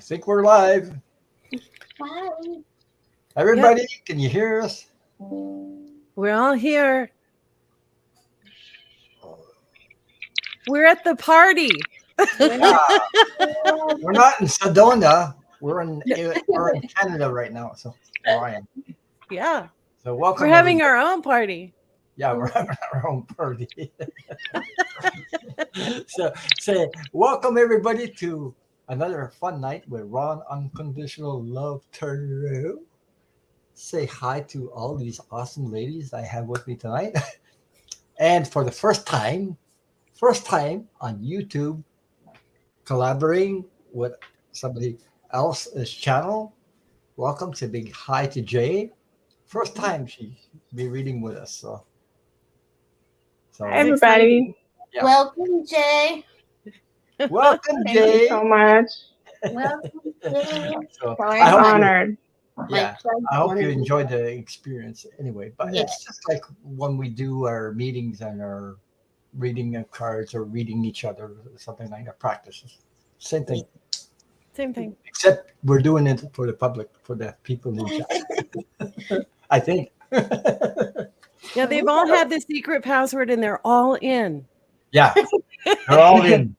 think we're live. Hi. Everybody, can you hear us? We're all here. We're at the party. Yeah. We're not in Sedona. We're in Canada right now. So where I am. Yeah. So welcome. We're having our own party. Yeah, we're having our own party. so say welcome everybody to another fun night with Ron Unconditional Love Tarot. Say hi to all these awesome ladies I have with me tonight. And for the first time on YouTube, collaborating with somebody else's channel. Welcome to big hi to Jay. First time she be reading with us. So hi, everybody. Yeah. Welcome, Jay. Welcome, Thank Jay. you so much. Welcome, Jay. So, I'm I hope honored. Yeah, I hope you enjoyed the experience anyway. But Yes. It's just like when we do our meetings and our reading of cards or reading each other, something like that, practices. Same thing. Same thing. Except we're doing it for the public, for the people in chat. I think. Yeah, they've all had the secret password and they're all in. Yeah, they're all in.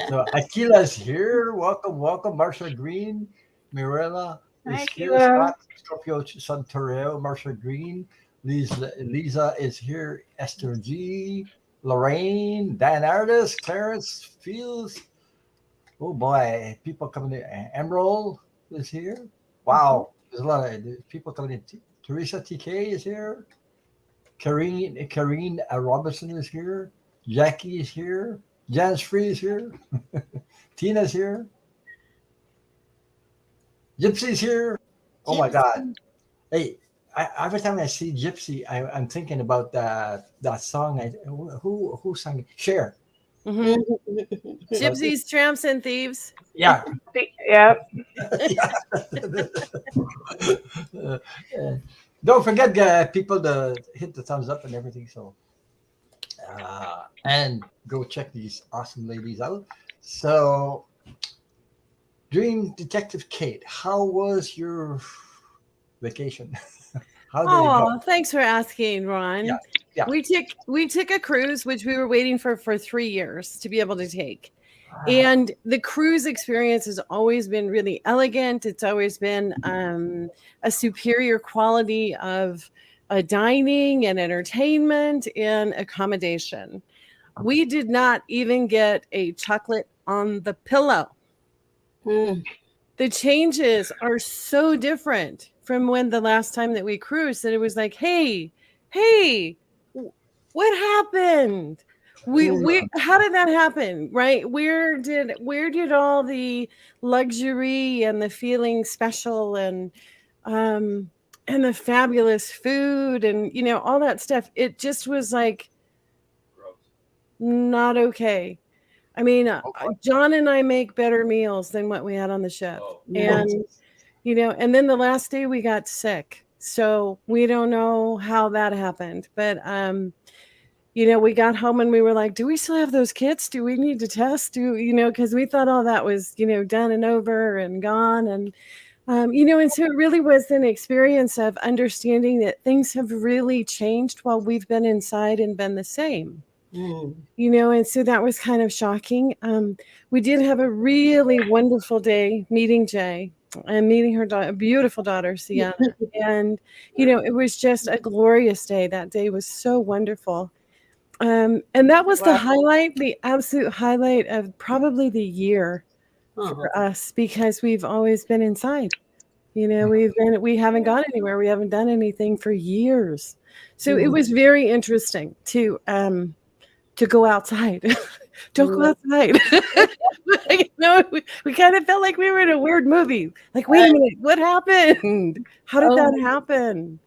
So Akila's here. Welcome, welcome. Marsha Green, Mirella is Hi, here. Akila. Scott, Scorpio Santoreo, Marsha Green. Lisa is here. Esther G, Lorraine, Dan Artis, Clarence Fields. Oh boy, people coming in. Emerald is here. Wow, there's a lot of people coming in. Teresa TK is here. Karine Robinson is here. Jackie is here. Janice Free is here. Tina's here. Gypsy's here. Oh my God. Hey, every time I see Gypsy, I'm thinking about that song. Who sang it? Cher. Mm-hmm. Gypsies, tramps, and thieves. Yeah. Yep. Don't forget, people, to hit the thumbs up and everything. So, and go check these awesome ladies out. So, Dream Detective Kate, how was your vacation? How did it go? Thanks for asking, Ron. Yeah. We took a cruise, which we were waiting for 3 years to be able to take. And the cruise experience has always been really elegant. It's always been a superior quality of dining and entertainment and accommodation. We did not even get a chocolate on the pillow. The changes are so different from when the last time that we cruised that it was like, hey, what happened? We how did that happen? Right? Where did all the luxury and the feeling special and the fabulous food and all that stuff? It just was like not okay. I mean, John and I make better meals than what we had on the ship. And and then the last day we got sick. So we don't know how that happened. But we got home and we were like, do we still have those kits? Do we need to test? Because we thought all that was, done and over and gone. And, and so it really was an experience of understanding that things have really changed while we've been inside and been the same. And so that was kind of shocking. We did have a really wonderful day meeting Jay and meeting her beautiful daughter, Sienna. And, it was just a glorious day. That day was so wonderful. And that was the highlight, the absolute highlight of probably the year for us, because we've always been inside. We haven't gone anywhere. We haven't done anything for years. So it was very interesting to go outside. Don't go outside. We kind of felt like we were in a weird movie. Like, wait a minute, what happened? How did that happen?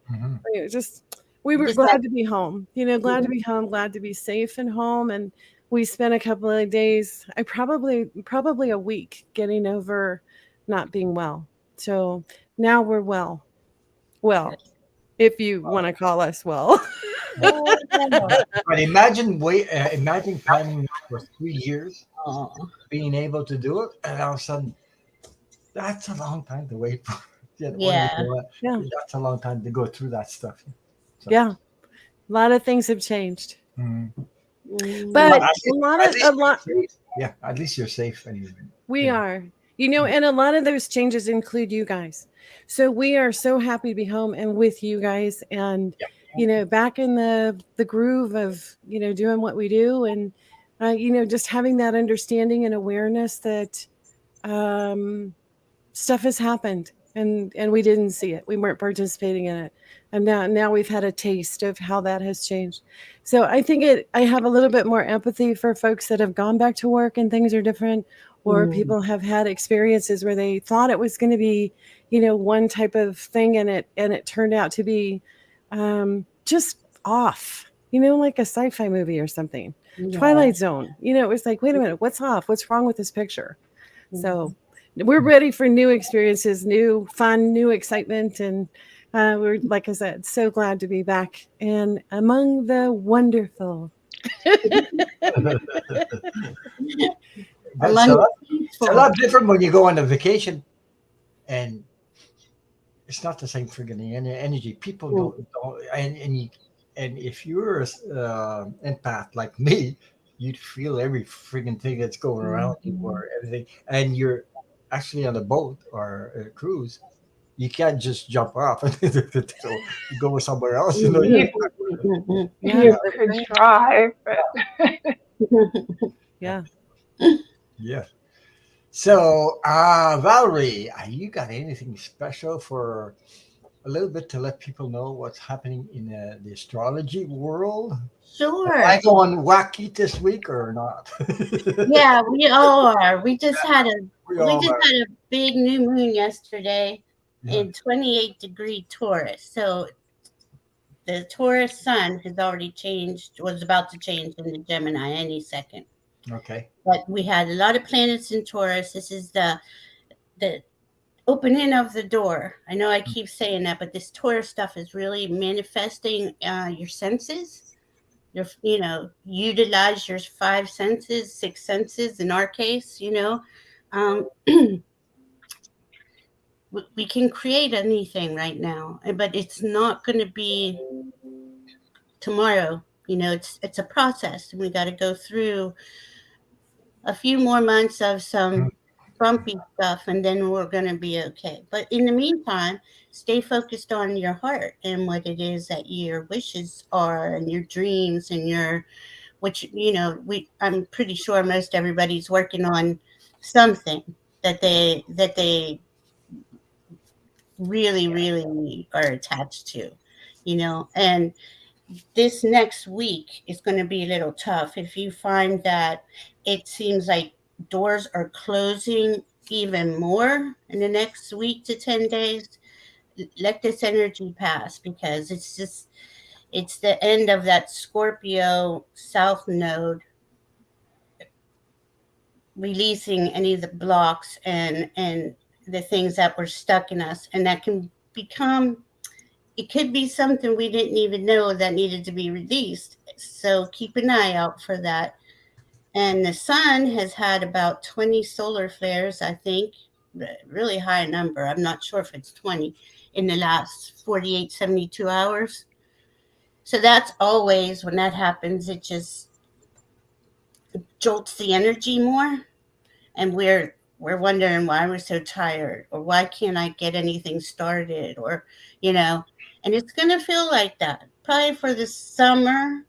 We were glad to be home. Glad to be home, glad to be safe and home. And we spent a couple of days, probably a week, getting over not being well. So now we're well. Well, if you want to call us well. But imagine planning for 3 years Oh, being able to do it, and all of a sudden, that's a long time to wait for. Yeah, yeah. Yeah. That's a long time to go through that stuff. So, Yeah. A lot of things have changed. mhm. Mm, But But a lot yeah, at least you're safe anyway. we You know. are. And a lot of those changes include you guys. So we are so happy to be home and with you guys and back in the groove of, doing what we do and just having that understanding and awareness that um stuff has happened and we didn't see it. We weren't participating in it. And now we've had a taste of how that has changed. So I have a little bit more empathy for folks that have gone back to work and things are different, or mm, people have had experiences where they thought it was going to be, one type of thing and it turned out to be just off, like a sci-fi movie or something. yeah. Twilight Zone. It was like, wait a minute, what's off? What's wrong with this picture? Mm. So we're ready for new experiences, new fun, new excitement. And we're, like I said, so glad to be back and among the wonderful. But Among it's a peaceful. lot different when you go on a vacation, and it's not the same friggin' energy. People don't and if you're empath like me, you'd feel every friggin' thing that's going around you or everything. And you're actually on a boat or a cruise. You can't just jump off and go somewhere else. You Yeah, you could try, but yeah. Yeah. So, Valerie, you got anything special for a little bit to let people know what's happening in the astrology world? Am Sure. I going wacky this week or not? Yeah, we all are. We just had a We we all just are. had a big new moon yesterday Yeah. in 28-degree Taurus. So the Taurus sun has already changed, was about to change into Gemini any second. Okay. But we had a lot of planets in Taurus. This is the opening of the door. I know I keep saying that, but this Taurus stuff is really manifesting your senses. Utilize your five senses, six senses in our case. Um, we can create anything right now, but it's not going to be tomorrow. It's a process, and we got to go through a few more months of some bumpy stuff, and then we're going to be okay. But in the meantime, stay focused on your heart and what it is that your wishes are, and your dreams, and which I'm pretty sure most everybody's working on something that they really really are attached to, and this next week is going to be a little tough. If you find that it seems like doors are closing even more in the next week to 10 days, let this energy pass, because it's the end of that Scorpio south node, releasing any of the blocks and the things that were stuck in us, and that can become, it could be something we didn't even know that needed to be released. So keep an eye out for that. And the sun has had about 20 solar flares, I think, really high number. I'm not sure if it's 20 in the last 48, 72 hours. So that's always, when that happens, it just jolts the energy more. And we're wondering why we're so tired, or why can't I get anything started, or and it's going to feel like that probably for the summer.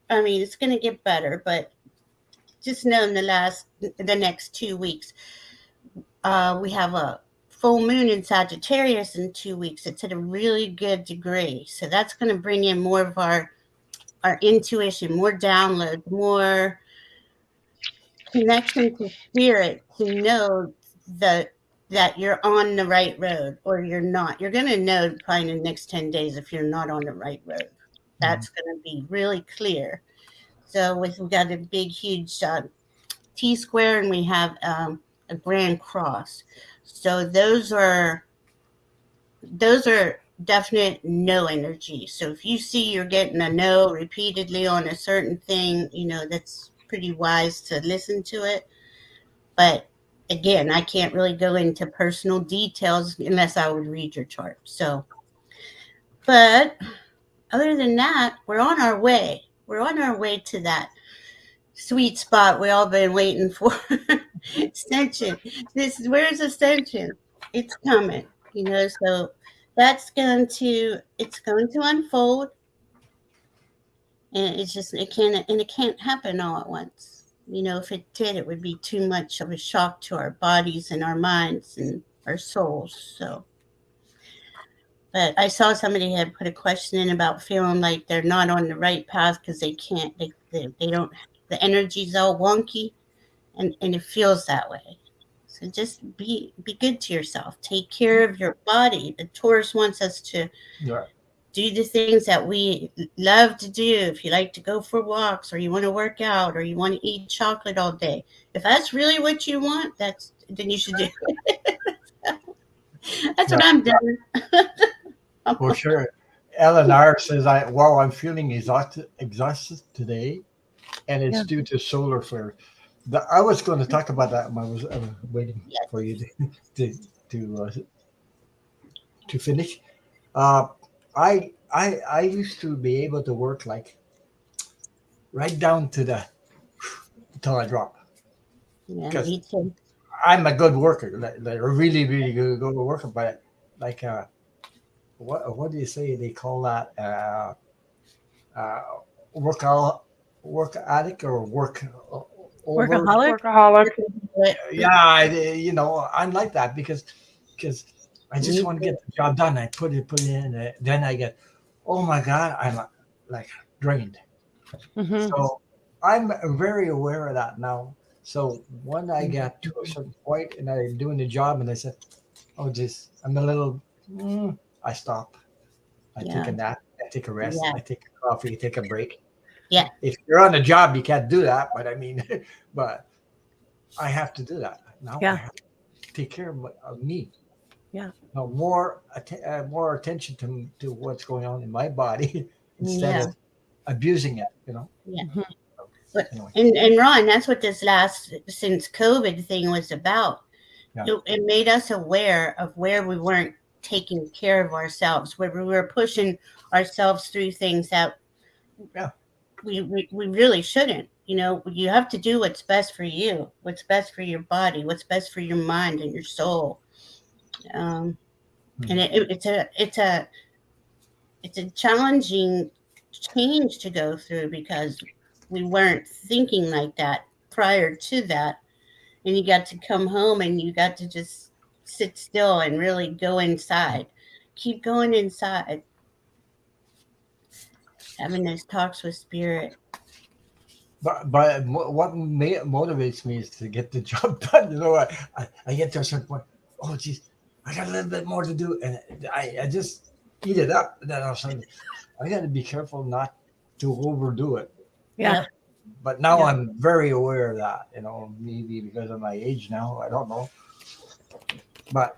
I mean, it's going to get better, but just know in the next 2 weeks, we have a full moon in Sagittarius in 2 weeks. It's at a really good degree, so that's going to bring in more of our intuition, more download, more connection to spirit, to know that you're on the right road or you're not. You're going to know probably in the next 10 days if you're not on the right road. That's going to be really clear. So we've got a big, huge T square, and we have a grand cross. So those are definite no energy. So if you see you're getting a no repeatedly on a certain thing, that's pretty wise to listen to it. But again, I can't really go into personal details unless I would read your chart. So, but other than that, we're on our way. We're on our way to that sweet spot we all been waiting for. Ascension. Where's ascension? It's coming. So it's going to unfold, and it can't happen all at once. If it did, it would be too much of a shock to our bodies and our minds and our souls. So, but I saw somebody had put a question in about feeling like they're not on the right path because they can't, they don't, the energy's all wonky, and it feels that way. So just be good to yourself. Take care of your body. The Taurus wants us to do the things that we love to do. If you like to go for walks, or you want to work out, or you want to eat chocolate all day, if that's really what you want, then you should do it. That's what I'm doing. For sure. Eleanor says, I'm feeling exhausted today, and it's due to solar flares. I was going to talk about that when I was waiting for you to finish. I used to be able to work like right down to until I drop. Yeah, me too. I'm a good worker, like a really, really good worker, but like what do you say they call that? Work addict or workaholic. Workaholic. Yeah, I'm like that because I just want to get the job done. I put it in, then I get, oh my God, I'm like drained. Mm-hmm. So I'm very aware of that now. So when I get to a certain point and I'm doing the job and I said, oh, geez, I'm a little, I stop. I take a nap. I take a rest. I take a coffee. I take a break. Yeah. If you're on the job, you can't do that. But I mean, but I have to do that now. I have to take care of me. Yeah. Now, more attention to what's going on in my body instead of abusing it. Yeah. Mm-hmm. But, and Ron, that's what this since COVID thing was about. Yeah. It made us aware of where we weren't taking care of ourselves, where we were pushing ourselves through things that we really shouldn't. You have to do what's best for you, what's best for your body, what's best for your mind and your soul. And it's a challenging change to go through because we weren't thinking like that prior to that. And you got to come home and you got to just sit still and really go inside. Keep going inside. Having those talks with spirit. But what motivates me is to get the job done. I get to a certain point. Oh, geez, I got a little bit more to do. And I just eat it up. And then all of a sudden, I got to be careful not to overdo it. Yeah. But now I'm very aware of that, maybe because of my age now, I don't know. But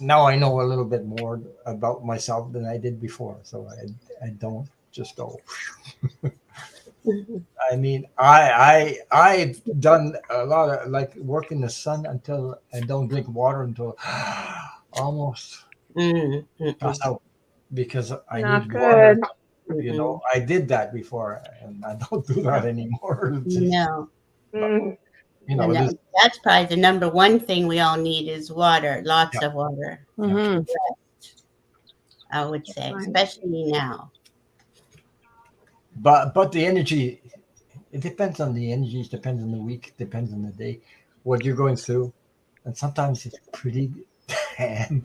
now I know a little bit more about myself than I did before. So I don't just go. I mean, I've done a lot of like work in the sun until I don't drink water until almost pass out because I need water. I did that before, and I don't do that anymore. No. But, that's probably the number one thing we all need is water. Lots of water. Mm-hmm. I would say, especially now. But the energy, it depends on the energy. It depends on the week. It depends on the day, what you're going through, and sometimes it's pretty damn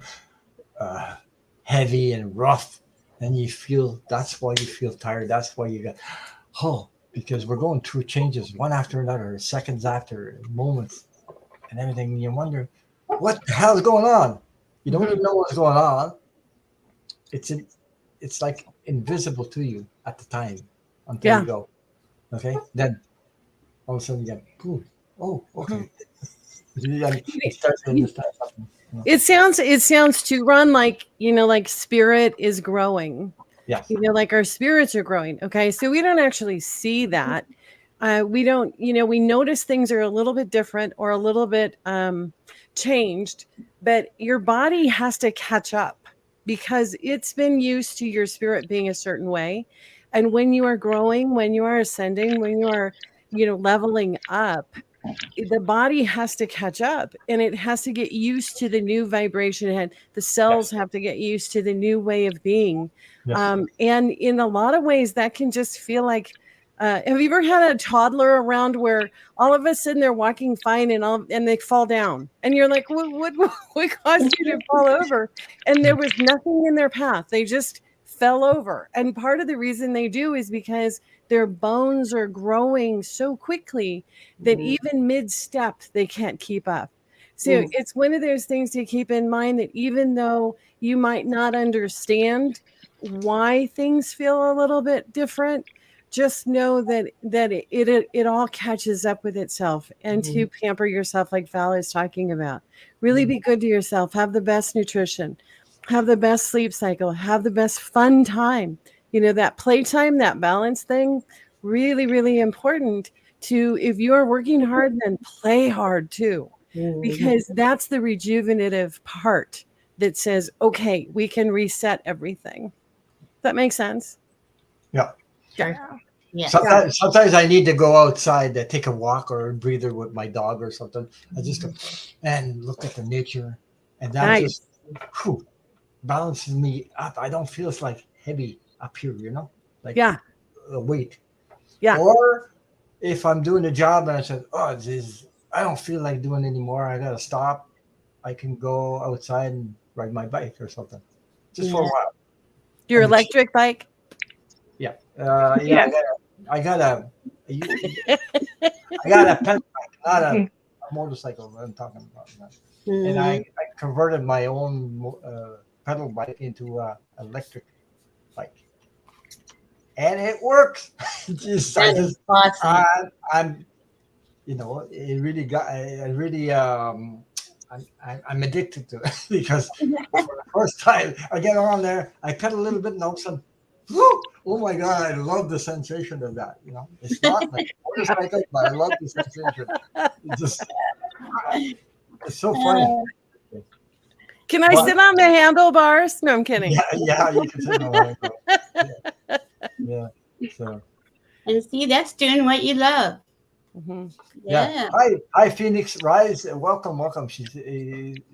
heavy and rough. And that's why you feel tired. That's why you got, because we're going through changes one after another, seconds after, moments, and everything. You wonder, what the hell is going on? You don't even know what's going on. It's like invisible to you at the time until you go, okay? Then all of a sudden you go, oh, okay. You start to understand something. It sounds to Ron like spirit is growing. Yes. Like our spirits are growing. Okay. So we don't actually see that. we don't, we notice things are a little bit different or a little bit changed, but your body has to catch up because it's been used to your spirit being a certain way. And when you are growing, when you are ascending, when you are, leveling up, the body has to catch up and it has to get used to the new vibration, and the cells have to get used to the new way of being. Yes. And in a lot of ways that can just feel like, have you ever had a toddler around where all of a sudden they're walking fine and they fall down and you're like, what caused you to fall over? And there was nothing in their path. They just fell over. And part of the reason they do is because their bones are growing so quickly that even mid-step, they can't keep up. So it's one of those things to keep in mind, that even though you might not understand why things feel a little bit different, just know that it all catches up with itself. And to pamper yourself, like Val is talking about, really be good to yourself, have the best nutrition, have the best sleep cycle, have the best fun time. That playtime, that balance thing, really, really important. To, if you are working hard, then play hard too, because that's the rejuvenative part that says, okay, we can reset everything. Does that make sense? Yeah. Sure. Yeah. Sometimes I need to go outside to take a walk or a breather with my dog or something. I just go and look at the nature, and that just balances me up. I don't feel it's like heavy up here, like a weight. Yeah. Or if I'm doing a job and I said, oh, I don't feel like doing anymore, I gotta stop, I can go outside and ride my bike or something, just for a while. Your electric bike? Yeah. I got a pedal bike, not a motorcycle. I'm talking about. And I converted my own pedal bike into an electric bike, and it works. I'm, it really got. I really, I'm addicted to it because for the first time I get on there, I pedal a little bit, and all of a sudden, oh my God, I love the sensation of that. It's not like a motorcycle, but I love the sensation. It's so funny. Can I sit on the handlebars? No, I'm kidding. Yeah, you can sit on the handlebars. Yeah. So. And see, that's doing what you love. Yeah. Hi, Phoenix Rise. Welcome. She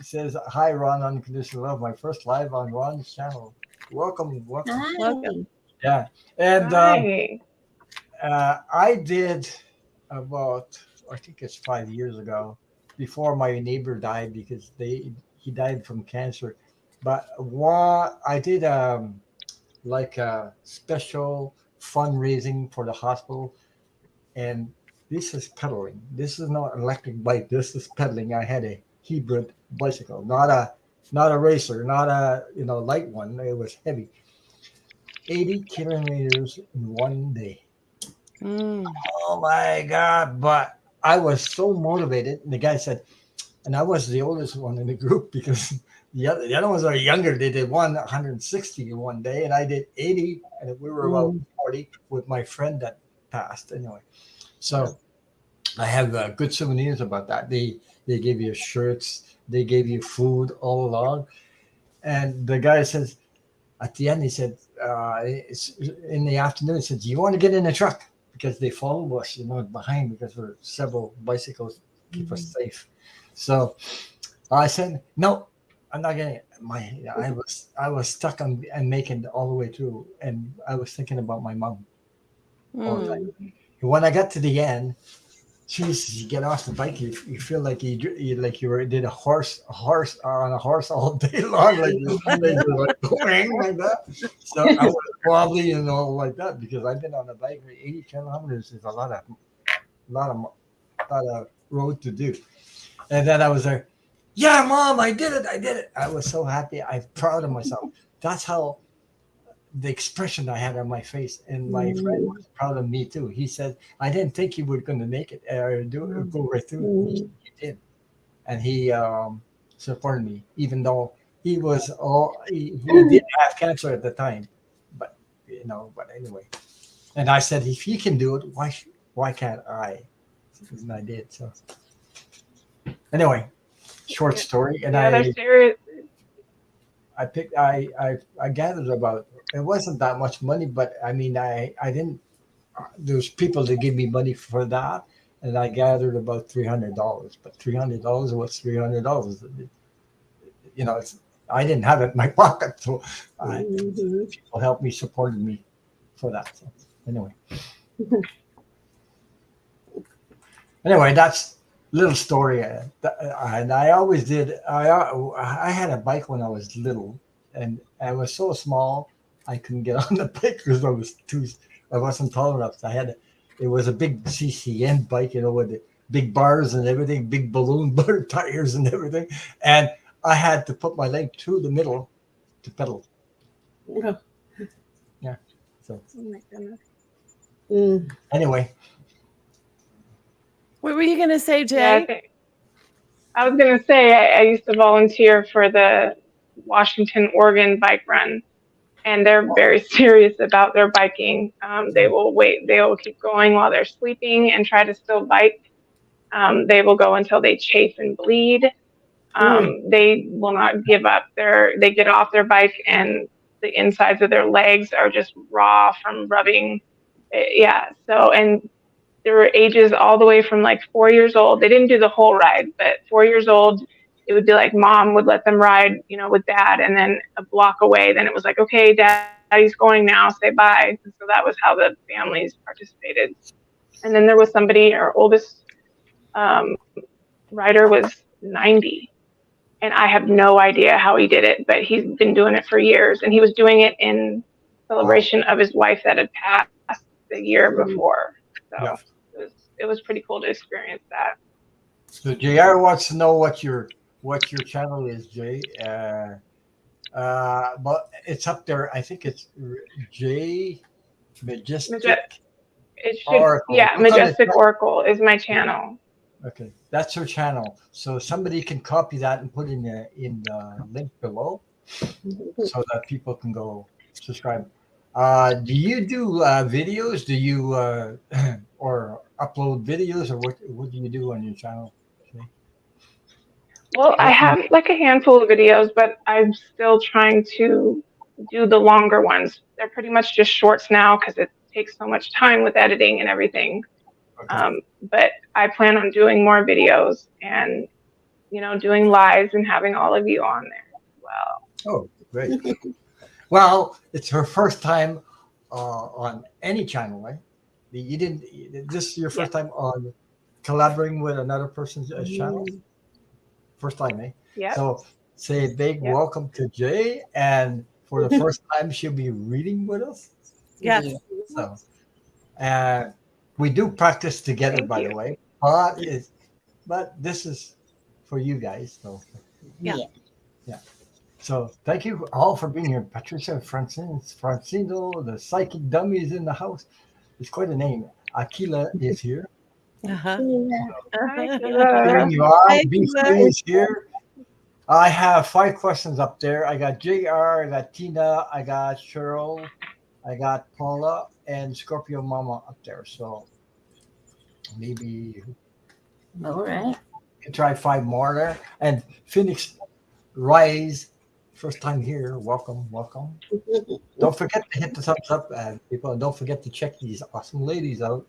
says, hi, Ron, Unconditional Love. My first live on Ron's channel. Welcome. Welcome. Yeah. And I did about, I think it's 5 years ago, before my neighbor died, because he died from cancer. But I did like a special fundraising for the hospital, and this is pedaling. This is not an electric bike. This is pedaling. I had a hybrid bicycle, not a racer, not a light one. It was heavy. 80 kilometers in one day. Oh my God! But I was so motivated. The guy said, and I was the oldest one in the group, because the other ones are younger. They did 160 in one day, and I did 80, and we were about 40 with my friend that passed anyway. So I have good souvenirs about that. They gave you shirts, they gave you food all along. And the guy says, at the end, he said, it's in the afternoon, he said, do you want to get in the truck? Because they follow us, behind, because we're several bicycles, keep us safe. So I said, no, I'm not getting it. I was stuck on and making it all the way through, and I was thinking about my mom all the time. When I got to the end, Jesus, you get off the bike, you feel like you did a horse on a horse all day long, like going like that. So I was probably like that, because I've been on the bike for 80 kilometers. Is a lot of road to do. And then I was there, yeah, Mom, I did it. I was so happy. I'm proud of myself. That's how the expression I had on my face, and my friend was proud of me too. He said, I didn't think you were going to make it or go right through. He did. And he supported me, even though he did have cancer at the time. But anyway. And I said, if he can do it, why can't I? And I did. So anyway, short story. And Yeah, they're serious. I gathered about, it wasn't that much money, but I mean, I didn't, there's people that give me money for that. And I gathered about $300, but $300, what's $300? You know, I didn't have it in my pocket. So people helped me, supported me for that. So anyway. Anyway, that's little story. And I always did. I had a bike when I was little, and I was so small I couldn't get on the bike because I wasn't tall enough. So it was a big CCN bike, you know, with the big bars and everything, big balloon bar tires and everything, and I had to put my leg through the middle to pedal. Yeah. So. Oh my goodness. Anyway. What were you going to say, Jay? Yeah, I was going to say I used to volunteer for the Washington, Oregon bike run, and they're very serious about their biking. They will keep going while they're sleeping and try to still bike. They will go until they chafe and bleed. They will not give up. They get off their bike and the insides of their legs are just raw from rubbing. Yeah. So, and there were ages all the way from like 4 years old. They didn't do the whole ride, but 4 years old, it would be like mom would let them ride, you know, with dad. And then a block away, then it was like, okay, daddy's going now, say bye. And so that was how the families participated. And then there was somebody, our oldest rider was 90. And I have no idea how he did it, but he's been doing it for years. And he was doing it in celebration of his wife that had passed the year before. So yeah. It was pretty cool to experience that. So JR wants to know what your channel is, Jay. But it's up there. I think it's J Majestic. Oracle. Yeah, Majestic Oracle is my channel. Okay, that's her channel. So somebody can copy that and put in the link below, so that people can go subscribe. Do you do videos? Do you or upload videos, or what do you do on your channel? Okay. Well, I have like a handful of videos, but I'm still trying to do the longer ones. They're pretty much just shorts now because it takes so much time with editing and everything. Okay. But I plan on doing more videos and, you know, doing lives and having all of you on there as well. Oh, great. Well, it's her first time on any channel, right? This is your first time on collaborating with another person's channel? First time, eh? Yeah. So say a big welcome to Jay, and for the first time, she'll be reading with us. Yeah. So, we do practice together, by the way, but this is for you guys. So yeah. So thank you all for being here. Patricia, Francino, the psychic dummy is in the house. It's quite a name. Aquila is here. B3 is here. I have 5 questions up there. I got JR, I got Tina, I got Cheryl, I got Paula, and Scorpio Mama up there. So maybe all right. You can try 5 more there. And Phoenix Rise, first time here. Welcome. Don't forget to hit the thumbs up, and people. Don't forget to check these awesome ladies out.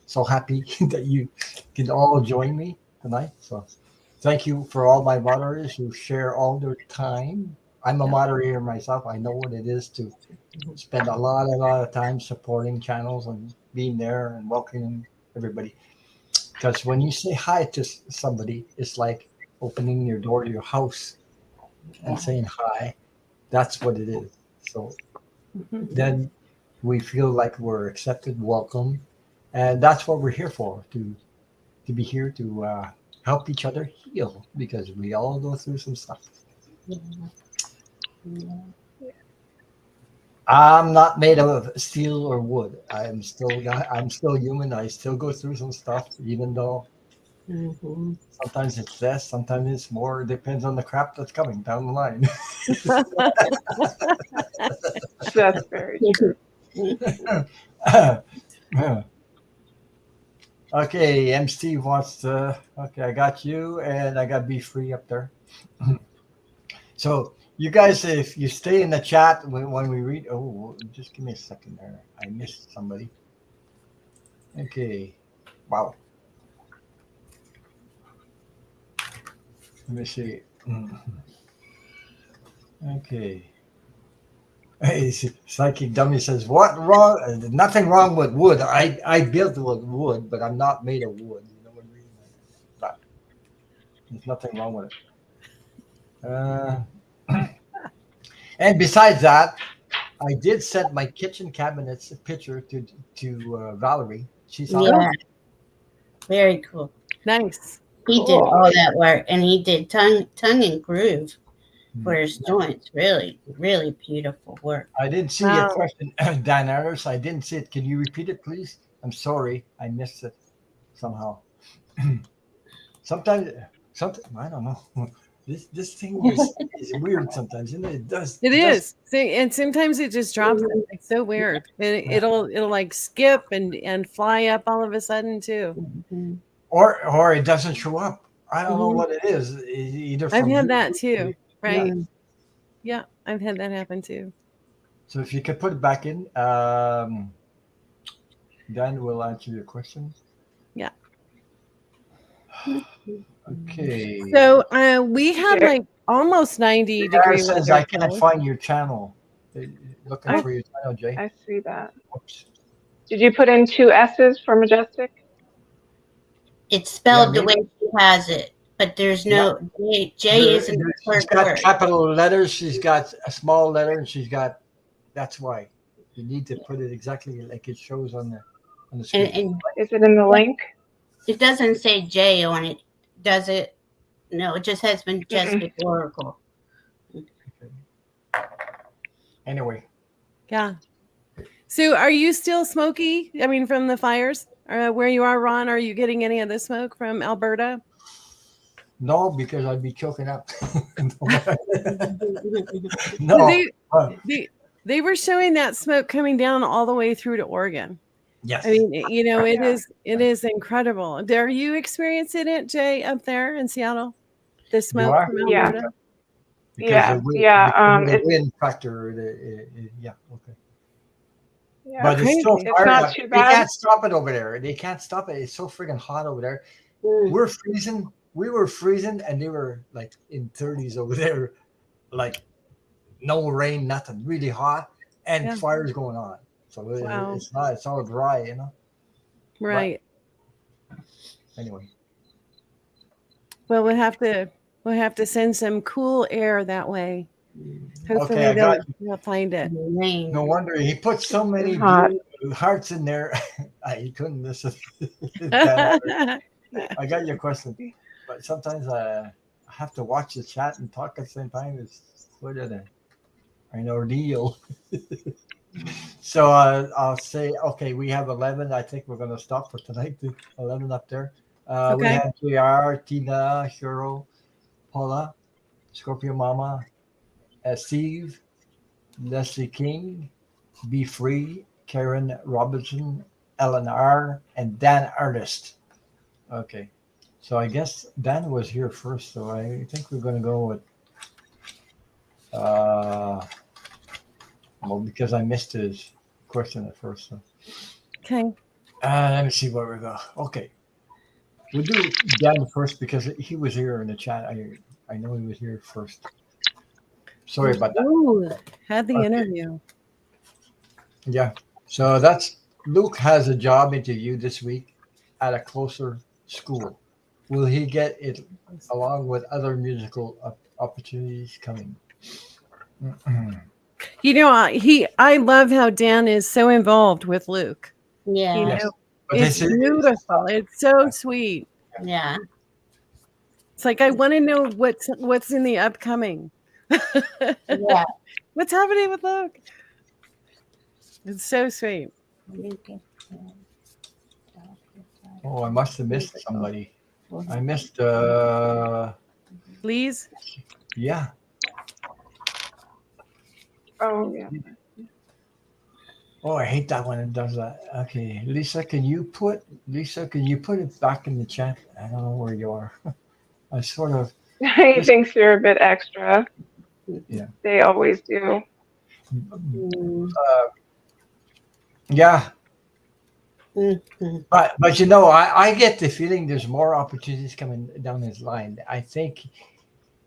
So happy that you can all join me tonight. So thank you for all my moderators who share all their time. I'm a moderator myself. I know what it is to spend a lot of time supporting channels and being there and welcoming everybody. Because when you say hi to somebody, it's like opening your door to your house and saying hi. That's what it is. So then we feel like we're accepted, welcome, and that's what we're here for, to be here to help each other heal, because we all go through some stuff. I'm not made of steel or wood. I'm still human. I still go through some stuff, even though sometimes it's less, sometimes it's more. It depends on the crap that's coming down the line. That's very true. Okay, M. Steve wants to. Okay, I got you, and I got Be Free up there. So you guys, if you stay in the chat when we read, oh, just give me a second there. I missed somebody. Okay, wow. Let me see. Okay. Hey, Psychic Dummy says, "What wrong? Nothing wrong with wood. I built with wood, but I'm not made of wood. You know what I mean? But there's nothing wrong with it. And besides that, I did send my kitchen cabinets picture to Valerie. She saw it. Yeah, very cool. Nice. He did all that work, and he did tongue and groove for his joints. Really, really beautiful work. I didn't see your question, Dan Harris. I didn't see it. Can you repeat it, please? I'm sorry, I missed it somehow. Sometimes, I don't know. This thing is weird sometimes, and it does. It is. See, and sometimes it just drops. It's so weird. It'll like skip and fly up all of a sudden too. Mm-hmm. Or it doesn't show up. I don't know what it is. Either I've from had you that too. Right. Yeah. Yeah, I've had that happen too. So if you could put it back in, Dan will answer your question. Yeah. Okay. So we had like almost 90 degrees. Says I can't find your channel. Looking for your channel, Jay. I see that. Oops. Did you put in 2 S's for majestic? It's spelled the way she has it, but there's no J isn't the She's first got word. capital letters. She's got a small letter, and she's got. That's why you need to put it exactly like it shows on the screen. And Is it in the link? it doesn't say J on it, does it? No, it just has Majestic Oracle. Anyway. Yeah. So are you still smoky? I mean, from the fires? Where you are, Ron, are you getting any of the smoke from Alberta? No, because I'd be choking up. No. They were showing that smoke coming down all the way through to Oregon. Yes. I mean, you know, it is incredible. Are you experiencing it, Jay, up there in Seattle? The smoke from Alberta? Yeah. The wind factor. Yeah. Okay. Yeah, but it's still it's not too bad. They can't stop it over there. They can't stop it. It's so freaking hot over there. We're freezing. We were freezing, and they were like in 30s over there, like no rain, nothing, really hot, and fires going on. So it's not. It's all dry, you know. Right. But anyway. Well, we'll have to send some cool air that way. Hopefully they'll find it. No wonder he put so many hearts in there. He couldn't miss it. I got your question, but sometimes I have to watch the chat and talk at the same time. It's quite an ordeal. So I'll say, okay, we have 11. I think we're going to stop for tonight. 11 up there. We have JR, Tina, Cheryl, Paula, Scorpio Mama, Steve, Leslie King, Be Free, Karen Robinson, Ellen R, and Dan Artist. Okay, so I guess Dan was here first, so I think we're going to go with because I missed his question at first. So. Okay. Let me see where we go. Okay, we'll do Dan first because he was here in the chat. I know he was here first. Sorry about that. Ooh, had the interview. Yeah. So that's Luke has a job interview this week at a closer school. Will he get it along with other musical opportunities coming? You know, I love how Dan is so involved with Luke. Yeah. You know, it's beautiful. It's so sweet. Yeah. It's like I want to know what's in the upcoming. Yeah. What's happening with Luke? It's so sweet. Oh, I must have missed somebody. I missed Please? Yeah. Oh, yeah. Oh, I hate that when it does that. Okay, Lisa, can you put it back in the chat? I don't know where you are. I sort of He just thinks you're a bit extra. yeah. They always do. Mm, Yeah, mhm. but you know, I get the feeling there's more opportunities coming down his line. I think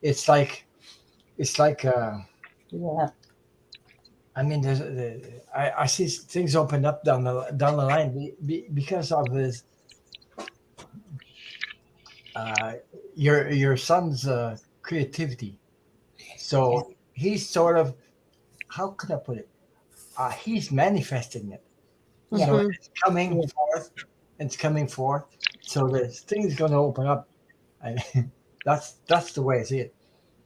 it's like it's like Yeah. I mean, I see things open up down the line because of his uh, your son's creativity. Yeah. So he's sort of how can I put it? He's manifesting it. Yeah. So Hmm. it's coming Yeah. forth. It's coming forth. So this thing's going to open up. I, that's the way I see it.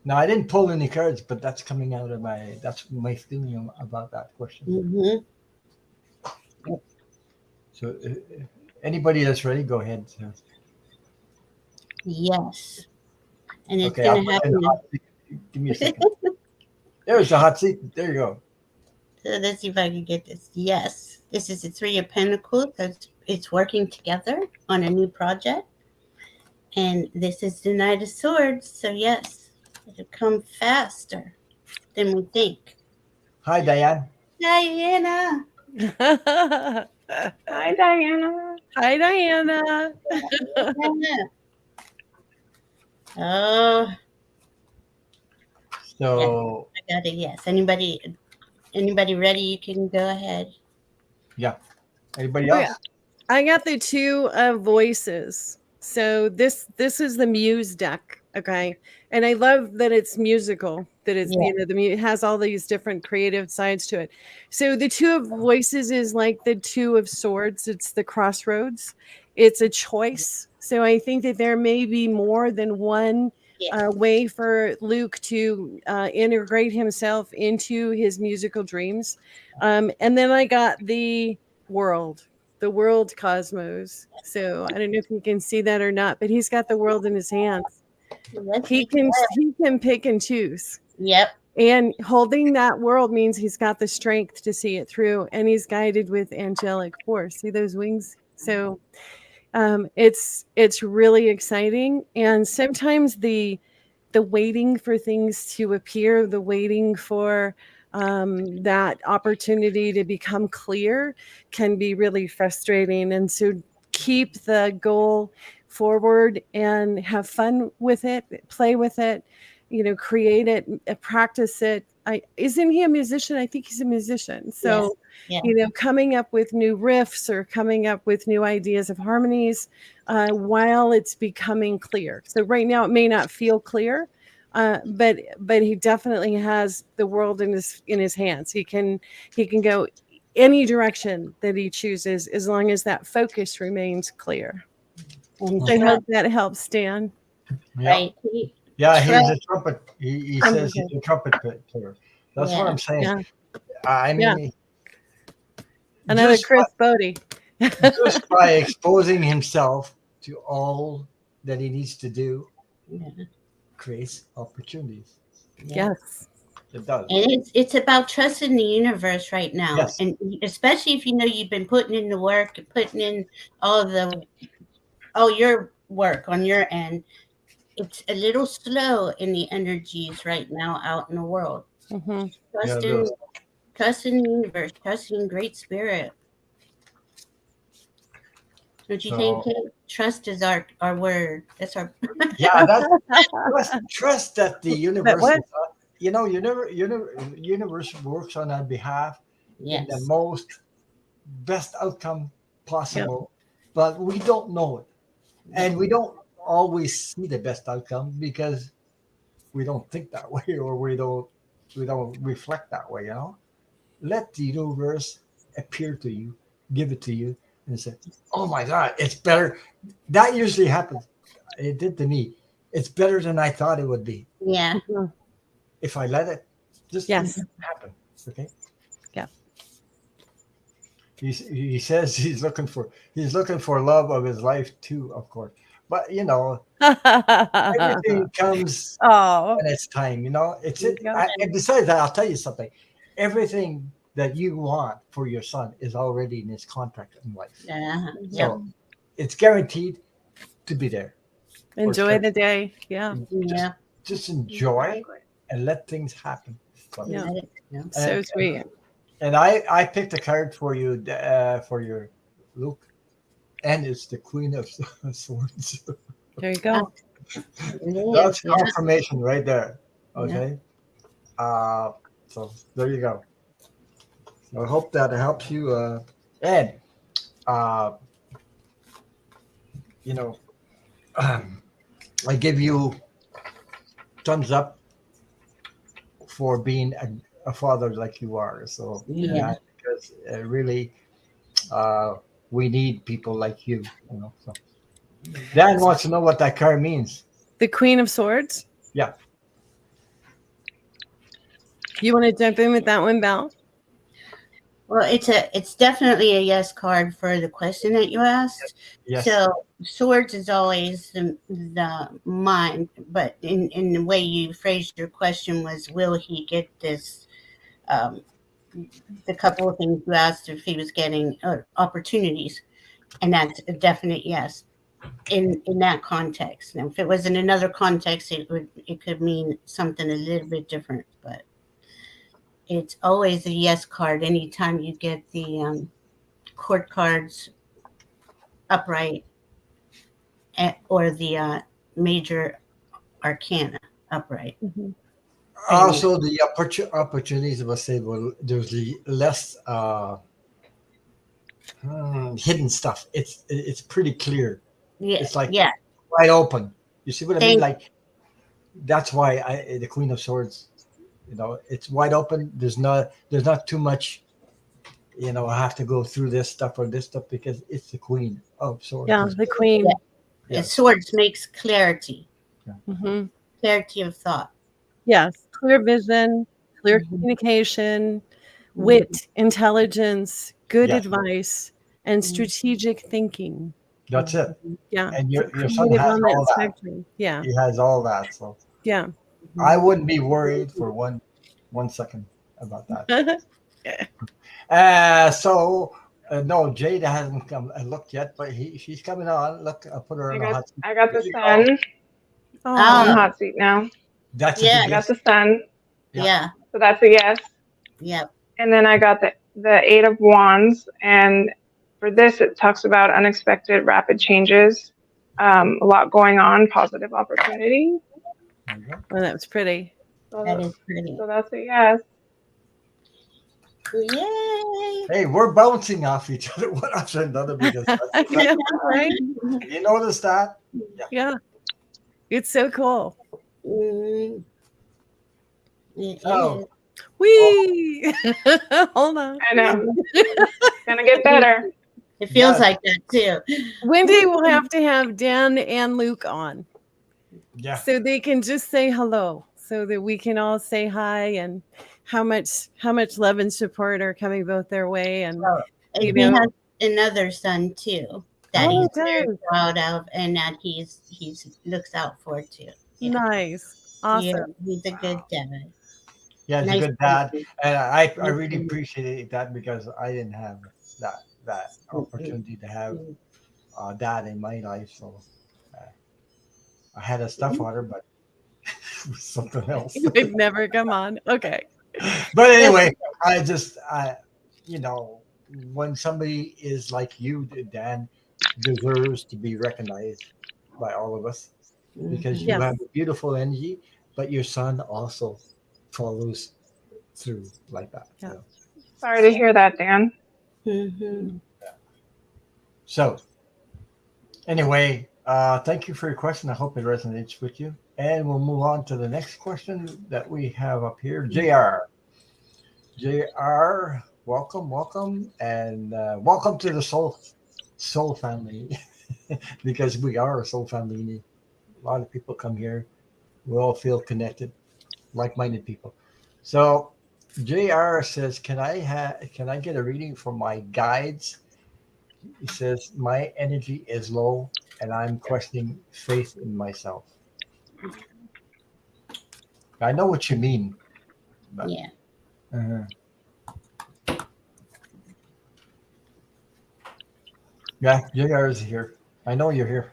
Now I didn't pull any cards, but that's coming out of my that's my feeling about that question. Hmm. So anybody that's ready, go ahead. So, Yes. And it's okay, I'll going to put in the hot happen. seat. Give me a second. There's the hot seat. There you go. So let's see if I can get this. Yes. This is the Three of Pentacles. It's working together on a new project. And this is the Knight of Swords. So, yes, it'll come faster than we think. Hi, Diane. Diana. Hi, Diana. Hi, Diana. Diana. Oh, yes, So I got it. Yes. Anybody ready? You can go ahead. yeah. Anybody Oh yeah, else? I got the two of voices. So this is the Muse deck, okay? And I love that it's musical, that it's Yeah. it has all these different creative sides to it. So the two of voices is like the two of swords. It's the crossroads. It's a choice. So I think that there may be more than one Yeah. way for Luke to integrate himself into his musical dreams. And then I got world the world cosmos. So I don't know if you can see that or not, but he's got the world in his hands. Yes, He we can can. he can pick and choose. Yep. And holding that world means he's got the strength to see it through, and he's guided with angelic force. See those wings? So it's really exciting. And sometimes the waiting for things to appear, the waiting for that opportunity to become clear can be really frustrating. And so keep the goal forward and have fun with it, play with it, create it, practice it. Isn't he a musician? I think he's a musician. Yes. So, Yeah. coming up with new riffs or coming up with new ideas of harmonies while it's becoming clear. So right now it may not feel clear, but he definitely has the world in his hands. He can go any direction that he chooses as long as that focus remains clear. And So I trust, hope that helps, Stan. Yeah. right? Yeah, he's Trust. a trumpet. He says he's a trumpet player. That's what Yeah. I'm saying. Yeah, I yeah. mean, Another just Chris Bodie. just by exposing himself to all that he needs to do Yeah. creates opportunities. Yeah. Yes. It does. And it's about trusting the universe right now, Yes. and especially if you know you've been putting in the work and putting in all your work on your end. It's a little slow in the energies right now out in the world. Hmm. Yeah, Trust it in does. trust in the universe, trust in Great Spirit. Don't you think, So Kate? Trust is our word. That's our yeah, that's trust that the But universe is what? universe works on our behalf in the yes. most best outcome Yep. possible, but we don't know it. Yeah. And we don't always see the best outcome because we don't think that way or we don't reflect that way, let the universe appear to you, give it to you, and say, oh my god, it's better. That usually happens. It did to me. It's better than I thought it would be Yeah. Mhm. if I let it just Yes. happen. Okay. Yeah. He says he's looking for love of his life too, of course, but everything comes Oh, when it's time. It's there it. you go. And besides that, I'll tell you something. Everything that you want for your son is already in his contract in life. Yeah. So it's guaranteed to be there. Enjoy the day. Yeah. Yeah. Just enjoy Exactly. and let things happen. So, Yeah. Yeah. So sweet. and I picked a card for you for your Luke, and it's the Queen of Swords. There you go. That's Yeah. confirmation right there. Okay. So there you go. I hope that helps you. And uh, you know, I give you thumbs up for being a father like you are. So Yeah. because really, uh, we need people like you. You know. So Dan wants to know what that card means. The Queen of Swords. Yeah. You want to jump in with that one, Val? Well, it's definitely a yes card for the question that you asked. Yes. So swords is always the mind, but in the way you phrased your question was, will he get this? The couple of things you asked if he was getting opportunities, and that's a definite yes. In that context. Now, if it was in another context, it could mean something a little bit different, but it's always a yes card anytime you get the court cards upright or the major arcana upright. Mm-hmm. Also, the opportunities, let's say, well, there's the less hidden stuff. It's pretty clear. Yeah, It's like yeah. wide open. You see what I mean? Thank- Like that's why the Queen of Swords. You know, it's wide open. There's not too much. You know, I have to go through this stuff or this stuff because it's the Queen of Swords. Yeah, the Queen. Yeah. Yeah. Swords makes clarity, Mm-hmm. clarity of thought. Yes, clear vision, clear Mhm. communication, wit, intelligence, good Yeah. advice, and Mhm. strategic thinking. That's it. Yeah, And so your son creative has on that all that. spectrum. Yeah, He has all that. So yeah. I wouldn't be worried for one second about that. So no, Jade hasn't come looked yet, but she's coming on. Look, I put her on a hot seat. I got the Here you go. sun. I'm in the Oh, hot seat now. That's a Yeah. big I got yes. the sun, Yeah. Yeah. so that's a yes. Yep. And then I got the Eight of Wands, and for this it talks about unexpected, rapid changes, a lot going on, positive opportunity. There you go. well, that was pretty. So, That is pretty. so that's a yes. Yay. Hey, we're bouncing off each other one after another because Yeah, right? you notice that? Yeah, it's so cool. Mm, it Oh. is. Whee! Hold on. I know. It's gonna get better. It feels Yeah. like that too. Wendy will have to have Dan and Luke on Yeah. so they can just say hello, so that we can all say hi and how much love and support are coming both their way. And And You he know. has another son too that Oh, he's he very does. proud of, and that he's looks out for too. Yeah. Nice, awesome. Yeah, he's a good dad. Yeah, he's Nice a good dad. person. And I really appreciate that because I didn't have that opportunity to have a dad in my life. So I had a stepfather, but it was something else. It would never come on. Okay. But anyway, you know, when somebody is like you, Dan, deserves to be recognized by all of us because you Yes. have a beautiful energy, but your son also follows through like that. Yeah. You know? Sorry to hear that, Dan. Mm-hmm. So, anyway, thank you for your question. I hope it resonates with you. And we'll move on to the next question that we have up here. JR. JR, welcome. And welcome to the Soul family because we are a Soul family. A lot of people come here. We all feel connected, like-minded people. So, JR says, can I get a reading for my guides? He says, my energy is low and I'm questioning faith in myself. I know what you mean. But, Yeah. Yeah, JR is here. I know you're here.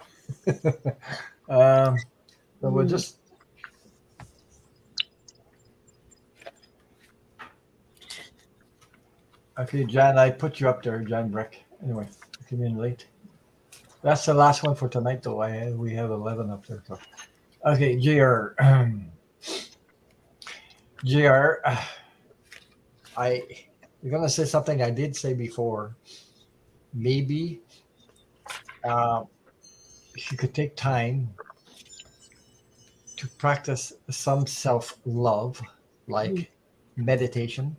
So we'll just. Okay, Jan, I put you up there, Jan Breck. Anyway, you came in late. That's the last one for tonight, though. We have 11 up there. So. Okay, JR. JR, I you're gonna say something I did say before. Maybe if you could take time to practice some self love, like meditation,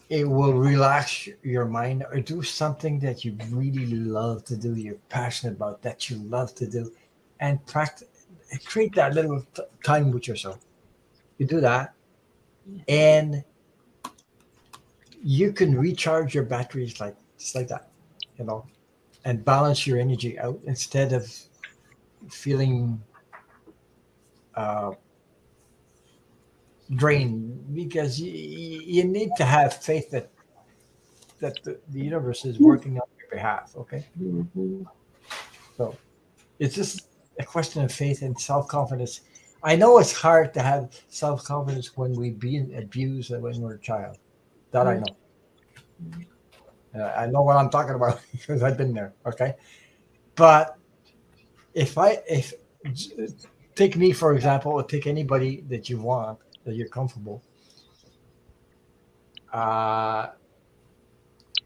it will relax your mind, or do something that you really love to do, you're passionate about, that you love to do, and practice, create that little time with yourself. You do that, and you can recharge your batteries like just like that, you know, and balance your energy out instead of feeling uh, drained, because you need to have faith that the universe is working on your behalf. Okay, Mhm. so it's just a question of faith and self confidence. I know it's hard to have self confidence when we've been abused and when we're a child. That I know. I know what I'm talking about because I've been there. Okay, but if take me for example, or take anybody that you want that you're comfortable. Uh,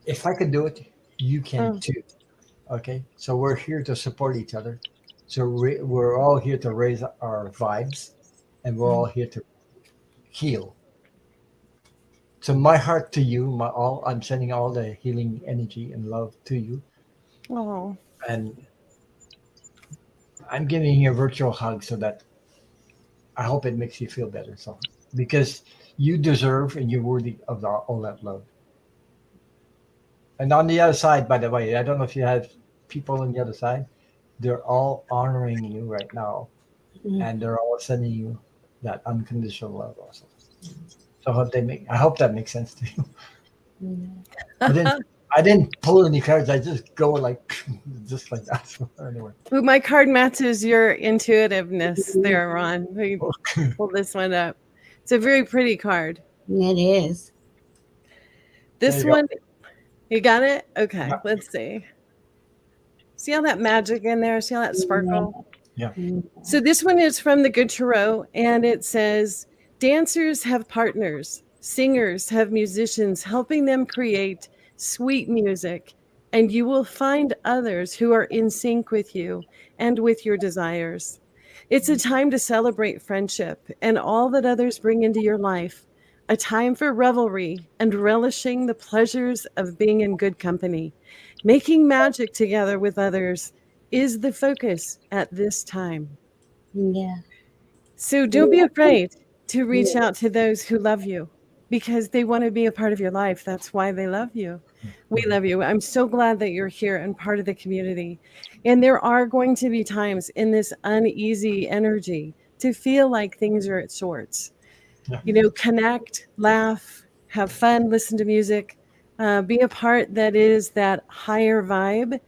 if I can do it, you can Oh, too. Okay, so we're here to support each other. So we're all here to raise our vibes, and we're all here to heal. So my heart to you, my all. I'm sending all the healing energy and love to you, oh, and I'm giving you a virtual hug so that I hope it makes you feel better. So because you deserve and you're worthy of all that love. And on the other side, by the way, I don't know if you have people on the other side. They're all honoring you right now, Mhm. and they're all sending you that unconditional love also. So I hope that makes sense to you. Mhm. I didn't I didn't pull any cards. I just go like just like that. So anyway. Ooh, my card matches your intuitiveness there, Ron. We Okay. pull this one up. It's a very pretty card. It is. There This you go. one, you got it? Yeah. Okay, let's see. See all that magic in there? See all that sparkle? Yeah. So this one is from the Good Tarot, and it says, dancers have partners, singers have musicians helping them create sweet music, and you will find others who are in sync with you and with your desires. It's a time to celebrate friendship and all that others bring into your life, a time for revelry and relishing the pleasures of being in good company. Making magic together with others is the focus at this time. Yeah. So don't be afraid to reach out to those who love you because they want to be a part of your life. That's why they love you. We Mhm. love you. I'm so glad that you're here and part of the community. And there are going to be times in this uneasy energy to feel like things are at sorts. Yeah. You know, connect, laugh, have fun, listen to music, be a part that is that higher vibe,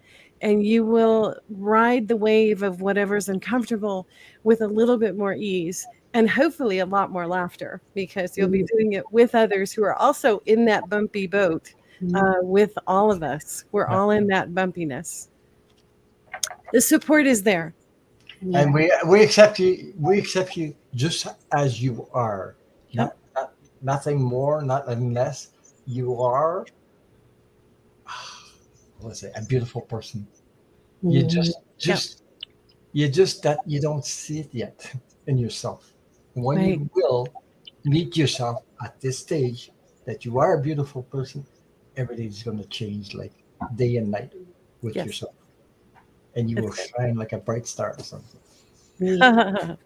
and you will ride the wave of whatever's uncomfortable with a little bit more ease and hopefully a lot more laughter because you'll be doing it with others who are also in that bumpy boat with all of us. We're Yeah. all in that bumpiness. The support is there. And Yeah. we accept you. We accept you just as you are. Yep. Not nothing more, nothing less. You are, let's say, a beautiful person. You Mhm. Yep. just that you don't see it yet in yourself. When Right. you will meet yourself at this stage that you are a beautiful person, everything's going to change like day and night with Yes. yourself, and you That's will shine like a bright star or something. Yeah. good.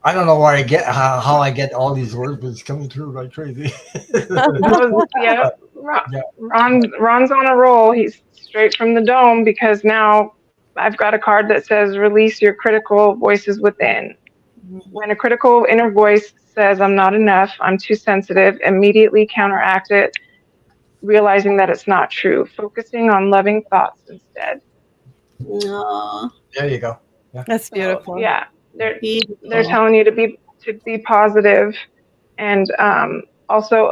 I don't know where I get how I get all these words, but it's coming through like crazy. That was, yeah. But yeah, Ron's on a roll. He's straight from the dome because now I've got a card that says release your critical voices within. When a critical inner voice says I'm not enough, I'm too sensitive, immediately counteract it realizing that it's not true, focusing on loving thoughts instead. Aw, There you go. That's So, beautiful. yeah, they're beautiful. telling you to be positive, and also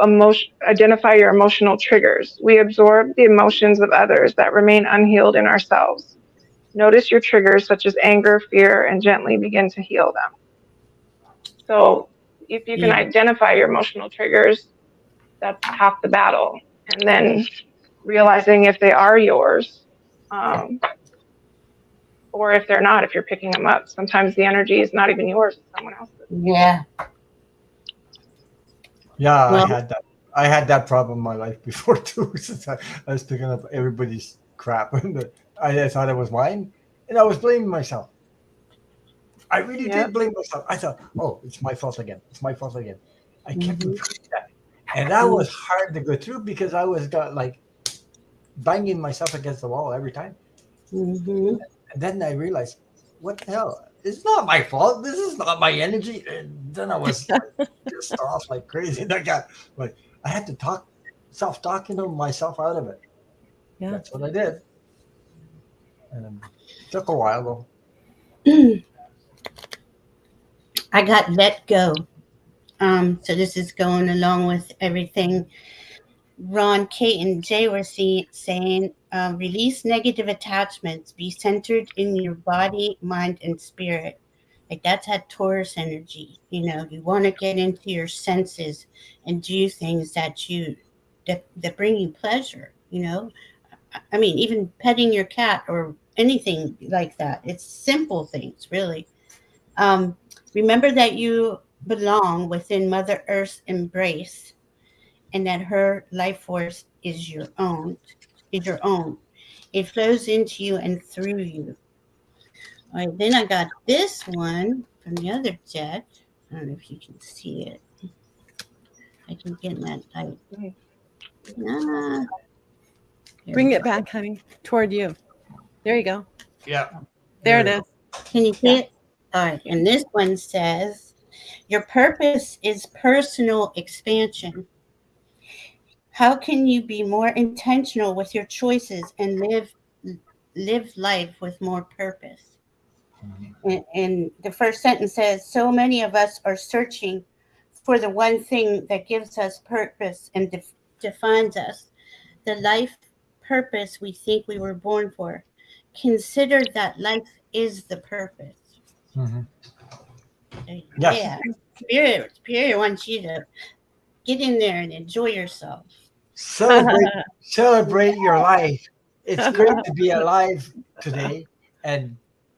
identify your emotional triggers. We absorb the emotions of others that remain unhealed in ourselves. Notice your triggers such as anger, fear, and gently begin to heal them. So if you can Beautiful. identify your emotional triggers, that's half the battle. And then realizing if they are yours, or if they're not, if you're picking them up. Sometimes the energy is not even yours, it's someone else's. Yeah. Yeah, Well, I had that problem in my life before too. Since I was picking up everybody's crap, and I thought it was mine, and I was blaming myself. I really Yep. did blame myself. I thought, oh, it's my fault again. It's my fault again. I kept mhm, repeating that, and that was hard to go through because I was got like banging myself against the wall every time. mhm. And then I realized, what the hell? It's not my fault. This is not my energy. And then I was like pissed off like crazy. And I got like I had to self-talking to myself out of it. Yeah. That's what I did. And it took a while though. I got let go. So this is going along with everything Ron, Kate, and Jay were saying. Release negative attachments. Be centered in your body, mind, and spirit. Like that's that Taurus energy. You want to get into your senses and do things that bring you pleasure. I mean, even petting your cat or anything like that. It's simple things, really. Um, Remember that you belong within Mother Earth's embrace, and that her life force is your own. Is your own. It flows into you and through you. All right. Then I got this one from the other deck. I don't know if you can see it. I can get that light. Ah, there Bring we it go. back, honey, toward you. There you go. Yeah. There it is. Can you see it? All right. And this one says, your purpose is personal expansion. How can you be more intentional with your choices and live life with more purpose? And the first sentence says, so many of us are searching for the one thing that gives us purpose and defines us, the life purpose we think we were born for. Consider that life is the purpose. Mhm. Yes. Yeah. Spirit wants you to get in there and enjoy yourself. Celebrate your life. It's great to be alive today, and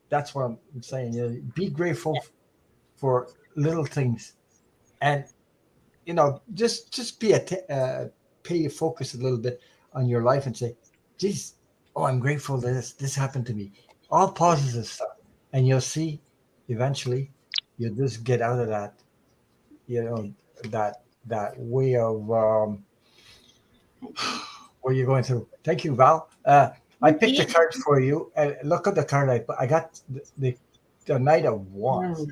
that's what I'm saying. Be grateful for little things, and just pay your focus a little bit on your life and say, "Geez, oh, I'm grateful that this happened to me." All positive stuff, and you'll see, eventually, you'll just get out of that, you know, that way of what you're going through. Thank you, Val. I picked Yeah. the cards for you, and look at the card I got. The Knight of Wands.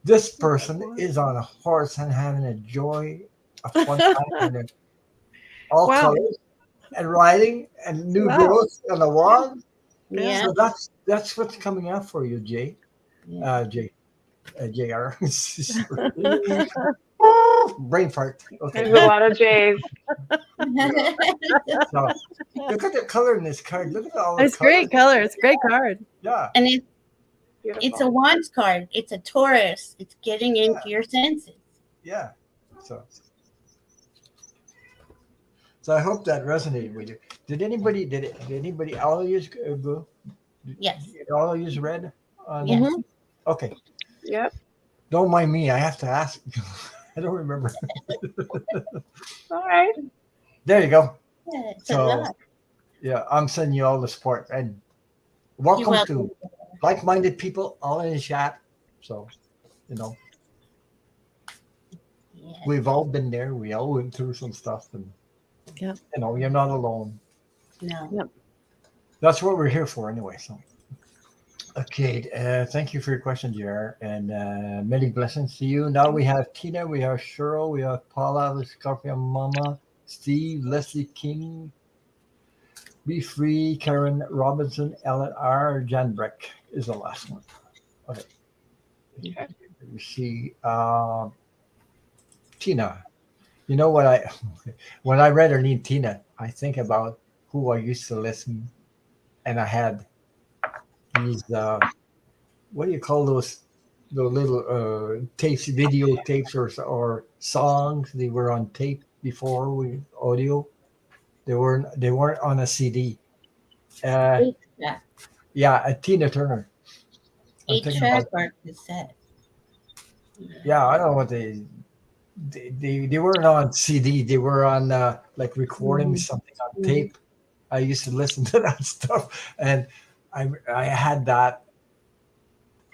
This person is on a horse and having a joy, a fun time, and they're all Wow. colors and riding and new Wow. growth on the wand. Yeah. So that's what's coming out for you, Jay. Yeah. JR. Mhm. Brain fart. Okay. There's a lot of J's. So look at the color in this card. Look at all the It's colors. great color. It's a great card. Yeah. And it's Beautiful. a wands card. It's a Taurus. It's getting into your senses. Yeah. So I hope that resonated with you. Did anybody all of you blue? Yes. All of you read? Yes. Mhm. Okay. Yep. Don't mind me. I have to ask. I don't remember. All right. There you go. Yeah, it's a So lot. yeah, I'm sending you all the support and You're welcome welcome. to like-minded people all in the chat. So Yeah. we've all been there. We all went through some stuff, and Yeah. you're not alone. No. Yep. That's what we're here for, anyway. So, okay, thank you for your question, JR, and many blessings to you. Now we have Tina, we have Cheryl, we have Paula, the Scorpio Mama, Steve, Leslie King, Be Free, Karen Robinson, Ellen R. Janbreck is the last one. Okay. Okay. Let me see. Tina. You know what I when I read her name Tina, I think about who I used to listen, and I had these what do you call those little tapes, video tapes, or songs? They were on tape before we audio. They weren't on a CD. Uh, Yeah. yeah, Tina Turner. I'm Eight thinking track about or cassette. yeah. I don't know what they weren't on CD. They were on like recording Mhm. something on Mhm. tape. I used to listen to that stuff, and I had that.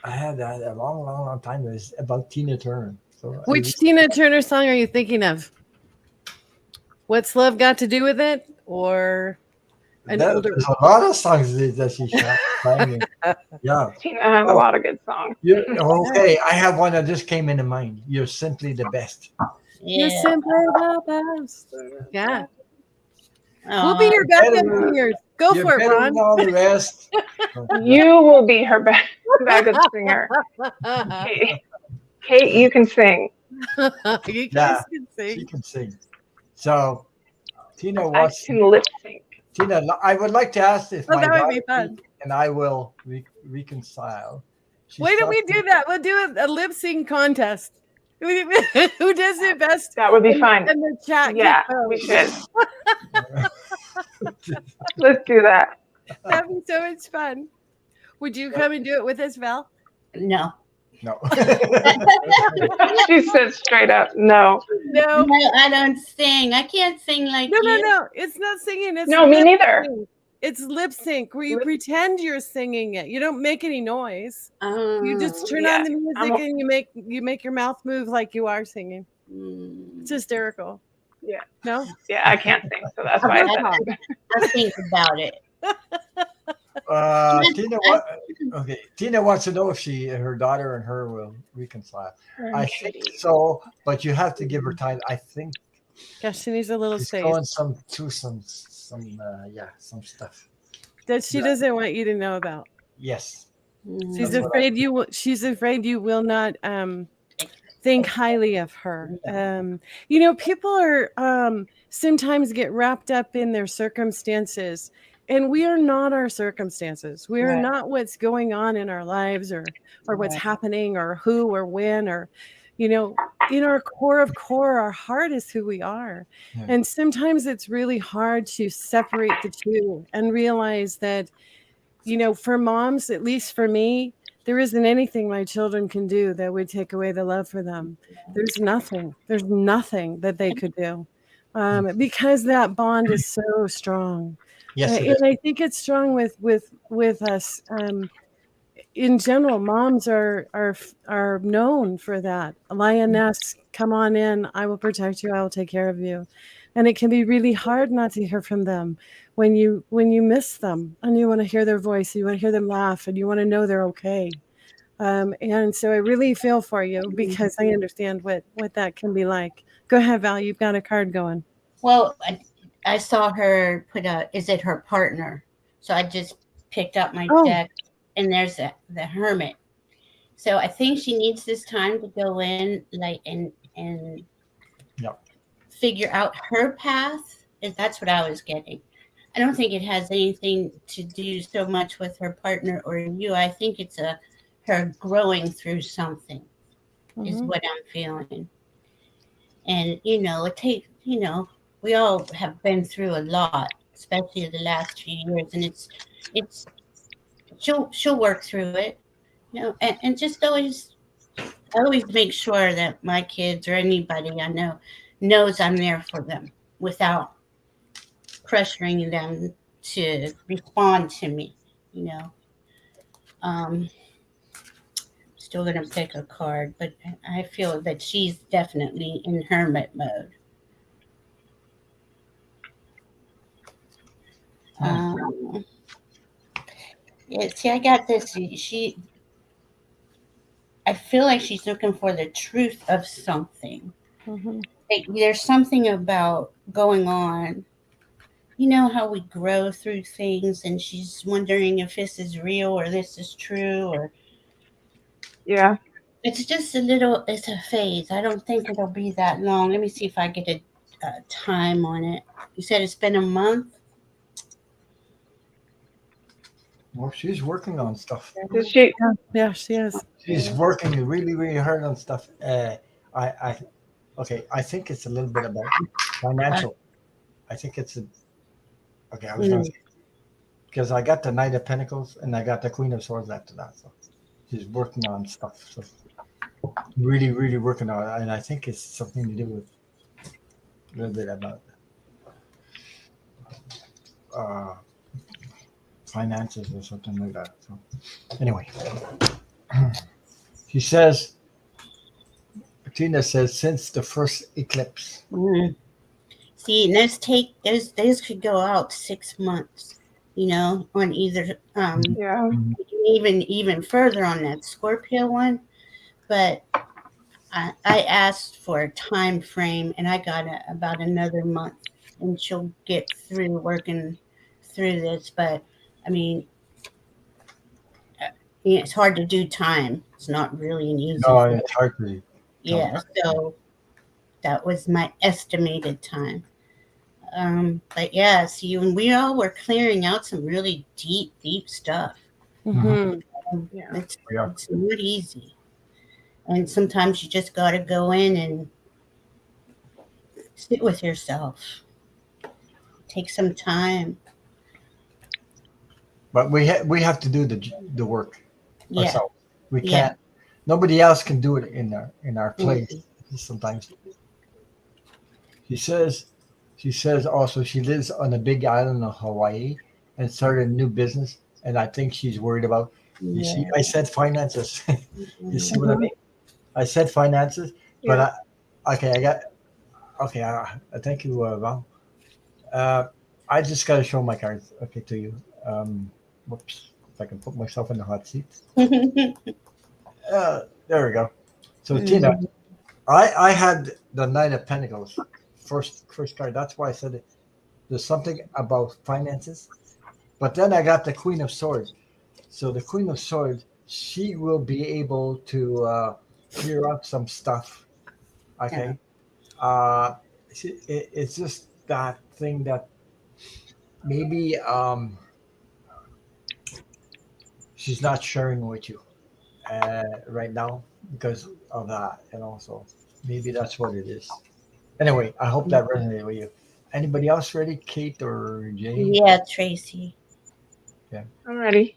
I had that a long, long, long time. It was about Tina Turner. So I Which used Tina Turner song are you thinking of? What's Love Got to Do with It? Or an older there's a lot of songs that she sang. Yeah. Tina has a Oh, lot of good songs. you okay? I have one that just came into mind. You're simply the best. You're Yeah. simply the best. Yeah. We'll be Oh, your backup Better, singers. Go you're for it, better than Ron. all the rest. Yeah. You will be her backup singer. Kate, Kate, you can sing. You Yeah, guys can she sing. can sing. So Tina I wants can lip sync. Tina. I would like to ask if Oh, my that would be daughter fun. and I will reconcile. She's Why don't we talking. do that? We'll do a lip sync contest. Who does it best? That would be And, fun. and the chat can Yeah, we vote. should. Let's do that. That'd be so much fun. Would you come and do it with us, Val? no. No. She said straight up, no. No. No, I don't sing. I can't sing like No, no, you. no. It's not singing. It's No, me lip neither. sync. It's lip sync where you Lip- pretend you're singing it. You don't make any noise. You just turn Yeah, on the music and you make your mouth move like you are singing. It's hysterical. Yeah, No? yeah, I can't sing, so that's why I Good said talk. it. I'll think about it. Tina wants to know if her daughter and her will reconcile. I think so, but you have to give her time. I think Gosh, she needs a little she's space. going through some stuff. That she doesn't want you to know about. Yes. She's That's what afraid you will. She's afraid you will not think highly of her. People are sometimes get wrapped up in their circumstances, and we are not our circumstances. We are Right. not what's going on in our lives, or what's Right. happening, or who or when, or in our core of core, our heart is who we are. Yeah. And sometimes it's really hard to separate the two and realize that, for moms, at least for me, there isn't anything my children can do that would take away the love for them. There's nothing that they could do, because that bond is so strong. Yes, it And is. I think it's strong with us. In general, moms are known for that. Lioness, come on in. I will protect you. I will take care of you. And it can be really hard not to hear from them when you miss them and you want to hear their voice, you want to hear them laugh, and you want to know they're okay. And so I really feel for you because I understand what that can be like. Go ahead, Val. You've got a card going. Well, I saw her put out, is it her partner? So I just picked up my deck, and there's the Hermit. So I think she needs this time to go in, and Yep. figure out her path. And that's what I was getting. I don't think it has anything to do so much with her partner or you. I think it's her growing through something is what I'm feeling. And it takes, we all have been through a lot, especially the last few years, and it's she'll work through it, and just always make sure that my kids or anybody I know knows I'm there for them without pressuring them to respond to me, Still gonna pick a card, but I feel that she's definitely in hermit mode. Yeah, see, I got this. I feel like she's looking for the truth of something. there's something about going on. You know how we grow through things, and she's wondering if this is real or this is true, or Yeah. it's just a little. It's a phase. I don't think it'll be that long. Let me see if I get a time on it. You said it's been a month. Well, she's working on stuff. Did she? Yeah, she is. She's working really, really hard on stuff. Okay. I think it's a little bit about financial. I think it's okay. I was going to say because I got the Knight of Pentacles and I got the Queen of Swords after that. So she's working on stuff. So really, really working on it, and I think it's something to do with a little bit about finances or something like that. So anyway, she says, Tina says, since the first eclipse. See, those could go out 6 months, on either Yeah. even further on that Scorpio one. But I asked for a time frame, and I got about another month, and she'll get through working through this. But I mean, it's hard to do time. It's not really an easy. No, it's hard to. Yeah, so that was my estimated time. But yeah, see, when we all were clearing out some really deep stuff. Mm-hmm. It's not easy. And sometimes you just got to go in and sit with yourself. Take some time. But we have to do the work ourselves. We can't. Yeah. Nobody else can do it in our place. Sometimes. She says also she lives on a big island of Hawaii and started a new business, and I think she's worried about. You see, I said finances. You see what I mean? I said finances, but I thank you, Val. I just got to show my cards, to you. Whoops, if I can put myself in the hot seat. There we go. So Tina, I had the Knight of Pentacles first card. That's why I said it. There's something about finances, but then I got the Queen of Swords. So the Queen of Swords, she will be able to clear up some stuff. Okay. It's just that thing that maybe she's not sharing with you right now because of that, and also maybe that's what it is. Anyway, I hope that resonated with you. Anybody else ready? Kate or Jane? Yeah, Tracy. Yeah. I'm ready.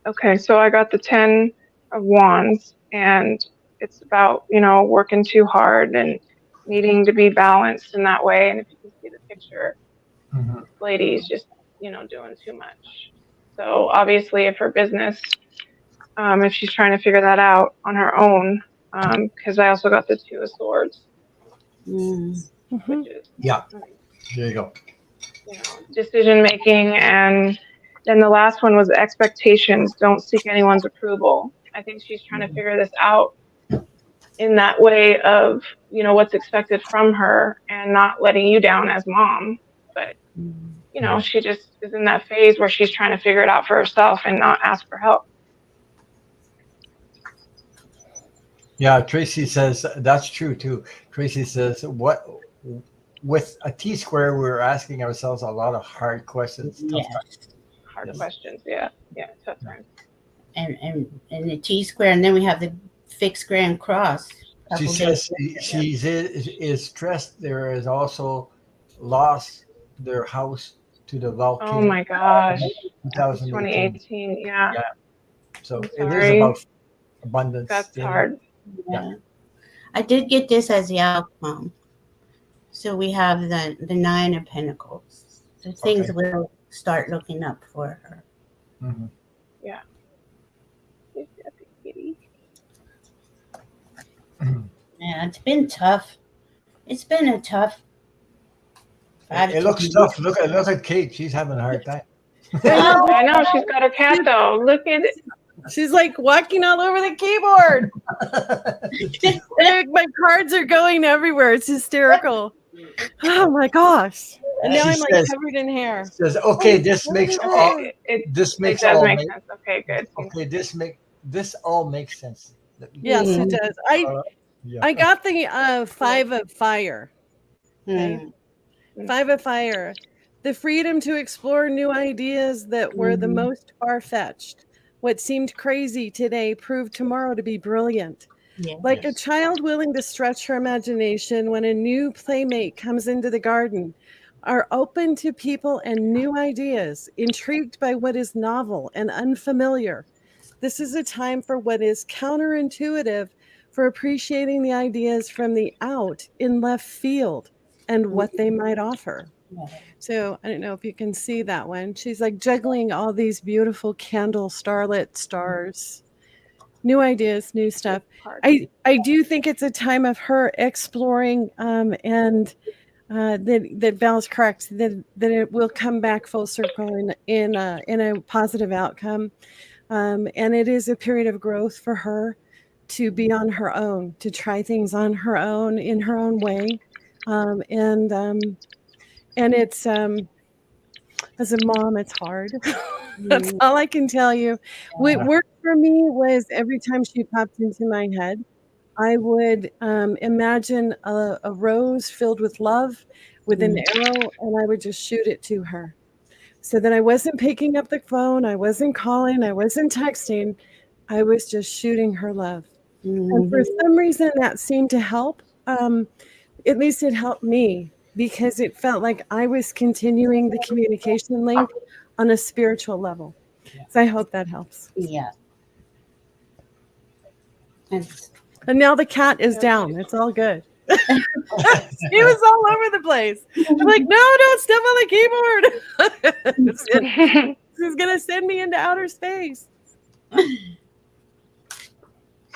Okay, so I got the 10 of Wands, and it's about, working too hard and needing to be balanced in that way. And if you can see the picture, this lady's just, doing too much. So obviously if her business, if she's trying to figure that out on her own, because I also got the 2 of Swords. Which is, there you go. Decision making, and then the last one was expectations. Don't seek anyone's approval. I think she's trying to figure this out in that way of what's expected from her and not letting you down as mom. But she just is in that phase where she's trying to figure it out for herself and not ask for help. Yeah, Tracy says that's true too. Tracy says, what with a T square, we're asking ourselves a lot of hard questions. Hard questions, yeah, tough times. And the T square, and then we have the fixed grand cross. She says she is stressed. There is also lost their house to the volcano. Oh my gosh, 2018. Yeah. So it is about abundance. That's hard. Yeah. I did get this as the outcome. So we have the 9 of Pentacles. So things will start looking up for her. Mm-hmm. Yeah. Yeah, it's been tough. It's been a tough. It looks tough. Look at Kate. She's having a hard time. I know she's got her cat though. Look at it. She's like walking all over the keyboard. My cards are going everywhere. It's hysterical. Oh my gosh. And now I'm like covered in hair. Says, okay, this makes all It this makes does all make make, sense. Okay, good. okay, this all makes sense. Yes, it does. I got the 5 of fire. Okay. 5 of fire. The freedom to explore new ideas that were the most far-fetched. What seemed crazy today proved tomorrow to be brilliant. Like a child willing to stretch her imagination when a new playmate comes into the garden, are open to people and new ideas, intrigued by what is novel and unfamiliar. This is a time for what is counterintuitive, for appreciating the ideas from the out in left field and what they might offer. So I don't know if you can see that one. She's like juggling all these beautiful candle starlit stars. New ideas, new stuff. I do think it's a time of her exploring and that Val's correct, that it will come back full circle in a positive outcome. And it is a period of growth for her to be on her own, to try things on her own, in her own way. And it's as a mom, it's hard. That's all I can tell you. What worked for me was every time she popped into my head, I would imagine a rose filled with love with an arrow, and I would just shoot it to her. So that I wasn't picking up the phone, I wasn't calling, I wasn't texting, I was just shooting her love. And for some reason that seemed to help. At least it helped me, because it felt like I was continuing the communication link on a spiritual level. So I hope that helps. Yeah. And now the cat is down. It's all good. He was all over the place. I'm like, no, don't step on the keyboard. He's going to send me into outer space.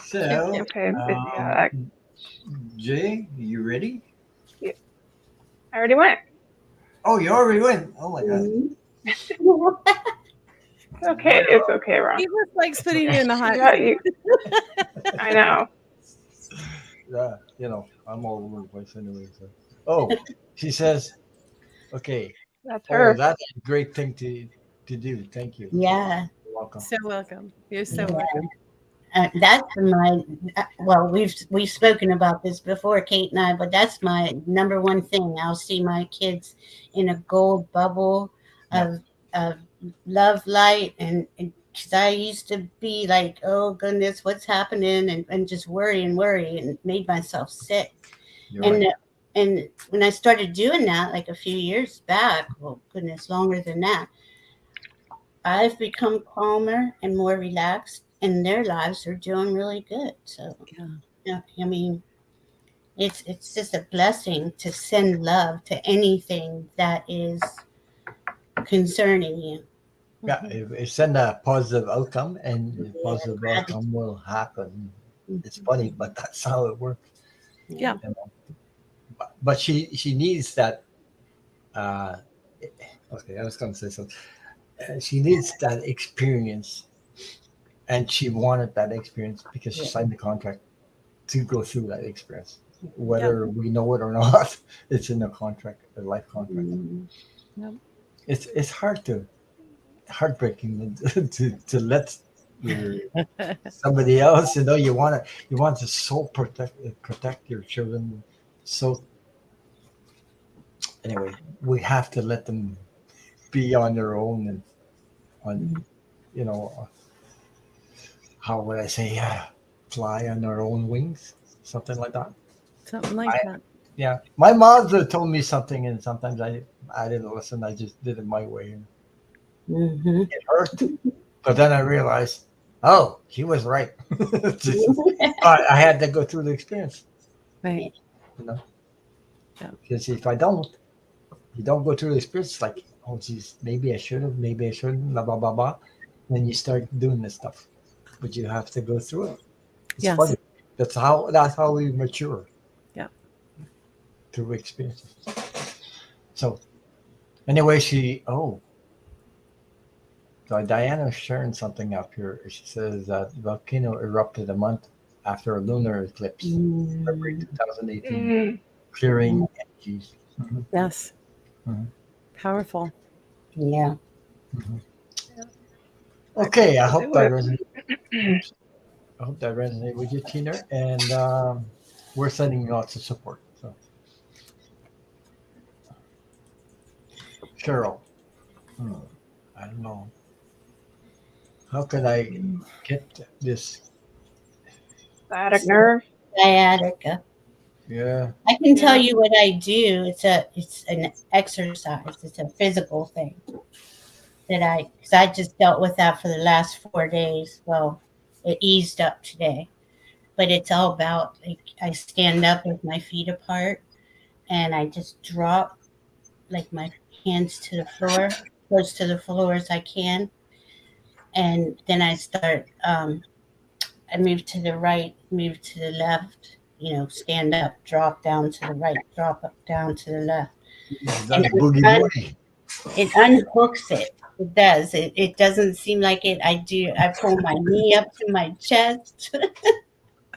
So, Okay. Jay, you ready? Yeah. I already went. Oh, you already went. Oh my God. Okay, it's okay, Ron. He just likes putting you in the hot seat. I know. Yeah, you know, I'm all over the place anyway. So. Oh, she says, okay. That's her. Oh, that's a great thing to do. Thank you. Yeah. You're welcome. So welcome. You're so welcome. That's my, well, we've spoken about this before, Kate and I, but that's my number one thing. I'll see my kids in a gold bubble of love, light, and because I used to be like, oh goodness, what's happening, and just worry and made myself sick. And when I started doing that, like a few years back, well, goodness, longer than that, I've become calmer and more relaxed, and their lives are doing really good. So, yeah, I mean, it's just a blessing to send love to anything that is concerning you. Yeah, if send a positive outcome, and the positive outcome will happen. It's funny, but that's how it works. Yeah. You know? But she needs that. Okay, I was going to say something. She needs that experience, and she wanted that experience because she signed the contract to go through that experience. Whether we know it or not, it's in the contract, the life contract. Yep. It's heartbreaking to let somebody else, you know, you want to so protect your children. So anyway, we have to let them be on their own and on, you know, how would I say, fly on their own wings, something like that. Something like that. Yeah, my mother told me something, and sometimes I didn't listen. I just did it my way. It hurt, but then I realized, oh, she was right. I had to go through the experience, right? You know, because if you don't go through the experience, it's like, oh, geez, maybe I should have, maybe I shouldn't, blah blah blah blah. Then you start doing this stuff, but you have to go through it. It's funny. That's how we mature. Yeah. Through experiences. So, anyway, So Diana's sharing something up here. She says that volcano erupted a month after a lunar eclipse, February 2018, clearing energies. Mhm, Yes. mhm, Powerful. Yeah. mhm. Okay, I hope that it. resonates. Oops. I hope that resonates with you, Tina. And we're sending lots of support. So, Cheryl, hmm, I don't know. How can I get this? Sciatic nerve. Sciatica. Yeah. I can tell Yeah. you what I do. It's an exercise. It's a physical thing because I just dealt with that for the last 4 days. Well, it eased up today, but it's all about like I stand up with my feet apart and I just drop like my hands to the floor, close to the floor as I can, and then I start. I move to the right, move to the left. Stand up, drop down to the right, drop up down to the left, and That's boogie boogie. it unhooks it. It does. It doesn't seem like it. I pull my knee up to my chest.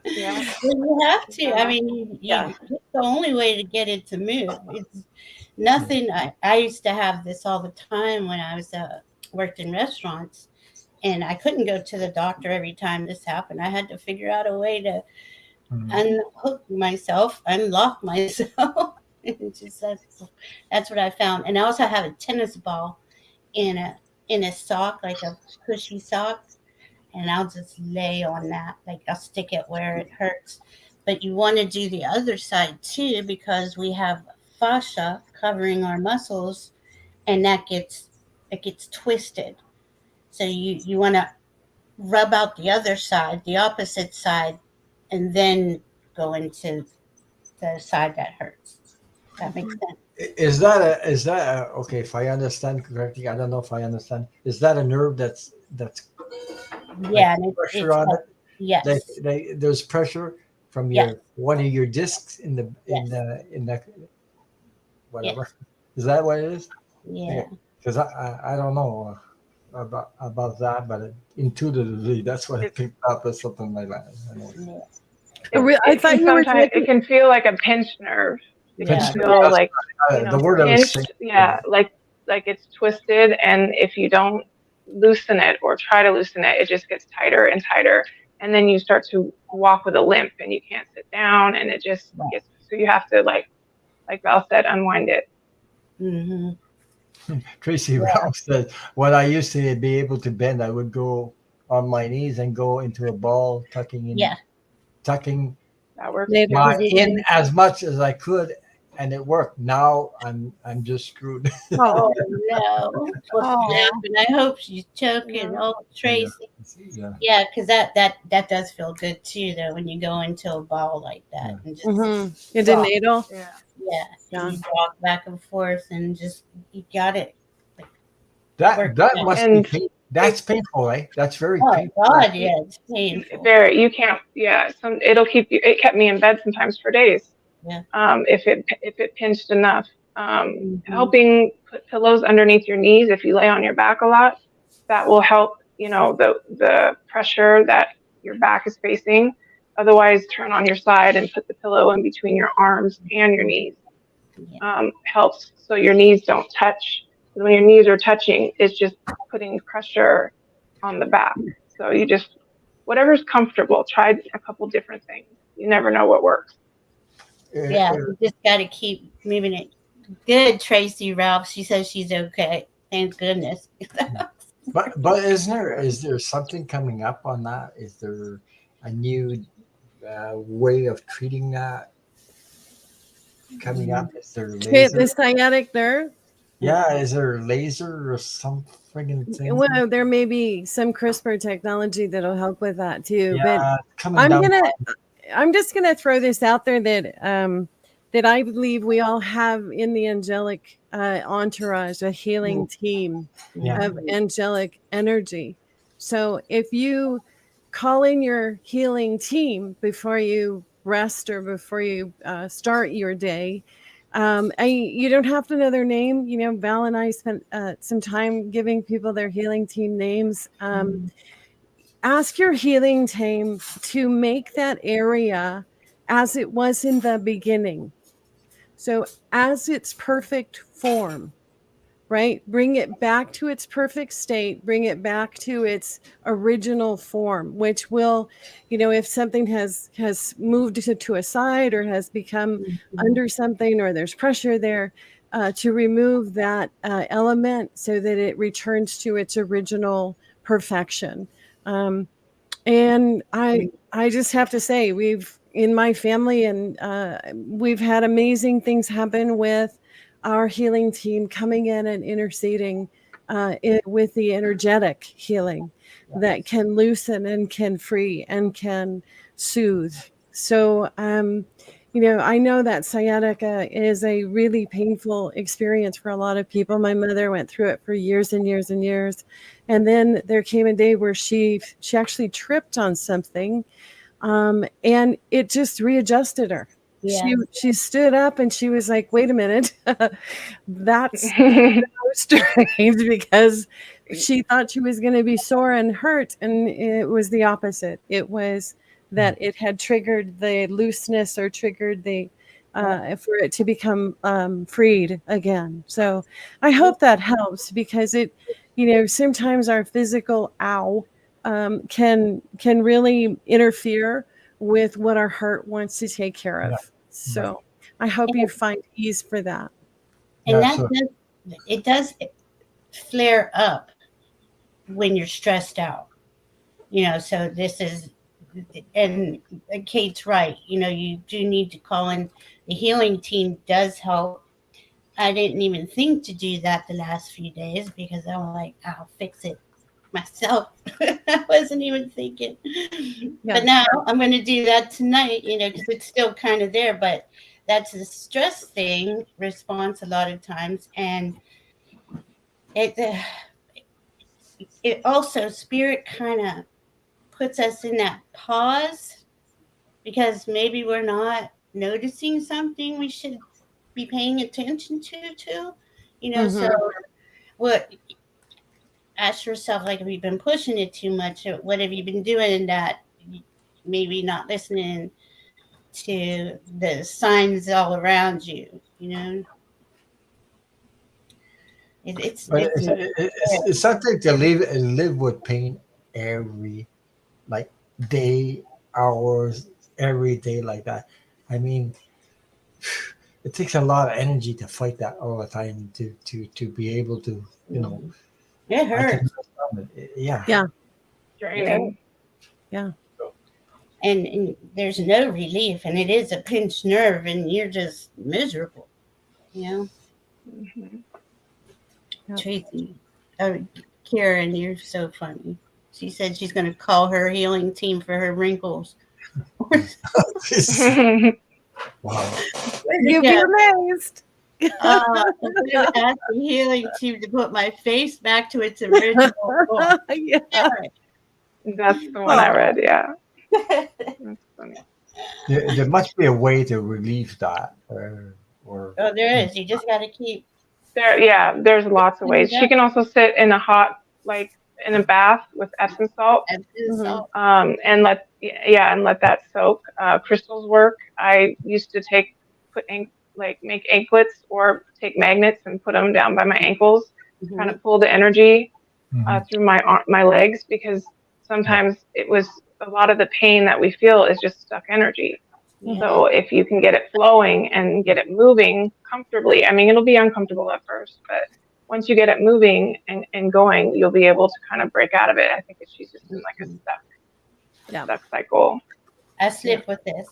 Yeah. You have to. I mean, Yeah. it's the only way to get it to move. It's nothing. I used to have this all the time when I was worked in restaurants, and I couldn't go to the doctor every time this happened. I had to figure out a way to Mhm. unhook myself, unlock myself. It's just that's what I found. And I also have a tennis ball in a sock, like a cushy sock, and I'll just lay on that. Like I'll stick it where it hurts. But you want to do the other side too because we have fascia covering our muscles, and it gets twisted. So you want to rub out the other side, the opposite side, and then go into the side that hurts. That makes sense. Is that okay? If I understand correctly, I don't know if I understand. Is that a nerve that's like Yeah, and pressure it's on it? yes, There's pressure from yes, your one of your discs in the yes, whatever. yes, Is that what it is? yeah, Because I don't know about that, but intuitively that's what I It's picked up as something like that. I know. yeah, I it thought can you were sometimes it talking. can feel like a pinched nerve. It can yeah. Pinch nerve. feel That's like, the word I was pinched. saying. Yeah, like it's twisted, and if you don't loosen it or try to loosen it, it just gets tighter and tighter, and then you start to walk with a limp, and you can't sit down, and it just Right. gets so you have to like Val said, unwind it. Mm-hmm. Tracy Yeah, Ralph said, when I used to be able to bend, I would go on my knees and go into a ball, yeah. tucking That works Later. too. my in Mm-hmm. as much as I could, and it worked. Now I'm just screwed. Oh, Oh no, what's oh, happening? I hope she's choking. Yeah. Oh, Yeah, Tracy. yeah, Yeah, because that does feel good too, though, when you go into a ball like that yeah. and just you didn't rock. needle. Yeah. Yeah, and Yeah. you rock back and forth and just you got it like That worked that out. must be And pain. That's it painful, eh? That's very Oh painful. God, yeah, it's painful. very you can't it'll keep you it kept me in bed sometimes for days. Yeah. If it pinched enough. Mm-hmm. Helping put pillows underneath your knees if you lay on your back a lot, that will help, the pressure that your back is facing. Otherwise, turn on your side and put the pillow in between your arms and your knees. Yeah. Helps so your knees don't touch. When your knees are touching, it's just putting pressure on the back. So you just, whatever's comfortable, try a couple different things. You never know what works. Uh, Yeah, uh, you just got to keep moving it. Good, Tracy Ralph. She says she's okay. Thank goodness. but is there something coming up on that? Is there a new way of treating that coming up? Is there laser? The sciatic nerve. Yeah, is there laser or some friggin' thing? Well, there may be some CRISPR technology that'll help with that too. But Yeah, coming I'm down. gonna, I'm just gonna throw this out there that I believe we all have in the angelic entourage a healing team Yeah. of angelic energy. So if you call in your healing team before you rest or before you start your day, You don't have to know their name. You know, Val and I spent some time giving people their healing team names. Ask your healing team to make that area as it was in the beginning. So as its perfect form, right? Bring it back to its perfect state, bring it back to its original form, which will, you know, if something has moved to a side or has become under something or there's pressure there, to remove that element so that it returns to its original perfection. And I just have to say, we've in my family, and we've had amazing things happen with our healing team coming in and interceding with the energetic healing that can loosen and can free and can soothe. So, you know, I know that sciatica is a really painful experience for a lot of people. My mother went through it for years and years and years. And then there came a day where she actually tripped on something, and it just readjusted her. Yeah. She stood up and she was like, wait a minute, that's so strange, because she thought she was going to be sore and hurt, and it was the opposite. It was that it had triggered the looseness or triggered the for it to become freed again. So I hope that helps, because it, you know, sometimes our physical can really interfere with what our heart wants to take care of. So I hope you find ease for that. And it does flare up when you're stressed out. You know, so this is, and Kate's right. You know, you do need to call in. The healing team does help. I didn't even think to do that the last few days because I was like, I'll fix it myself. I wasn't even thinking. But now I'm going to do that tonight, you know, because it's still kind of there. But that's a stress thing response a lot of times. And it also, spirit kind of puts us in that pause because maybe we're not noticing something we should be paying attention to, you know. So what, ask yourself, like, have you been pushing it too much? What have you been doing in that? Maybe not listening to the signs all around you, you know. It's something to live with pain every, like, day, hours, every day, like that. I mean, it takes a lot of energy to fight that all the time, to be able to, you know. It hurts. Yeah. Draining. Yeah. And there's no relief, and it is a pinched nerve, and you're just miserable, you know. Yep. Tracy, Karen, you're so funny. She said she's going to call her healing team for her wrinkles. Wow. You'd be amazed. I'm going to ask the healing team to put my face back to its original form. Yeah. That's the one I read, yeah. That's funny. There must be a way to relieve that. Or oh, there is. You just got to keep. There's lots of ways. She can also sit in a hot, like in a bath with Epsom salt. And let that soak. Crystals work. I used to make anklets or take magnets and put them down by my ankles, kind of pull the energy through my legs, because sometimes it was a lot of the pain that we feel is just stuck energy. So if you can get it flowing and get it moving comfortably, I mean, it'll be uncomfortable at first, but once you get it moving and going, you'll be able to kind of break out of it. I think that she's just in like a stuck cycle. I slept with this.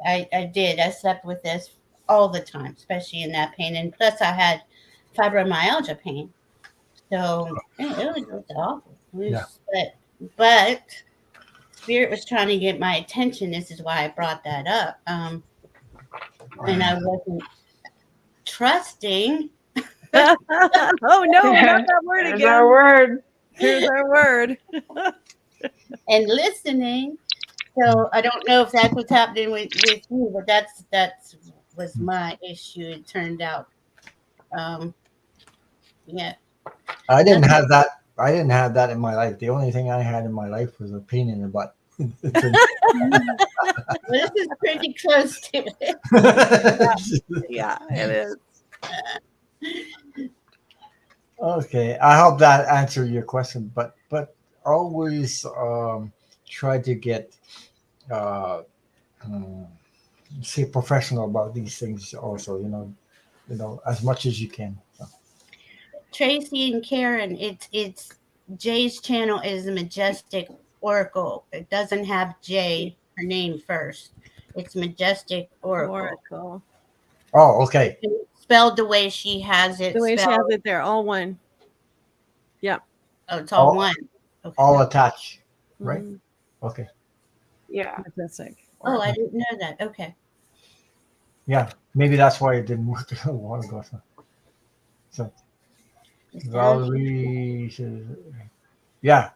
I did. I slept with this all the time, especially in that pain. And plus I had fibromyalgia pain. So it was awful. But Spirit was trying to get my attention. This is why I brought that up. And I wasn't trusting. Oh no, not that word again. Here's our word. Here's our word. And listening. So I don't know if that's what's happening with you, but that's was my issue. It turned out, yeah. I didn't have that. I didn't have that in my life. The only thing I had in my life was a pain in the butt. Well, this is pretty close to it. Yeah, it is. Okay, I hope that answered your question. But always try to get uh, um, say professional about these things. Also, as much as you can. So. Tracy and Karen, it's Jay's channel is Majestic Oracle. It doesn't have J, her name first. It's Majestic Oracle. Oracle. Oh, okay. It's spelled the way she has it. The way she spelled. has it there, all one. Yeah. Oh, it's all one. Okay. All attached, right? Mhm. Okay. Yeah. Majestic. Oh, I didn't know that. Okay. Yeah, maybe that's why it didn't work a while ago. So Valerie says, yeah.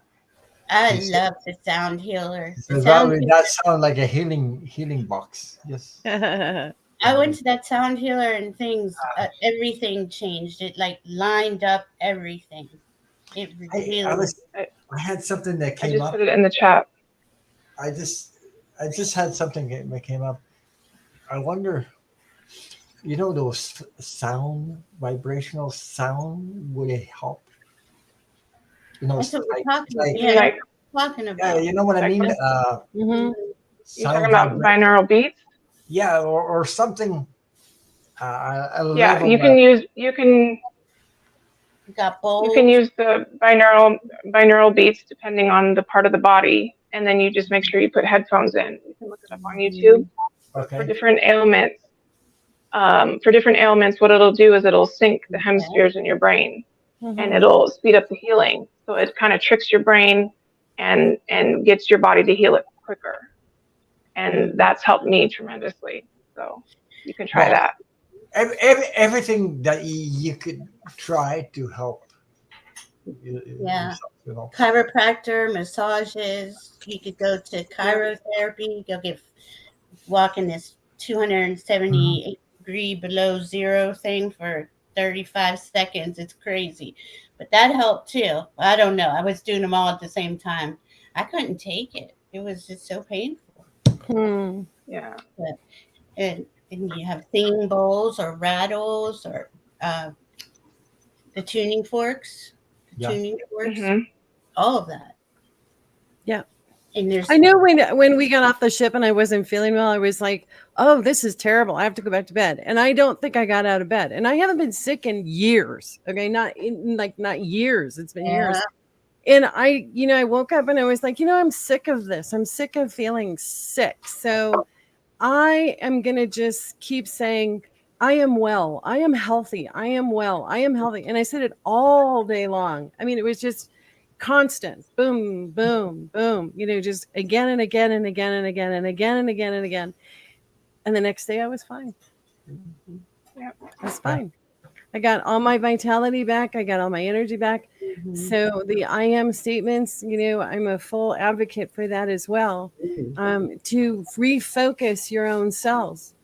I love the sound healer. The sound Valerie, healer. that sounds like a healing box. Yes. I went to that sound healer and things. Everything changed. It like lined up everything. It really. I had something that I came just up. put it in the chat. I just had something that came up. I wonder, those vibrational sound, would it help? That's what we're talking about. Talking about. Yeah, you know what I mean? Mhm. You're talking about binaural beats? Yeah, or something. Yeah, you got bowls. You can use the binaural beats depending on the part of the body, and then you just make sure you put headphones in. You can look it up on YouTube. Okay. For different ailments. What it'll do is it'll sync the hemispheres in your brain, and it'll speed up the healing. So it kind of tricks your brain and gets your body to heal it quicker. And that's helped me tremendously. So you can try that. Everything that you could try to help. Yeah. Chiropractor, massages. You could go to chirotherapy. Go get walking this 278 degree below zero thing for 35 seconds. It's crazy. But that helped too. I don't know. I was doing them all at the same time. I couldn't take it. It was just so painful. Yeah. And you have singing bowls or rattles or the tuning forks. All of that. Yeah. And I knew when we got off the ship and I wasn't feeling well, I was like, oh, this is terrible. I have to go back to bed. And I don't think I got out of bed. And I haven't been sick in years. Okay. Not years. It's been years. And I woke up and I was like, I'm sick of this. I'm sick of feeling sick. So I am going to just keep saying, I am well. I am healthy. I am well. I am healthy. And I said it all day long. I mean, it was just constant. Boom, boom, boom. Just again and again and again and again and again and again and again. And the next day I was fine. Yeah, I was fine. I got all my vitality back. I got all my energy back. So the I am statements, I'm a full advocate for that as well. To refocus your own selves.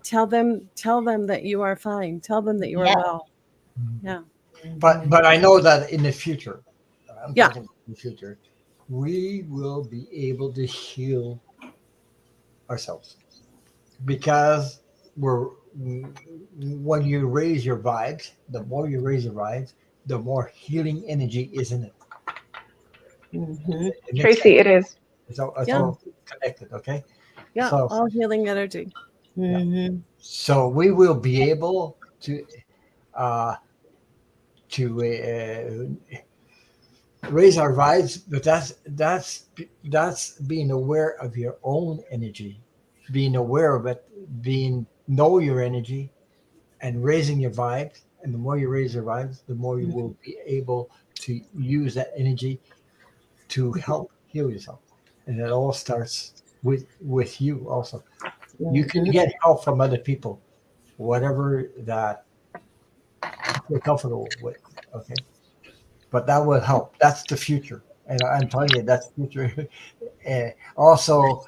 Tell them that you are fine. Tell them that you are well. Yeah. But I know that in the future, in the future, we will be able to heal ourselves because when you raise your vibes, the more you raise your vibes, the more healing energy is in it. Tracy, it is. It's all connected, okay? Yeah, so, all healing energy. So we will be able to raise our vibes, but that's being aware of your own energy, being aware of it, know your energy, and raising your vibes. And the more you raise your vibes, the more you will be able to use that energy to help heal yourself. And it all starts with you also. You can get help from other people, whatever that you're comfortable with. Okay. But that will help. That's the future. And I'm telling you, that's the future. Also,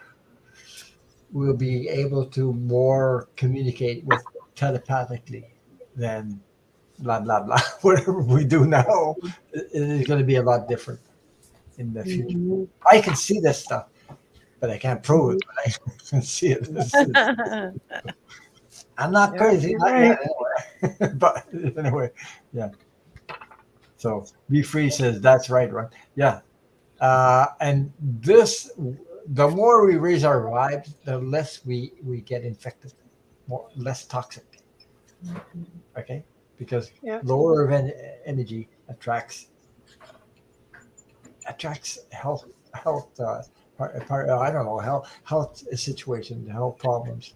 we'll be able to more communicate with telepathically than blah blah blah. Whatever we do now, it is going to be a lot different in the future. Mhm. I can see this stuff, but I can't prove it. But I can see it. I'm not Yeah, crazy, you're not right. yet, anyway. But anyway, yeah. So Be Free says that's right, Ron. Yeah. And this, the more we raise our vibes, the less we get infected, more less toxic. Okay, because Yeah. lower energy attracts health. I don't know, health situation, health problems.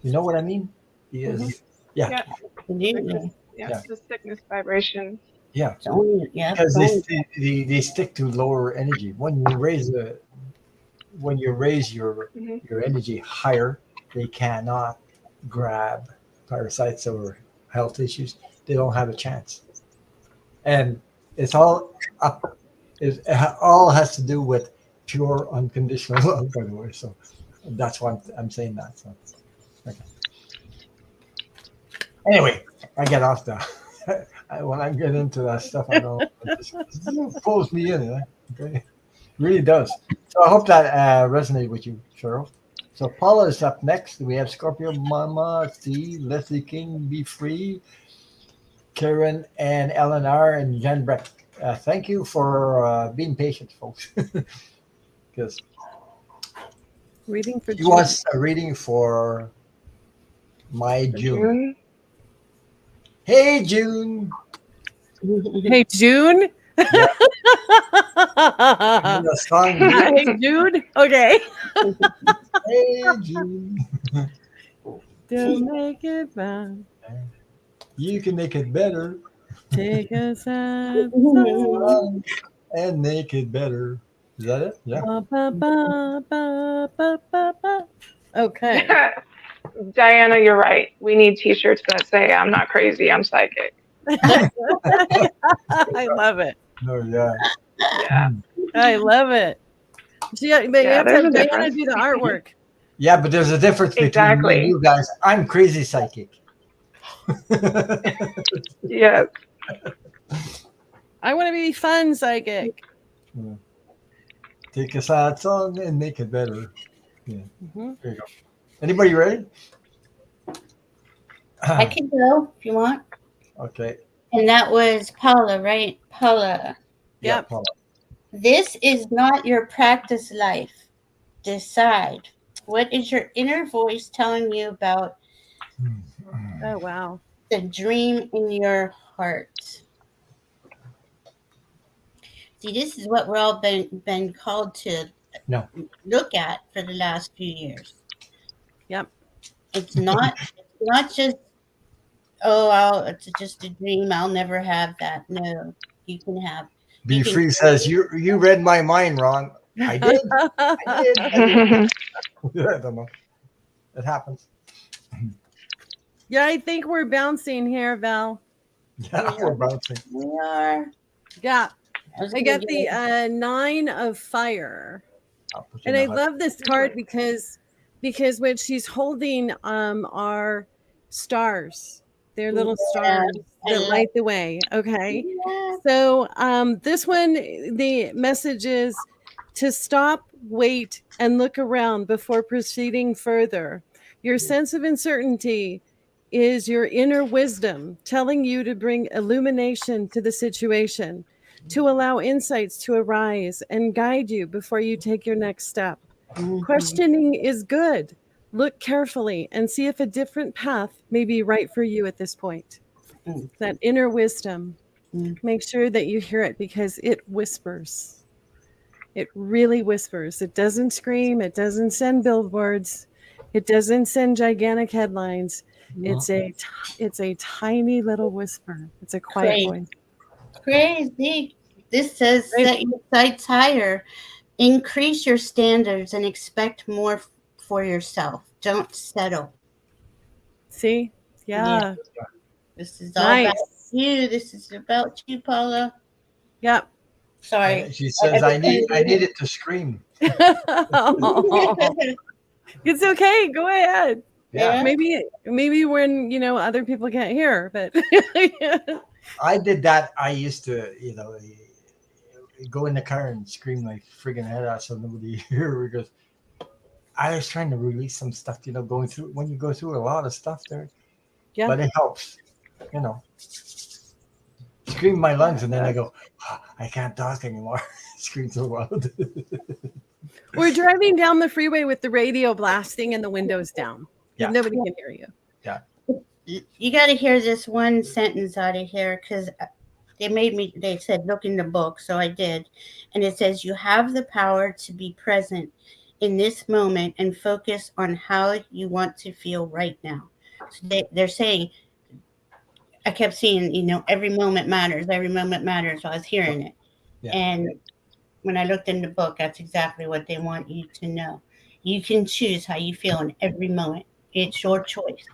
You know what I mean? Yes. Yeah. Yeah. Sickness. Absolutely. Yeah. Yeah. The sickness vibrations. Yeah. It's only, yeah, Because it's only, they stick to lower energy. When you raise Hmm. your energy higher, they cannot grab parasites or health issues. They don't have a chance. And it's all up. All has to do with pure unconditional love, by the way. So that's why I'm saying that. So okay. Anyway, I get off the. When I get into that stuff, I don't. It just pulls me in. Okay, really does. So I hope that resonated with you, Cheryl. So Paula is up next. We have Scorpio Mama, C, Leslie King, Be Free, Karen, and Eleanor, and Jen Breck. Thank you for being patient, folks, because Reading for she June. wants a reading for my For June. June. Hey, June. Hey, June. Yeah, and the song, Hey, Jude. Okay. Hey, June. Don't make it bad. You can make it better Take a sad song. and make it better. Is that it? Yeah. Ba, ba, ba, ba, ba, ba, ba. Okay. Diana, you're right. We need T-shirts that say "I'm not crazy, I'm psychic." I love it. No, yeah. Yeah. I love it. But you Yeah. have to There's have a Diana difference. do the artwork. Yeah, but there's a difference between me and Exactly. you guys. I'm crazy psychic. Yes. I want to be fun psychic. Take a sad song and make it better. Yeah. Mhm. There you go. Anybody ready? I can go if you want. Okay. And that was Paula, right? Paula. Yeah, Yep. Paula. This is not your practice life. Decide. What is your inner voice telling you about Oh, wow. the dream in your heart? See, this is what we're all been called to No. look at for the last few years. Yep. It's not just it's just a dream. I'll never have that. No, you can have. Be You can. Free says you read my mind, Ron. I did. I did. I don't know. It happens. Yeah, I think we're bouncing here, Val. Yeah, we're bouncing. We are. Yeah. was I gonna got give the 9 of fire. I'll put you And in I the hot- love this card because when she's holding are stars. They're little stars I that love- light the way. Okay. Yeah. So this one, the message is to stop, wait, and look around before proceeding further. Your sense of uncertainty is your inner wisdom telling you to bring illumination to the situation, to allow insights to arise and guide you before you take your next step. Mhm. Questioning is good. Look carefully and see if a different path may be right for you at this point. Mm. That inner wisdom, Mm. make sure that you hear it because it whispers. It really whispers. It doesn't scream. It doesn't send billboards. It doesn't send gigantic headlines. It's a tiny little whisper. It's a quiet Crazy. voice. Crazy. This says Right. set your sights higher, increase your standards, and expect more for yourself. Don't settle. See? Yeah. This is all Nice. about you. This is about you, Paula. Yep. Sorry. She says I needed to scream. It's okay. Go ahead. Yeah. Maybe when other people can't hear, but I did that. I used to, go in the car and scream my friggin' head out so nobody hear, because I was trying to release some stuff, going through when you go through a lot of stuff there. yeah. But it helps, scream my lungs, and then I go, I can't talk anymore. Scream so loud. We're driving down the freeway with the radio blasting and the windows down. Yeah. Nobody can hear you. Yeah. You got to hear this one sentence out of here, because they said, look in the book. So I did. And it says, you have the power to be present in this moment and focus on how you want to feel right now. So they're saying, I kept seeing, every moment matters. Every moment matters. So I was hearing it. Yeah. And when I looked in the book, that's exactly what they want you to know. You can choose how you feel in every moment. It's your choice.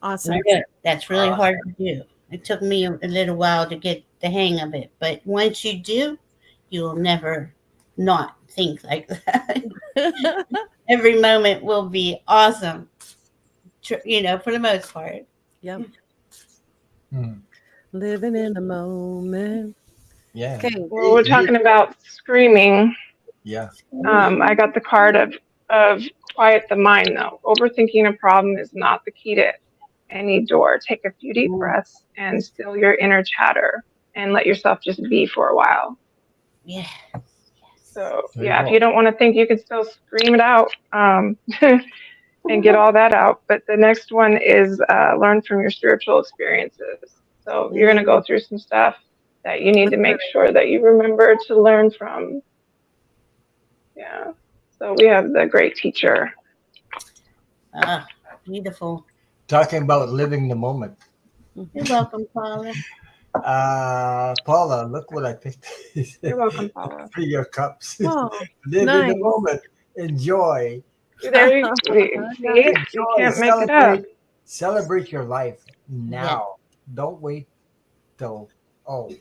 Awesome. That's really hard to do. It took me a little while to get the hang of it. But once you do, you will never not think like that. Every moment will be awesome, for the most part. Yep. Hmm. Living in the moment. Yeah. Okay. Well, we're talking about screaming. Yeah. I got the card of quiet the mind, though. Overthinking a problem is not the key to any door. Take a few deep breaths and still your inner chatter and let yourself just be for a while. Yeah. So, if you don't want to think, you can still scream it out and get all that out. But the next one is learn from your spiritual experiences. So you're going to go through some stuff that you need to make sure that you remember to learn from. Yeah. So we have the great teacher. Beautiful. Talking about living the moment. You're welcome, Paula. Paula, look what I picked. You're welcome, Paula. 3 of Cups. Oh, Live nice. in the moment. Enjoy. There you see, you can't make it up. Celebrate your life now. Don't wait till,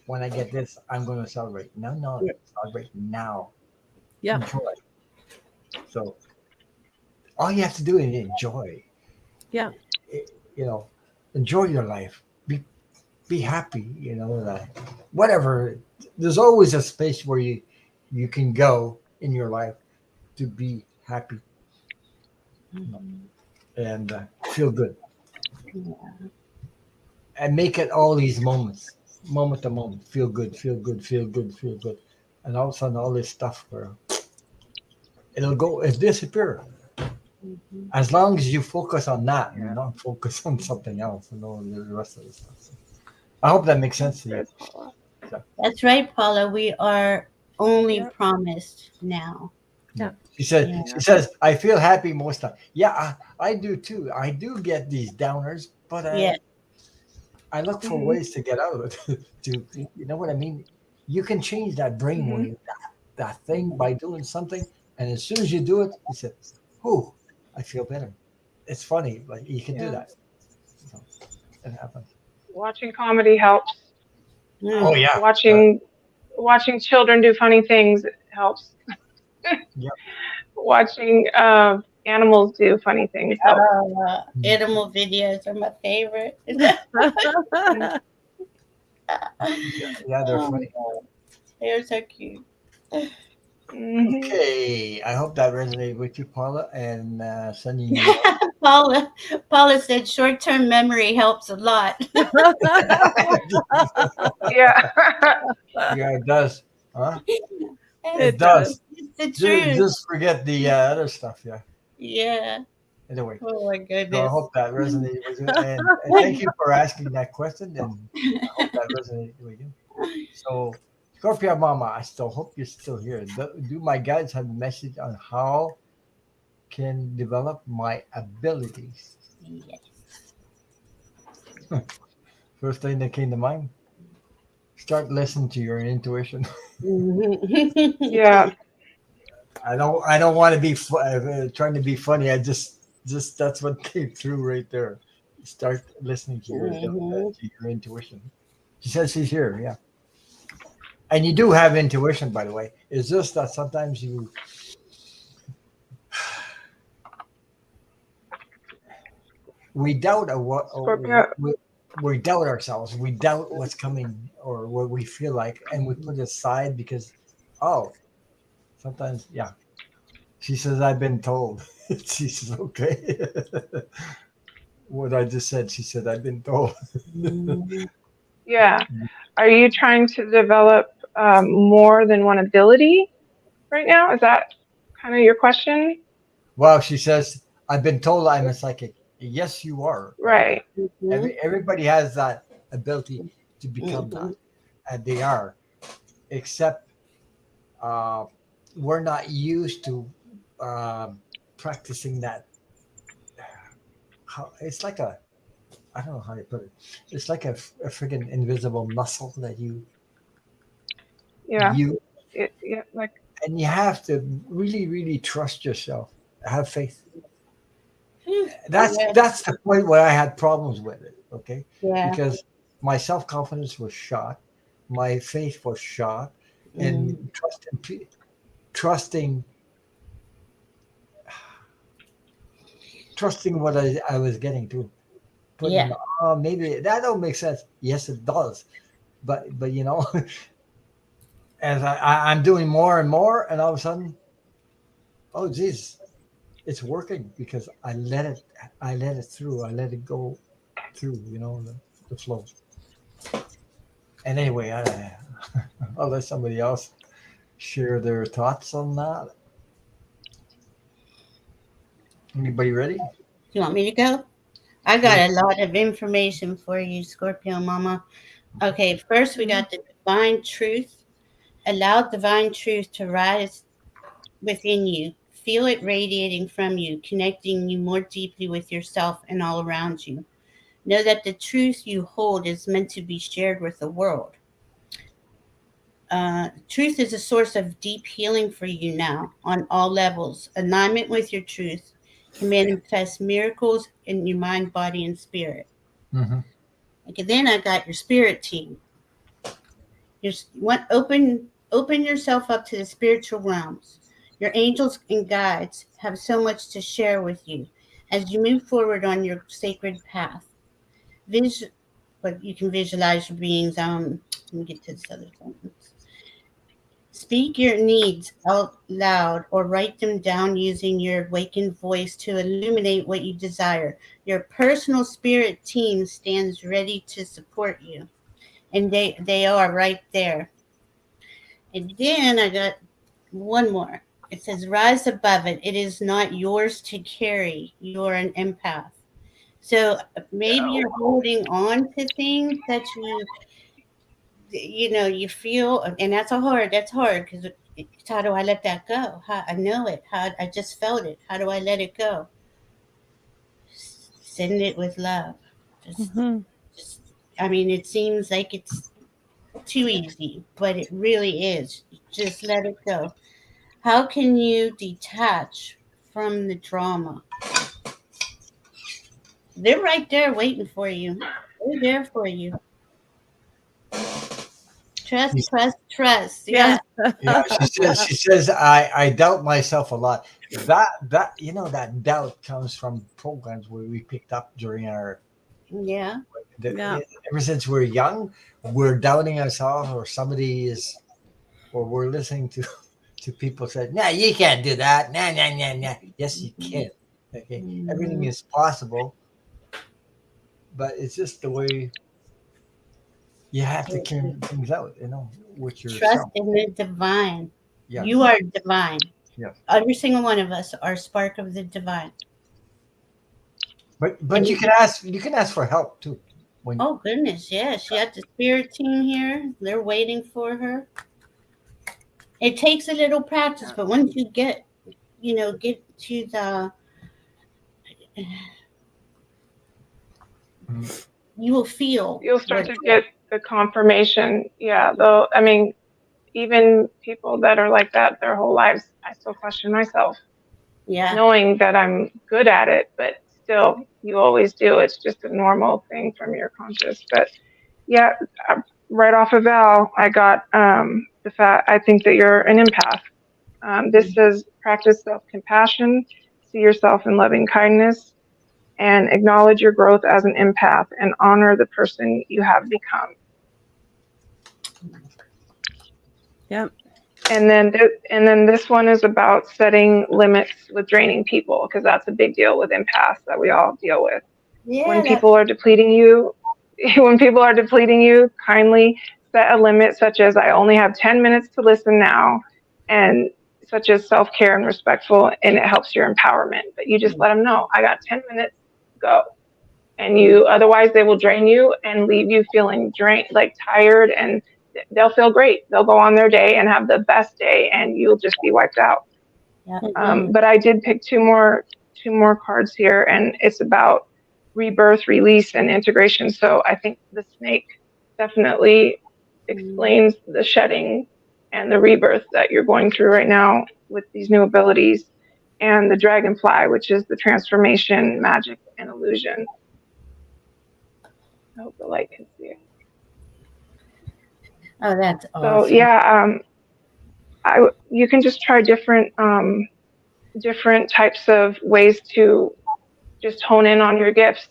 when I get this, I'm going to celebrate. No, celebrate now. Yeah. Enjoy. So all you have to do is enjoy. Yeah. Enjoy your life. Be happy. Whatever. There's always a space where you can go in your life to be happy and feel good. Yeah. And make it all these moments, moment to moment. Feel good, feel good, feel good, feel good. And all of a sudden, all this stuff where it'll disappear. As long as you focus on that and not focus on something else, the rest of the stuff. So I hope that makes sense to you. That's right, Paula. We are only promised now. Yeah. She says, I feel happy most of the time. Yeah, I do too. I do get these downers, but I look for ways to get out of it. You know what I mean? You can change that brainwave, that thing, by doing something. And as soon as you do it, you say, "Whew, I feel better." It's funny, like you can do that. So, it happens. Watching comedy helps. Oh yeah. Watching children do funny things helps. Yep. Watching animals do funny things helps. Animal videos are my favorite. Yeah, they're funny. They're so cute. Okay, I hope that resonated with you, Paula, and sending you. Paula said short-term memory helps a lot. Yeah. Yeah, it does. Huh? It does. It's the truth. Just forget the other stuff. Yeah. Yeah. Anyway. Oh my goodness. So I hope that resonated with you, and thank you for asking that question, and I hope that resonated with you. So, Scorpio Mama, I still hope you're still here. Do my guides have a message on how can develop my abilities? Yes. First thing that came to mind, start listening to your intuition. Yeah. I don't want to be trying to be funny. I just that's what came through right there. Start listening to your intuition. She says she's here. Yeah. And you do have intuition, by the way. It's just that sometimes we doubt what Scorpio. we doubt ourselves. We doubt what's coming or what we feel like, and we put it aside because, oh, sometimes, yeah. She says, "I've been told." She says, "Okay." What I just said, she said, "I've been told." Yeah. Are you trying to develop more than one ability right now? Is that kind of your question? Well, she says, "I've been told I'm a psychic." Yes, you are. Right. Everybody has that ability to become that, and they are, except uh, we're not used to practicing that. It's like a, I don't know how to put it. It's like a freaking invisible muscle that Yeah. you Yeah. Like. and you have to really, really trust yourself. Have faith. That's the point where I had problems with it. Okay, Yeah. because my self confidence was shot, my faith was shot, and trusting trusting what I was getting to. Putting, Yeah. oh, maybe that don't make sense. Yes, it does. But as I'm doing more and more, and all of a sudden, oh geez, it's working because I let it through. I let it go through. The flow. And anyway, I'll let somebody else share their thoughts on that. Anybody ready? You want me to go? I got a lot of information for you, Scorpio Mama. Okay, first we got the divine truth. Allow divine truth to rise within you. Feel it radiating from you, connecting you more deeply with yourself and all around you. Know that the truth you hold is meant to be shared with the world. Truth is a source of deep healing for you now on all levels. Alignment with your truth can manifest miracles in your mind, body, and spirit. Mm-hmm. Okay, then I got your spirit team. Open yourself up to the spiritual realms. Your angels and guides have so much to share with you as you move forward on your sacred path. But you can visualize your beings. Let me get to this other sentence. Speak your needs out loud or write them down using your awakened voice to illuminate what you desire. Your personal spirit team stands ready to support you, and they are right there. And then I got one more. It says, rise above it. It is not yours to carry. You're an empath. So maybe you're holding on to things that you feel, and that's hard because how do I let that go? How I know it. How I just felt it. How do I let it go? Send it with love. Just, just. I mean, it seems like it's too easy, but it really is. Just let it go. How can you detach from the drama? They're right there waiting for you. They're there for you. Trust. Yeah. Yeah, she says I doubt myself a lot. That doubt comes from programs where we picked up during our Yeah. Yeah. ever since we're young, we're doubting ourselves, or somebody is, or we're listening to people say, "Nah, you can't do that." Nah, nah, nah, nah. Yes, you can. Okay, everything is possible, but it's just the way you have to carry things out, with Trust yourself. in the divine. You Yes, are divine. yes. Every single one of us are spark of the divine. But And you can ask for help too. When oh goodness, yes, she got the spirit team here. They're waiting for her. It takes a little practice, but once you get to the, Mhm. you will feel You'll start what. to get the confirmation. Yeah. Though, I mean, even people that are like that their whole lives, I still question myself, Yeah. knowing that I'm good at it, but still, you always do. It's just a normal thing from your conscious. But yeah, right off of Val, I got the fact I think that you're an empath. This says practice self compassion, see yourself in loving kindness, and acknowledge your growth as an empath and honor the person you have become. Yep. And then this one is about setting limits with draining people, because that's a big deal with empaths that we all deal with. When people are depleting you, kindly set a limit, such as I only have 10 minutes to listen now, and such as self-care and respectful, and it helps your empowerment. But you just let them know, I got 10 minutes, go. And otherwise they will drain you and leave you feeling drained, like tired, and they'll feel great. They'll go on their day and have the best day, and you'll just be wiped out. Yeah. But I did pick two more cards here, and it's about rebirth, release, and integration. So I think the snake definitely explains the shedding and the rebirth that you're going through right now with these new abilities, and the dragonfly, which is the transformation, magic, and illusion. I hope the light can see it. Oh, that's awesome. So yeah, you can just try different types of ways to just hone in on your gifts.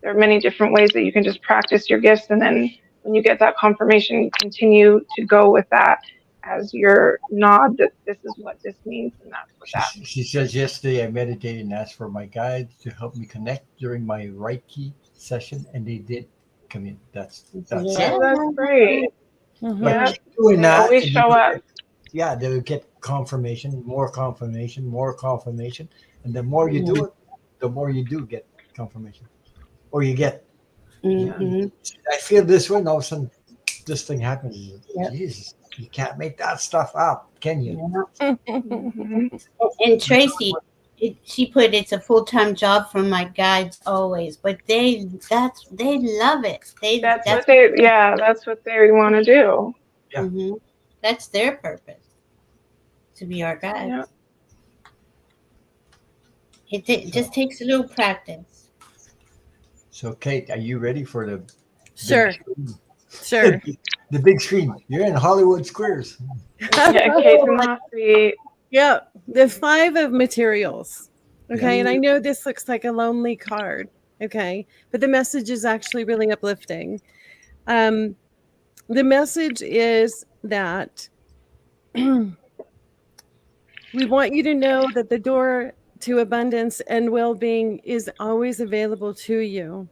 There are many different ways that you can just practice your gifts, and then when you get that confirmation, continue to go with that as your nod that this is what this means, and that's what that means. She says, yesterday I meditated and asked for my guides to help me connect during my Reiki session, and they did come in. That's Yeah. it. That's great. Mhm. Yeah, But doing they that, always and show up. yeah, they will get confirmation, more confirmation, more confirmation, and the more you do it, the more you do get confirmation, or you get. Mhm. I feel this way, and all of a sudden, this thing happens. Yep. Jesus, you can't make that stuff up, can you? Yeah. Mhm. And Tracy, she put it's a full-time job for my guides always, but they love it. That's what they want to do. Yeah. Mhm. That's their purpose, to be our guides. Yeah. It just takes a little practice. So, Kate, are you ready for the Sure. big screen? Sure. The big screen. You're in Hollywood Squares. Yeah, Kate in the hot seat. Yeah, the 5 of materials. Okay, and I know this looks like a lonely card. Okay, but the message is actually really uplifting. The message is that we want you to know that the door to abundance and well-being is always available to you.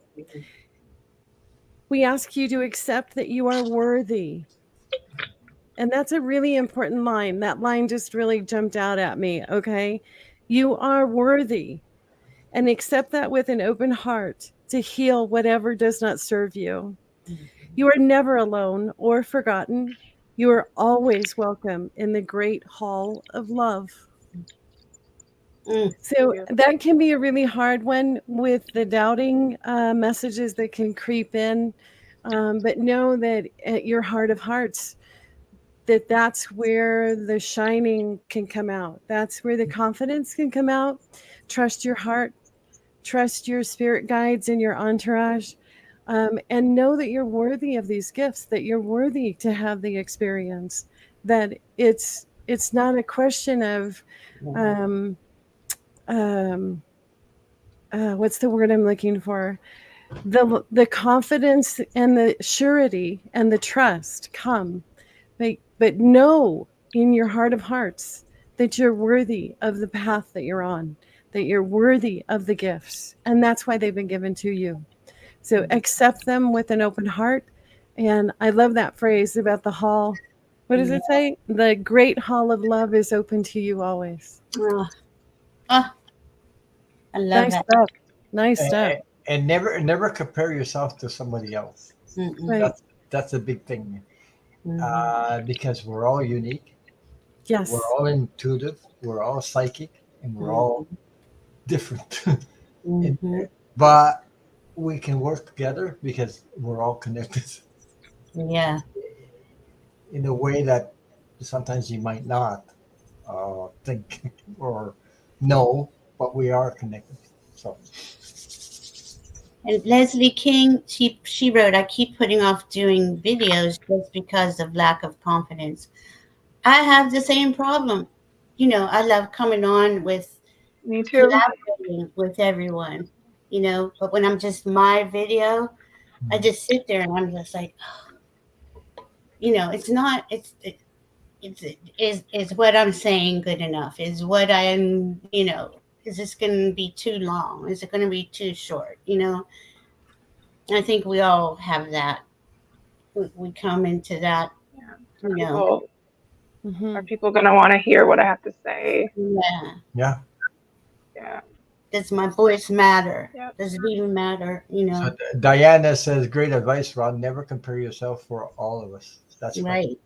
We ask you to accept that you are worthy. And that's a really important line. That line just really jumped out at me. Okay. You are worthy, and accept that with an open heart to heal whatever does not serve you. You are never alone or forgotten. You are always welcome in the great hall of love. So that can be a really hard one with the doubting messages that can creep in. But know that at your heart of hearts, that's where the shining can come out. That's where the confidence can come out. Trust your heart, trust your spirit guides and your entourage, and know that you're worthy of these gifts, that you're worthy to have the experience, that it's not a question of what's the word I'm looking for? The confidence and the surety and the trust come. But know in your heart of hearts that you're worthy of the path that you're on, that you're worthy of the gifts. And that's why they've been given to you. So accept them with an open heart. And I love that phrase about the hall. What does it say? The great hall of love is open to you always. I love that. Stuff. Nice stuff. And never compare yourself to somebody else. Right. That's a big thing. Because we're all unique. Yes. We're all intuitive. We're all psychic, and we're all different. But we can work together because we're all connected. Yeah. In a way that sometimes you might not think or know, but we are connected. So. And Leslie King, she wrote, I keep putting off doing videos just because of lack of confidence. I have the same problem. I love coming on with Me too. collaborating with everyone. you know. But when I'm just my video, I just sit there and I'm just like, you know, it's not, is what I'm saying good enough? Is what I'm, you know, is this going to be too long? Is it going to be too short? You know, I think we all have that. We come into that, Are you know. people going to want to hear what I have to say? Yeah. Yeah. Yeah. Does my voice matter? Yep. Does it even matter? You know. So Diana says, "Great advice, Ron. Never compare yourself for all of us." That's Right.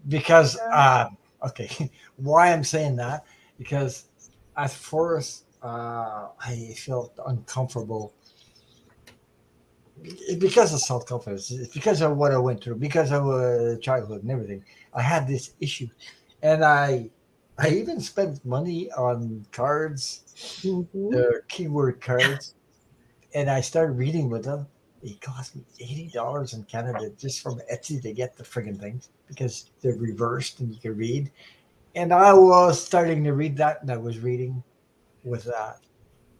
because okay, why I'm saying that, because at first I felt uncomfortable because of self-confidence. It's because of what I went through, because of childhood and everything. I had this issue, and I even spent money on cards, the keyword cards, and I started reading with them. It cost me $80 in Canada just from Etsy to get the friggin' things because they're reversed and you can read. And I was starting to read that, and I was reading with that.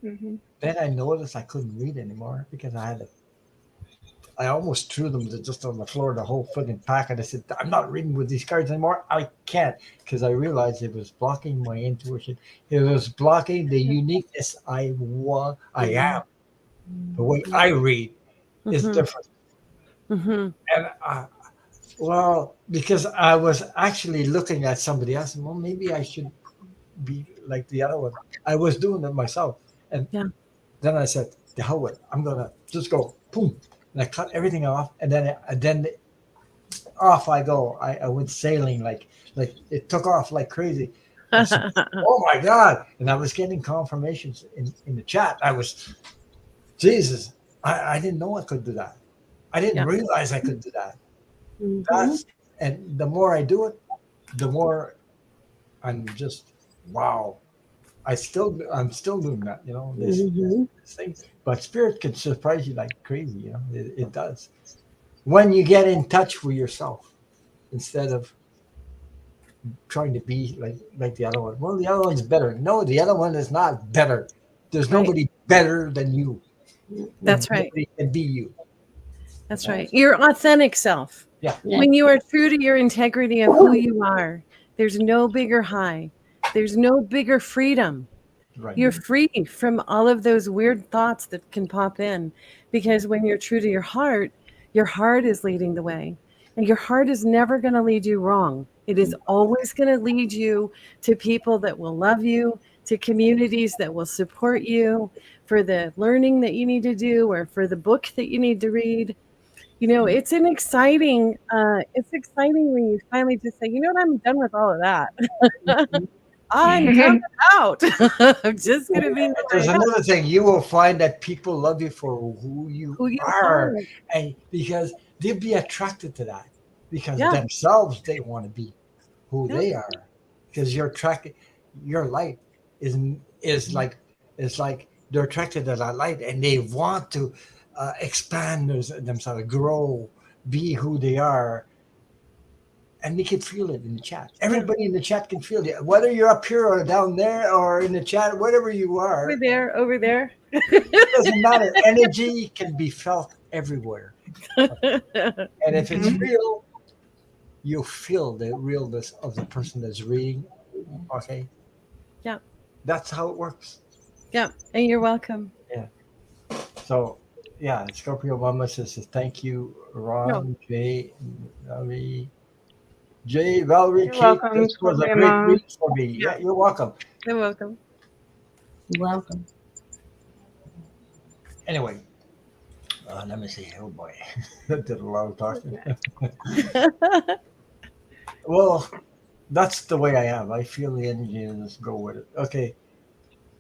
Mm-hmm. Then I noticed I couldn't read anymore because I almost threw them just on the floor, the whole friggin' pack. And I said, I'm not reading with these cards anymore. I can't, because I realized it was blocking my intuition. It was blocking the uniqueness I am. The way I read is different. And well, because I was actually looking at somebody else, and well, maybe I should be like the other one. I was doing it myself. And then I said, the hell with it. I'm going to just go, boom. And I cut everything off. And then off I go. I went sailing like it took off like crazy. I said, oh my God. And I was getting confirmations in the chat. Jesus, I didn't know I could do that. I didn't realize I could do that. And the more I do it, the more I'm just, wow. I'm still doing that, you know, this thing. But spirit can surprise you like crazy, you know, it does. When you get in touch with yourself instead of trying to be like the other one. Well, the other one's better. No, the other one is not better. There's nobody better than you. That's right. Nobody can be you. That's right. Your authentic self. Yeah. When you are true to your integrity of who you are, there's no bigger high. There's no bigger freedom. Right. You're free from all of those weird thoughts that can pop in, because when you're true to your heart is leading the way. And your heart is never going to lead you wrong. It is always going to lead you to people that will love you, to communities that will support you for the learning that you need to do or for the book that you need to read. You know, it's exciting when you finally just say, you know what, I'm done with all of that. I'm coming out. I'm just going to be. There's another thing. You will find that people love you for who you are. And because they'll be attracted to that. Because themselves, they want to be who they are. Because you're attracted, your light is like they're attracted to that light, and they want to expand themselves, grow, be who they are. And we can feel it in the chat. Everybody in the chat can feel it. Whether you're up here or down there or in the chat, whatever you are. Over there. It doesn't matter. Energy can be felt everywhere. And if it's real, you'll feel the realness of the person that's reading. Okay? Yeah. That's how it works. Yeah. And you're welcome. Yeah. So, yeah, Scorpio Mama says thank you, Ron, Jay, Valerie. Valerie, you're welcome. This was a great week for me. Yeah, you're welcome. You're welcome. You're welcome. Anyway, let me see. Oh boy, that did a lot of talking. Well, that's the way I am. I feel the energy and just go with it. Okay.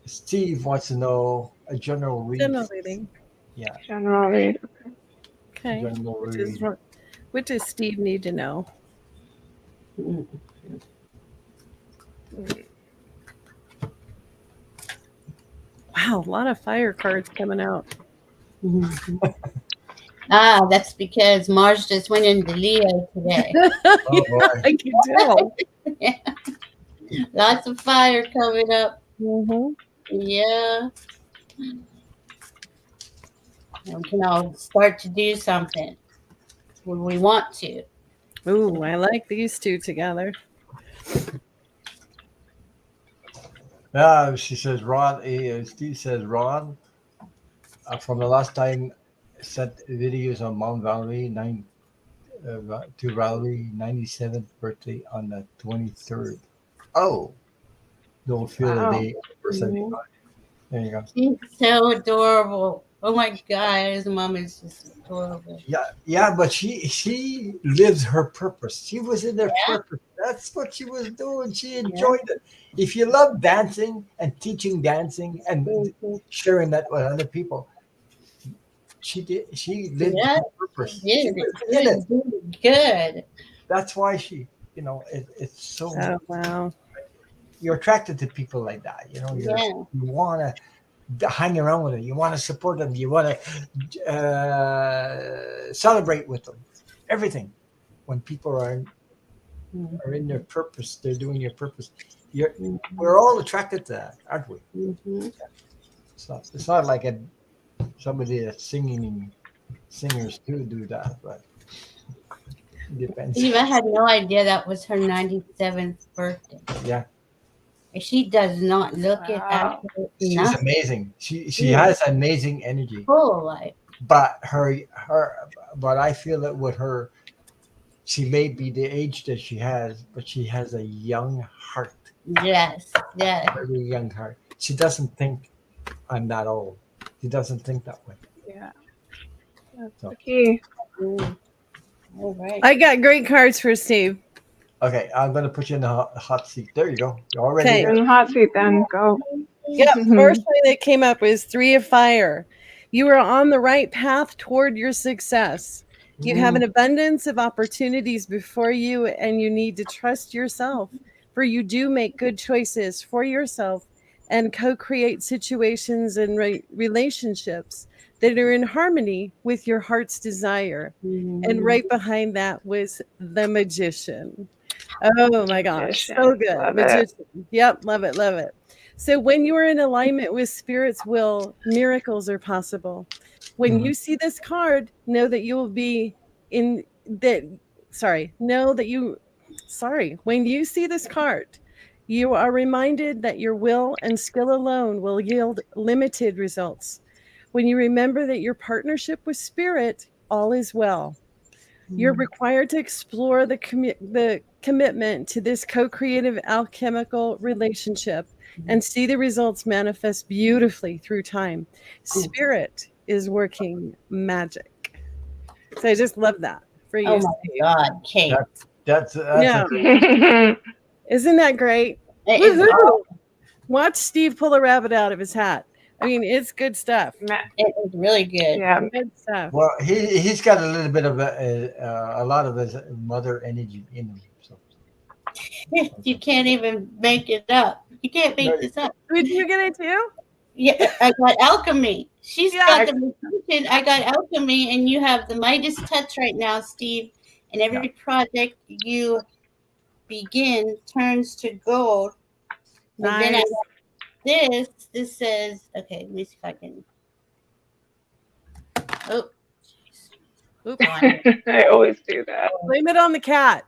Steve wants to know a general read. General reading. Yeah. General read. Okay. General read. What does Steve need to know? Wow, a lot of fire cards coming out. That's because Mars just went into Leo today. Oh boy. I can tell. Lots of fire coming up. Mm-hmm. Yeah. We can all start to do something when we want to. Ooh, I like these two together. She says, Ron, Steve says, Ron, from the last time sent videos on Mom Valerie, to Valerie 97th birthday on the 23rd. Oh, don't feel the Wow. day for 75. There you go. She's so adorable. Oh my God, his mom is just adorable. Yeah, but she lives her purpose. She was in her purpose. That's what she was doing. She enjoyed it. If you love dancing and teaching dancing and sharing that with other people, she did. She lived her purpose. She was in it. Good. That's why she, it's so. Oh, wow. You're attracted to people like that. You want to hang around with them. You want to support them. You want to celebrate with them. Everything. When people are in their purpose, they're doing your purpose. We're all attracted to that, aren't we? Mm-hmm. It's not like somebody that's singers do that, but it depends. Steve, I had no idea that was her 97th birthday. Yeah. She does not look it absolutely She's nothing. amazing. She has amazing energy. Full life. But but I feel that with her, she may be the age that she has, but she has a young heart. Yes. Very young heart. She doesn't think I'm that old. She doesn't think that way. Yeah. That's So. the key. All right. I got great cards for Steve. Okay, I'm going to put you in the hot seat. There you go. You're already Okay. You're in the hot seat then. Go. Yeah, the first thing that came up was 3 of Fire. You are on the right path toward your success. You have an abundance of opportunities before you, and you need to trust yourself, for you do make good choices for yourself and co-create situations and relationships that are in harmony with your heart's desire. And right behind that was the Magician. Oh my gosh, so good. Love Magician. Yep, love it. So when you are in alignment with Spirit's will, miracles are possible. When you see this card, know that you will be when you see this card, you are reminded that your will and skill alone will yield limited results. When you remember that your partnership with Spirit, all is well. You're required to explore the commitment to this co-creative alchemical relationship and see the results manifest beautifully through time. Spirit is working magic. So I just love that for you. Oh my God, Kate. That's Yeah. Isn't that great? It is Woohoo! Watch Steve pull a rabbit out of his hat. I mean, it's good stuff. It is really good. Yeah. Good stuff. well. He's got a little bit of a lot of his mother energy in him. So You can't even make it up. You can't make this up. Did you get it too? Yeah, I got alchemy. She's Yeah. got the magician. I got alchemy, and you have the Midas touch right now, Steve. And every project you begin turns to gold. And then I Nice. got this. This says, okay, let me see if I can. Oh, jeez. Oops. I always do that. Blame it on the cat.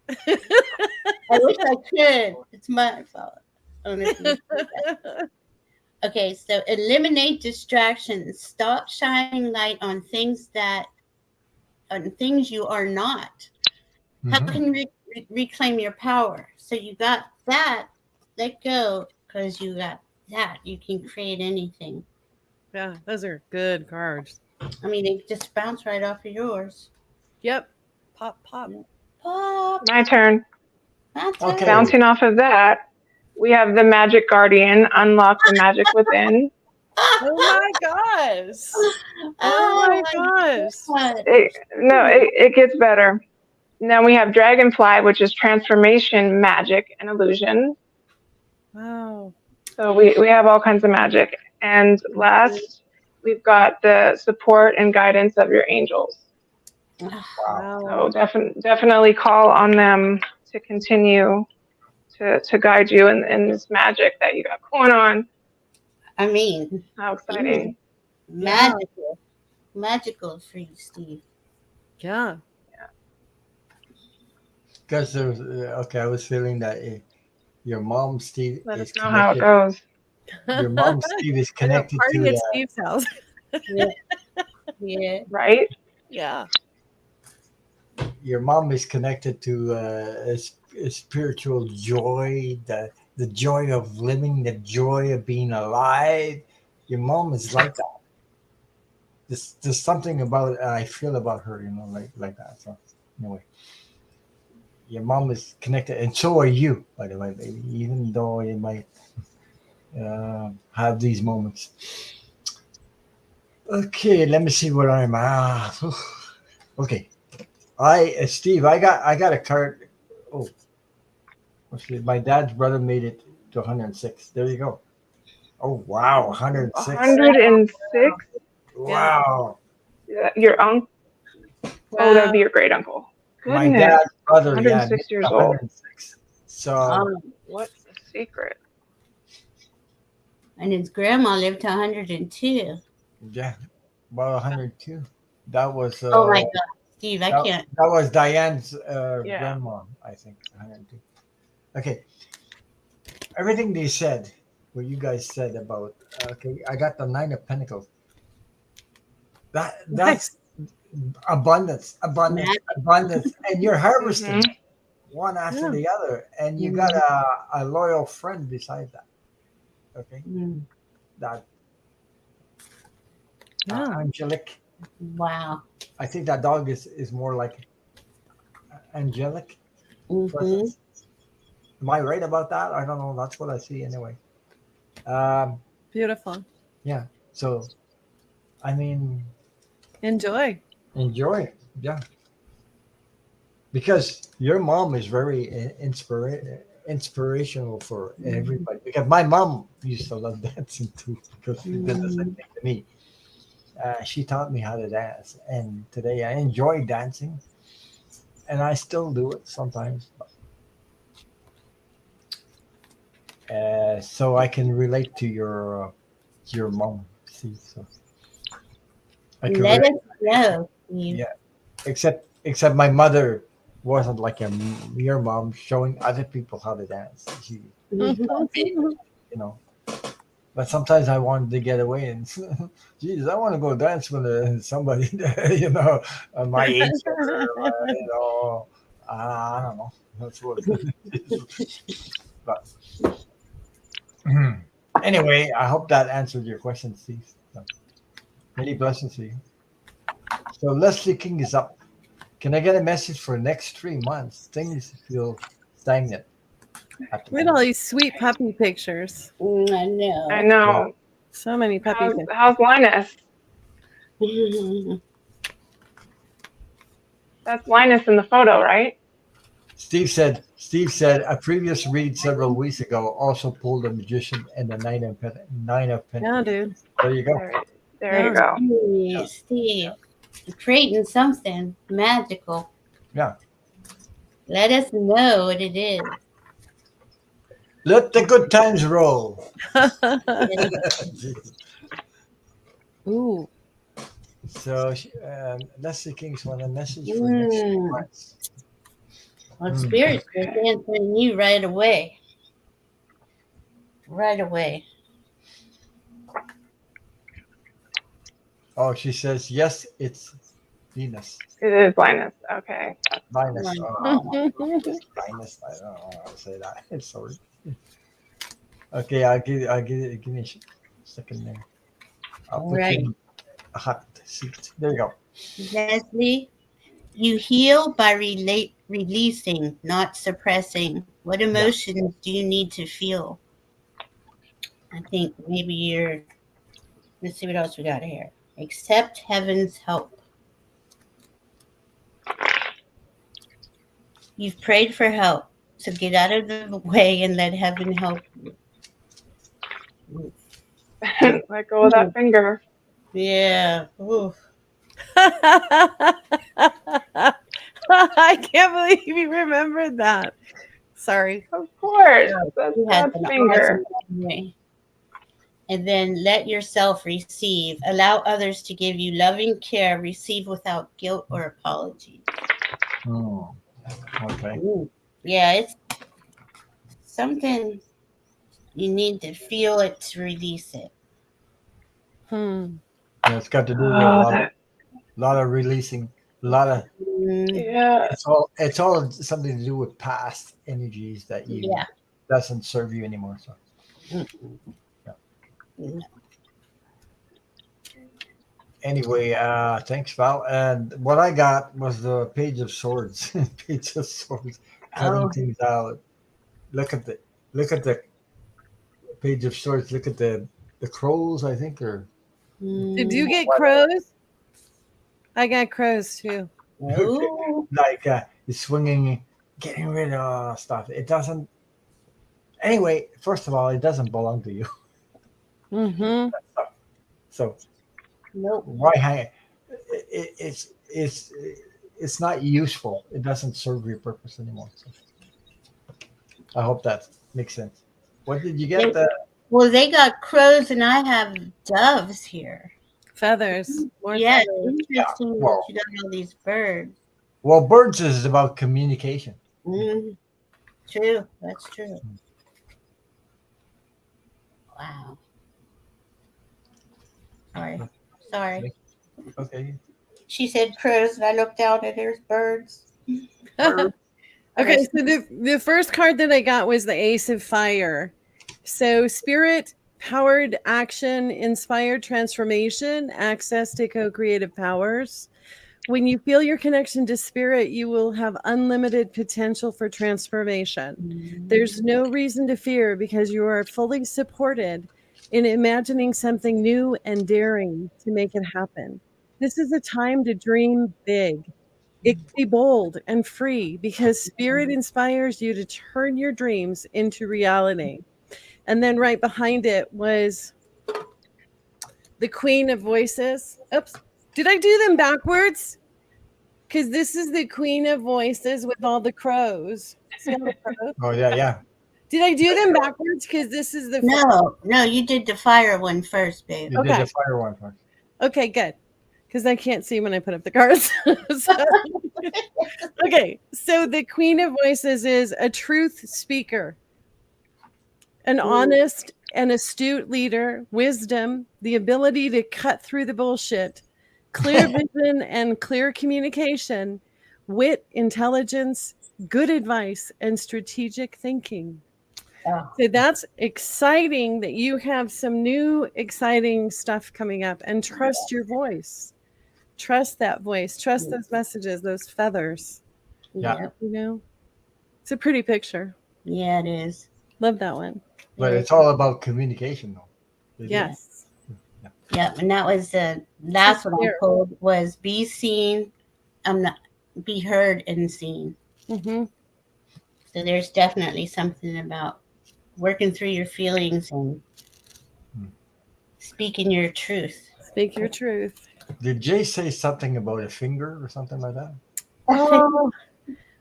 I wish I could. It's my fault. I don't know if you see that. Okay, so eliminate distractions. Stop shining light on things you are not. How can you reclaim your power? So you got that. Let go, because you got that. You can create anything. Yeah, those are good cards. I mean, they just bounce right off of yours. Yep. Pop. Pop. My turn. That's Okay. it. Bouncing off of that, we have the Magic Guardian. Unlock the magic within. Oh my gosh. Oh my gosh. God. It gets better. Now we have Dragonfly, which is transformation, magic, and illusion. Wow. So we have all kinds of magic. And last, we've got the support and guidance of your angels. Wow. So definitely call on them to continue to guide you in this magic that you got going on. I mean, How exciting. magical. magical for you, Steve. Yeah. Because there's okay, I was feeling that your mom Steve Let us is know how it connected. goes. Your mom Steve is At a connected party to at Steve's house. Yeah. Yeah. Right? Yeah. your mom is connected to a spiritual joy, the joy of living, the joy of being alive. Your mom is like that. There's something about I feel about her, like that. So anyway, your mom is connected, and so are you, by the way, baby. Even though you might have these moments. Okay, let me see what I'm. Okay, Steve, I got a card. Oh, let's see, my dad's brother made it to 106. There you go. Oh wow, 106. 106? Yeah. Wow. Your uncle? Oh, that Wow. would be your great uncle. My Goodness. dad's brother, yeah, made 106 years it old. 106. So What's the secret? And his grandma lived to 102. yeah, about 102. That was Oh my God, Steve, I that, can't. that was Diane's Yeah. grandma, I think. 102. Okay, everything they said, what you guys said about. Okay, I got the 9 of Pentacles. That's Nice. abundance, abundance, Magic. abundance, and you're harvesting Mm-hmm. one after Yeah. the other, and you got a loyal friend beside that. Okay, Mm. that Yeah. angelic. Wow. I think that dog is more like angelic Hmm. presence. Am I right about that? I don't know. That's what I see anyway. Um, Beautiful. yeah. So, I mean, Enjoy. enjoy it. Yeah. Because your mom is very inspirational for everybody. Because my mom used to love dancing too, because she did the same thing to me. She taught me how to dance, and today I enjoy dancing, and I still do it sometimes. So I can relate to your mom. See, so I can Let relate. us know, Steve. Yeah, except my mother wasn't like your mom showing other people how to dance. She, Mhm. you know. But sometimes I wanted to get away and, geez, I want to go dance with somebody, my age, or, I don't know. That's what. But anyway, I hope that answered your question, Steve. So, many blessings to you. So Leslie King is up. Can I get a message for next 3 months? Things feel stagnant at the Look at all moment. these sweet puppy pictures. I I know. Yeah. know. So many puppy pictures. How's Linus? That's Linus in the photo, right? Steve said a previous read several weeks ago also pulled the magician and the nine of Yeah, pentacles. dude. There you go. There you Yeah. go. Hey, Steve, you're creating something magical. Yeah. Let us know what it is. Let the good times roll. Ooh. So Leslie King's want a message for next 3 months. Well, Hmm. spirits are answering you right away. Right away. Oh, she says yes. It's Venus. It is Linus. Okay. Linus. Right. Just Linus. I don't know how to say that. Sorry. Okay, give me a second there. I'll All put you right. in a hot seat. There you go. Leslie, you heal by releasing, not suppressing. What Yeah. emotions do you need to feel? I think maybe let's see what else we got here. Accept heaven's help. You've prayed for help, so get out of the way and let heaven help you. Let go of that finger. Yeah. Oof. I can't believe you remembered that. Sorry. Of course. Yeah, That's you had God's an finger. awesome day. And then let yourself receive. Allow others to give you loving care. Receive without guilt or apology. Oh, okay. Ooh. Yeah, it's something you need to feel it to release it. Yeah, it's got to do with Oh, lot of releasing, a lot of. yeah. It's all something to do with past energies that you Yeah. doesn't serve you anymore. So yeah. No. Anyway, thanks, Val. And what I got was the Page of Swords. Page of Swords, cutting Oh. things out. Look at the Page of Swords. Look at the crows. I think or Did you Mm. get crows? I got crows too. Oh. like he's swinging, getting rid of stuff. It doesn't. Anyway, first of all, it doesn't belong to you. Mm-hmm. So Nope. why hang it? It's not useful. It doesn't serve your purpose anymore. So I hope that makes sense. What did you get? Well, they got crows, and I have doves here. Feathers. More Yeah, feathers. interesting that well- you got all these birds. Well, birds is about communication. Mm. True. That's true. Wow. Sorry. Okay. She said crows, and I looked out, and there's birds. Okay, so the first card that I got was the Ace of Fire. So spirit powered action, inspired transformation, access to co-creative powers. When you feel your connection to spirit, you will have unlimited potential for transformation. There's no reason to fear because you are fully supported in imagining something new and daring to make it happen. This is a time to dream big. It can be bold and free because spirit inspires you to turn your dreams into reality. And then right behind it was the Queen of Voices. Oops. Did I do them backwards? Because this is the Queen of Voices with all the crows. See all the crows? Oh yeah. Did I do them backwards? Because this is the No, you did the fire one first, babe. You did Okay. the fire one first. Okay, good. Because I can't see when I put up the cards. Okay, so the Queen of Voices is a truth speaker, an honest and astute leader, wisdom, the ability to cut through the bullshit, clear vision and clear communication, wit, intelligence, good advice, and strategic thinking. Oh. So that's exciting that you have some new exciting stuff coming up, and trust your voice. Trust that voice. Trust those messages, those feathers. Yeah. You know, it's a pretty picture. Yeah, it is. Love that one. But it's all about communication, though. Yes. Yeah, and that was the last one I pulled was be seen. Be heard and seen. Mm-hmm. So there's definitely something about working through your feelings and speaking your truth. Speak your truth. Did Jay say something about a finger or something like that? Oh,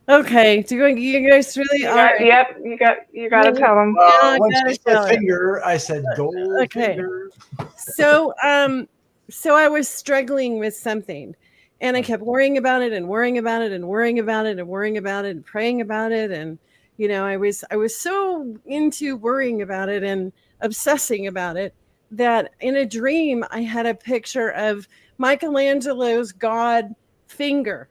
okay. Do you guys really are? Yep, you got to tell them. When gotta she tell said it. finger, I said gold Okay. finger. So I was struggling with something, and I kept worrying about it and worrying about it and worrying about it and worrying about it and praying about it, and you know, I was so into worrying about it and obsessing about it that in a dream I had a picture of Michelangelo's God finger.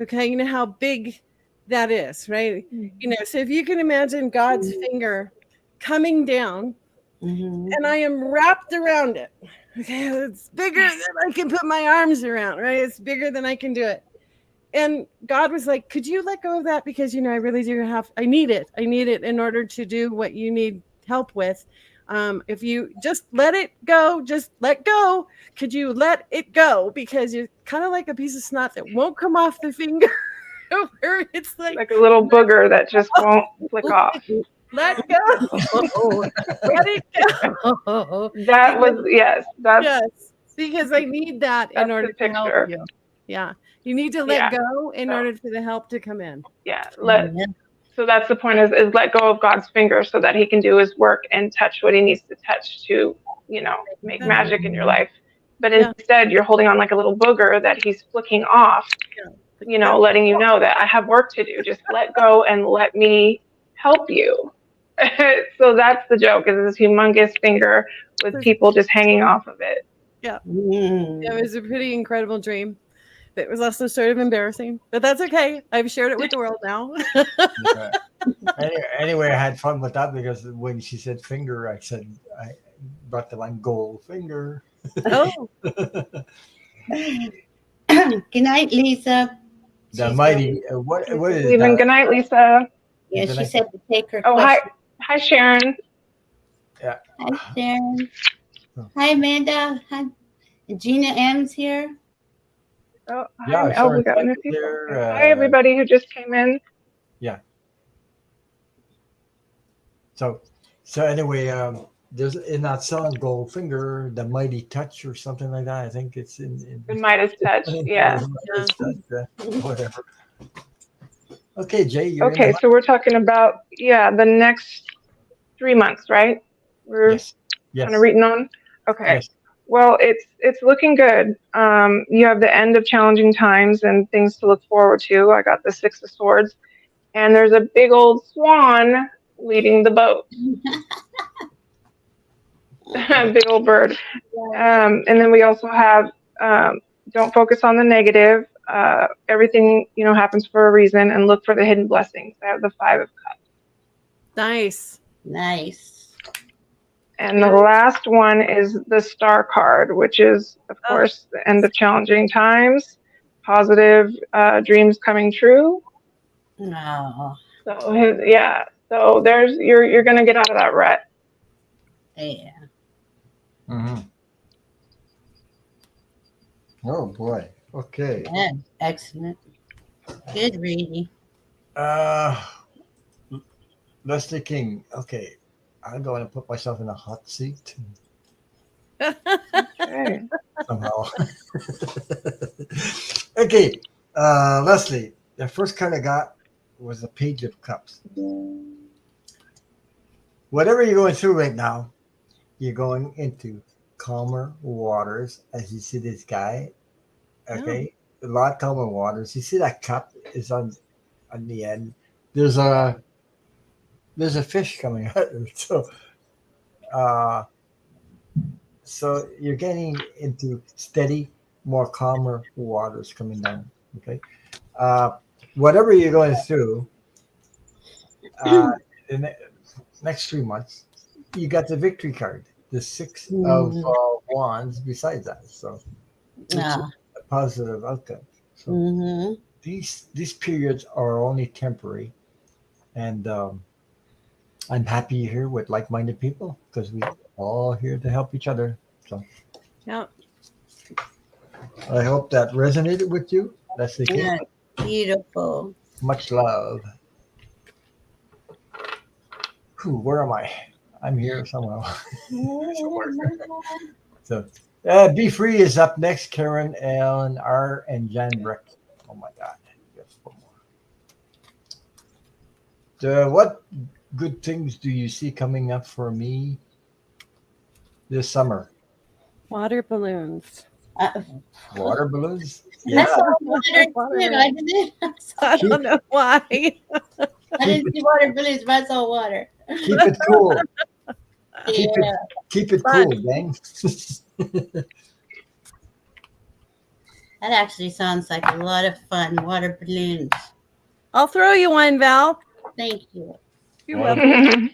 Okay, you know how big that is, right? You know, so if you can imagine God's finger coming down, and I am wrapped around it. Okay, it's bigger than I can put my arms around, right? It's bigger than I can do it. And God was like, could you let go of that? Because, you know, I really do I need it. I need it in order to do what you need help with. If you just let it go, just let go. Could you let it go? Because you're kind of like a piece of snot that won't come off the finger. It's like a little booger that just won't flick off. Let go. Let it go. That was, yes. Yes, because I need that in That's order the to help picture. you. Yeah. You need to let go in order for the help to come in. Yeah. So that's the point is let go of God's finger so that he can do his work and touch what he needs to touch to make magic in your life. But instead, you're holding on like a little booger that he's flicking off, letting you know that I have work to do. Just let go and let me help you. So that's the joke, is this humongous finger with people just hanging off of it. Yeah. It was a pretty incredible dream. It was also sort of embarrassing, but that's okay. I've shared it with the world now. Anyway, I had fun with that because when she said finger, I brought the line gold finger. Oh. Good night, Lisa. The mighty. What is Even that? good night, Lisa. Yeah, she said to take her. Oh, question. hi, Sharon. Yeah. Hi, Sharon. Hi, Amanda. Hi, Gina M's here. Oh, yeah. hi. We got new people. Hi, everybody who just came in. Yeah. So anyway, there's in that song Goldfinger, the mighty touch or something like that. I think it's in the Midas touch. Yeah. Whatever. Okay, Jay. Okay, so we're talking about the next 3 months, right? We're kind of reading on. Okay. Yes. Well, it's looking good. You have the end of challenging times and things to look forward to. I got the 6 of Swords, and there's a big old swan leading the boat. Big old bird. And then we also have don't focus on the negative. Everything happens for a reason, and look for the hidden blessings. I have the 5 of Cups. Nice. And the last one is the Star card, which is, of course, the end of challenging times, positive dreams coming true. Oh. So so there's you're gonna get out of that rut. Yeah. Mm-hmm. Oh boy. Okay. Yeah, excellent. Good reading. Leslie King. Okay. I'm going to put myself in a hot seat. Okay. Somehow. Okay. Leslie, the first card I got was the Page of Cups. Whatever you're going through right now, you're going into calmer waters as you see this guy. Okay. A lot calmer waters. You see that cup is on the end. There's a fish coming out. So you're getting into steady, more calmer waters coming down. Okay. Whatever you're going through, in the next 3 months, you got the victory card, the 6 of wands besides that. So it's a positive outcome. So these periods are only temporary, and I'm happy you're here with like-minded people because we're all here to help each other. So I hope that resonated with you. That's the key. Yeah, beautiful. Much love. Where am I? I'm here somewhere. So, Be Free is up next. Karen, Ellen, R, and Jan Breck. Oh my God. Yes, one more. What good things do you see coming up for me this summer? Water balloons. Water balloons? Yeah. I don't know why. I didn't see water balloons, but I saw water. Keep it cool. Keep it cool, gang. That actually sounds like a lot of fun. Water balloons. I'll throw you one, Val. Thank you. You're welcome.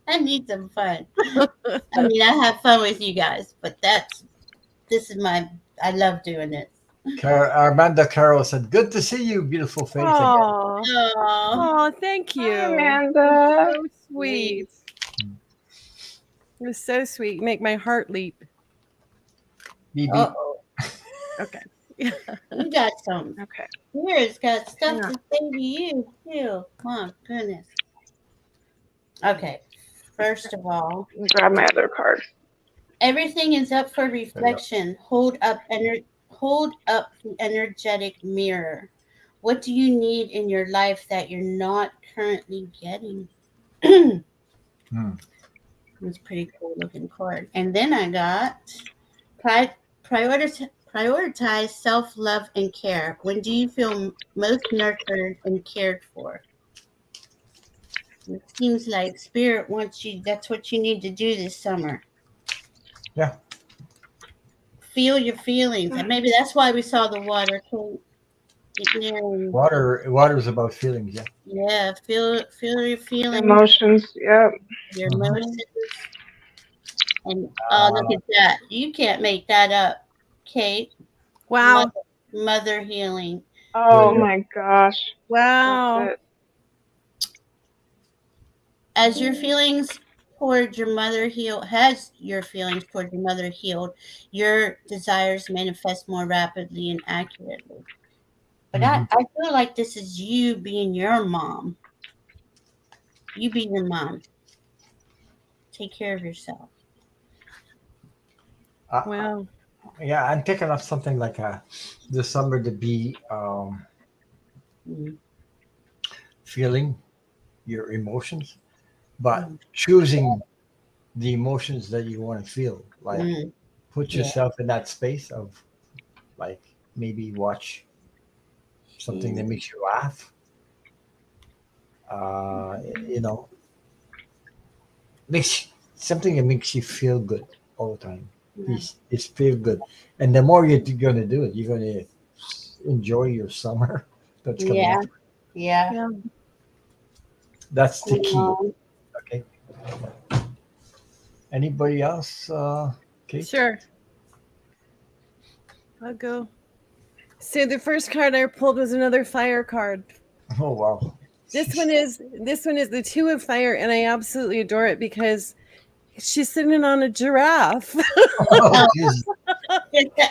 I need some fun. I mean, I have fun with you guys, but I love doing it. Amanda Carroll said, "Good to see you, beautiful face." Oh, thank you. Hi, Amanda. So sweet. It was so sweet. Make my heart leap. Okay. You got some. Okay. Here, it's got stuff to say to you, too. My goodness. Okay. First of all, grab my other card. Everything is up for reflection. Hold up the energetic mirror. What do you need in your life that you're not currently getting? It's a pretty cool looking card. And then I got prioritize self love and care. When do you feel most nurtured and cared for? It seems like spirit wants you. That's what you need to do this summer. Yeah. Feel your feelings, and maybe that's why we saw the water. Water is about feelings. Yeah. Yeah, feel your feelings, Emotions. Yep. your Mhm. emotions, and oh, look at that! You can't make that up, Kate. Wow. Mother healing. Oh Yeah. my gosh. Wow. That's it. As your feelings toward your mother healed, has your feelings toward your mother healed, your desires manifest more rapidly and accurately. But Mhm. I feel like this is you being your mom. You be your mom. Take care of yourself. Wow. Yeah, I'm thinking of something like this summer to be Mm, feeling your emotions, but mm, choosing the emotions that you want to feel. Like mm. put Yeah. yourself in that space of like maybe watch something that Mm, makes you laugh. Uh, you know, makes something that makes you feel good all the time. yeah. It's feel good, and the more you're gonna do it, you're gonna enjoy your summer that's coming Yeah. up. Yeah. Yeah. That's the key. Um, Okay. Anybody else, Kate? Sure. I'll go. So the first card I pulled was another fire card. Oh wow. This one is the two of fire, and I absolutely adore it because she's sitting on a giraffe. Oh, oh, Jesus.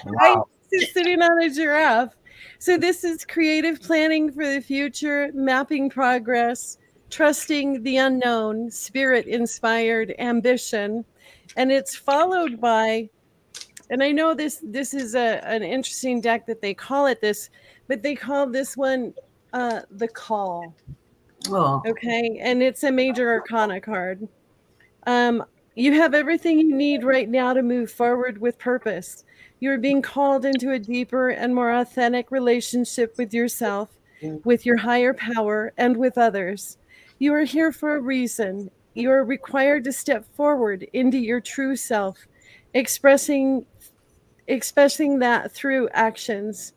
Right? Wow. She's sitting on a giraffe. So this is creative planning for the future, mapping progress, trusting the unknown, spirit inspired ambition. And it's followed by, and I know this is an interesting deck that they call it this, but they call this one the call. oh, Okay. And it's a major arcana card. Um, you have everything you need right now to move forward with purpose. You are being called into a deeper and more authentic relationship with yourself, mm, with your higher power, and with others. You are here for a reason. You are required to step forward into your true self, expressing expressing that through actions.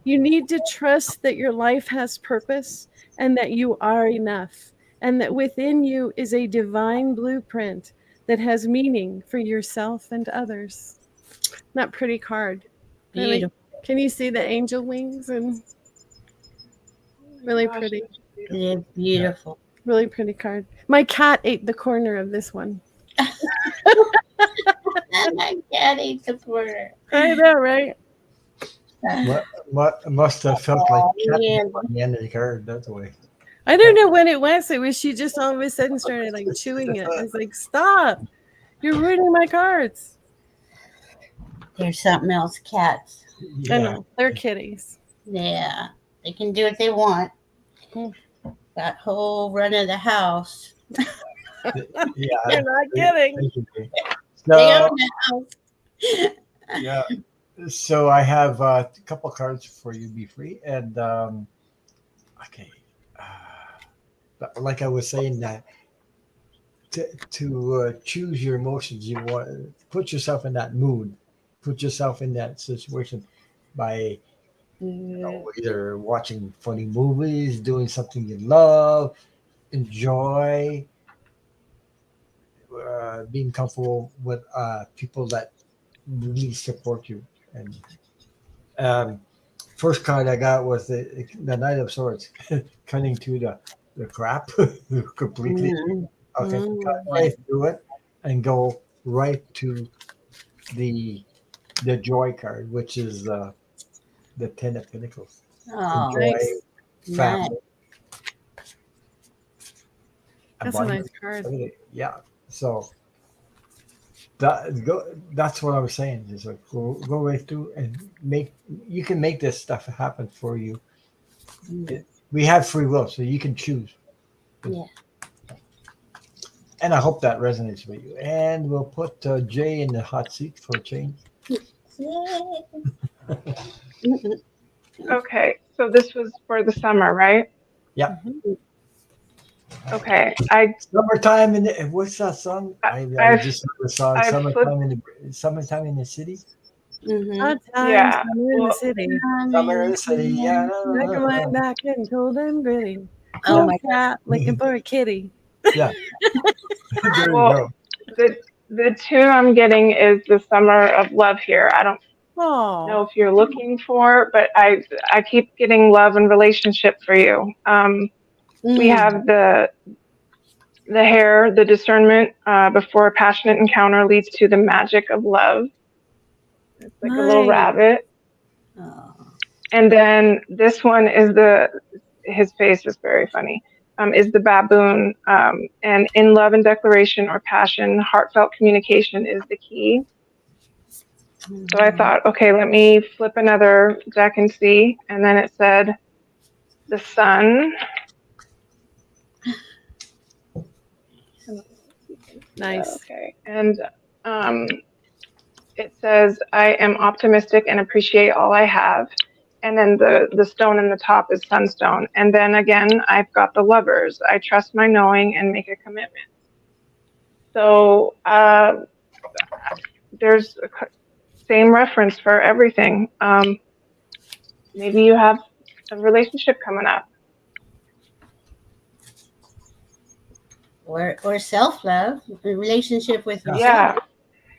You need to trust that your life has purpose and that you are enough, and that within you is a divine blueprint that has meaning for yourself and others. Not pretty card. Really, beautiful. can you see the angel wings? And really Gosh, pretty, that's It beautiful. is beautiful. really pretty card. My cat ate the corner of this one. And my cat ate the quarter. I know, right? What must have felt like Oh, catnip man. on the end of the card. That's the way. I don't know when it was. It was she just all of a sudden started like chewing it. I was like, stop. You're ruining my cards. There's something else. Cats. I Yeah. know. They're kitties. Yeah. They can do what they want. Hmm. That whole run of the house. Yeah. You're not kidding. Thank you, Kate. They So, own the house. yeah. So I have a couple cards for you. Be free and okay. Like I was saying that to choose your emotions, you want put yourself in that mood, put yourself in that situation by either watching funny movies, doing something you love, enjoy, being comfortable with people that really support you. And um, first card I got was the Knight of Swords, cutting to the crap completely. Mm, Okay, cut Mm. right through it and go right to the the joy card, which is the Ten of Pentacles. oh, Enjoy Nice. nice. family, That's a nice abundance. card. Yeah. So that's what I was saying. Is like go right through and make you can make this stuff happen for you. Mm, We have free will, so you can choose. yeah. And I hope that resonates with you. And we'll put Jay in the hot seat for a change. Okay, so this was for the summer, right? Yeah. Okay, Summertime in the, what's that song? I I've just heard the song I've flipped. Summertime in the city. Hot times Yeah. summer in the Well, city. Summer in the city. Yeah. Black and white, back and cold and gritty. Oh Cool my cat looking for a kitty. Yeah. There you well, go. the tune I'm getting is the summer of love here. I don't know Oh, if you're looking for, but I keep getting love and relationship for you. We have the hair, the discernment before a passionate encounter leads to the magic of love. It's like a little nice. rabbit. Oh. And then this one is his face is very funny. Is the baboon. And in love and declaration or passion, heartfelt communication is the key. So I thought, okay, let me flip another deck and see. And then it said the sun. Nice. Okay. And it says, I am optimistic and appreciate all I have. And then the stone in the top is sunstone. And then again, I've got the lovers. I trust my knowing and make a commitment. So there's a same reference for everything. Maybe you have a relationship coming up. Or self-love, a relationship with yourself. Yeah.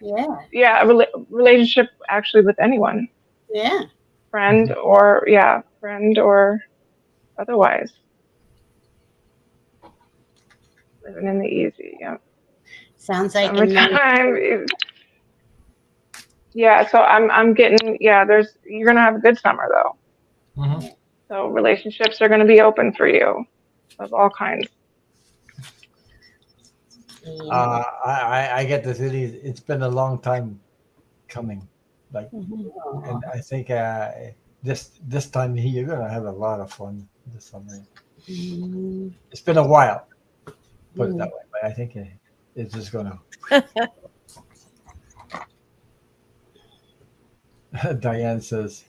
Yeah. Yeah. Relationship actually with anyone. Yeah. Friend or otherwise. Living in the easy. Yeah. Sounds like a Summertime. Yeah, so I'm getting you're gonna have a good summer though. Mhm. So relationships are gonna be open for you of all kinds. I get the feeling it's been a long time coming. Like, and I think this time here you're gonna have a lot of fun this summer. It's been a while, put it that way, but I think it's just gonna. Diane says,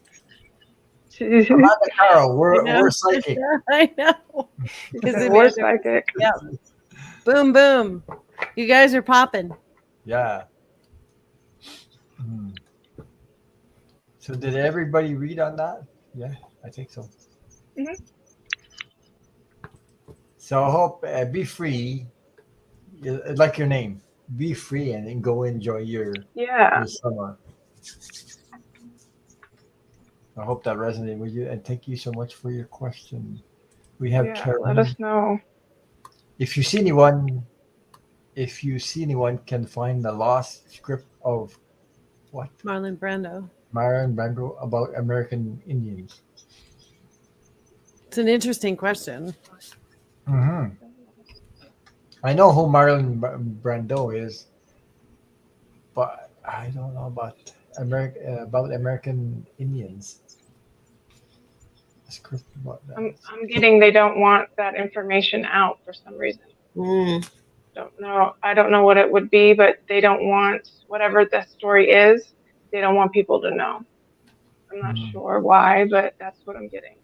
Amanda Carol, we're psychic. I know. Because We're psychic. Yeah. Boom, boom. You guys are popping. Yeah. So did everybody read on that? Yeah, I think so. Mm-hmm. So I hope be free, like your name. Be free and then go enjoy your summer. I hope that resonated with you, and thank you so much for your question. We have Karen. Let us know. If you see anyone can find the lost script of what? Marlon Brando about American Indians. It's an interesting question. Mm-hmm. I know who Marlon Brando is, but I don't know about American Indians. A script about that. I'm getting they don't want that information out for some reason. Don't know. I don't know what it would be, but they don't want whatever the story is. They don't want people to know. I'm not sure why, but that's what I'm getting.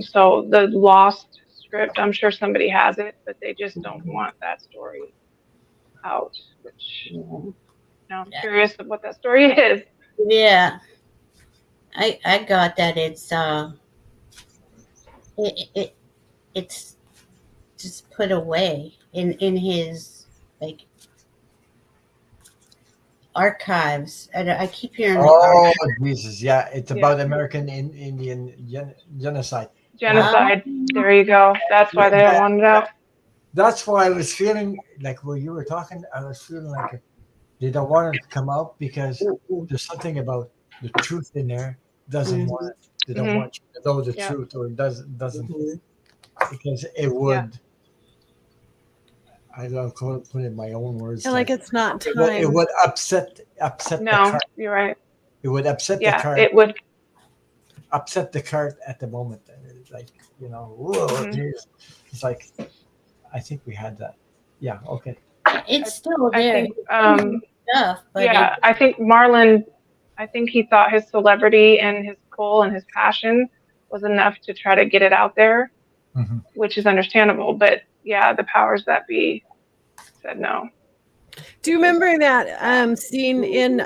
So the lost script, I'm sure somebody has it, but they just don't want that story out. Which I'm curious of what that story is. Yeah, I got that. It's just put away in his like archives. I keep hearing. Oh Jesus! Yeah, it's about American Indian genocide. Genocide. There you go. That's why they don't want it out. That's why I was feeling like when you were talking, I was feeling like they don't want it to come out because there's something about the truth in there. Doesn't want it. They don't want you to know the truth, or doesn't because it would. I don't put it in my own words. Like it's not time. It would upset the cart. You're right. It would upset the cart. It would upset the cart at the moment. Like, whoa, it's like, I think we had that. Yeah. Okay. It's still I there. think, Stuff, but yeah, I think Marlon, I think he thought his celebrity and his pull and his passion was enough to try to get it out there, Hmm. which is understandable. But yeah, the powers that be said no. Do you remember that scene in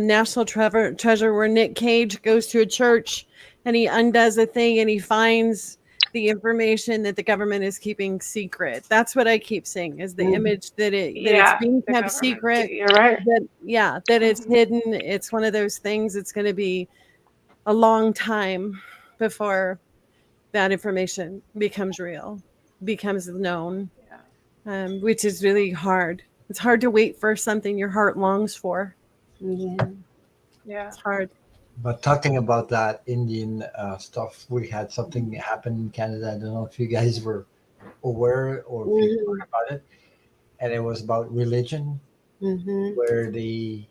National Treasure where Nick Cage goes to a church and he undoes a thing and he finds the information that the government is keeping secret? That's what I keep seeing is the image that it's Yeah, being the kept government. secret. You're right. That it's hidden. It's one of those things. It's going to be a long time before that information becomes real, becomes known, Yeah. which is really hard. It's hard to wait for something your heart longs for. yeah. Yeah. It's hard. But talking about that Indian stuff, we had something happen in Canada. I don't know if you guys were aware or if you Mhm. heard about it, and it was about religion, Mhm. where the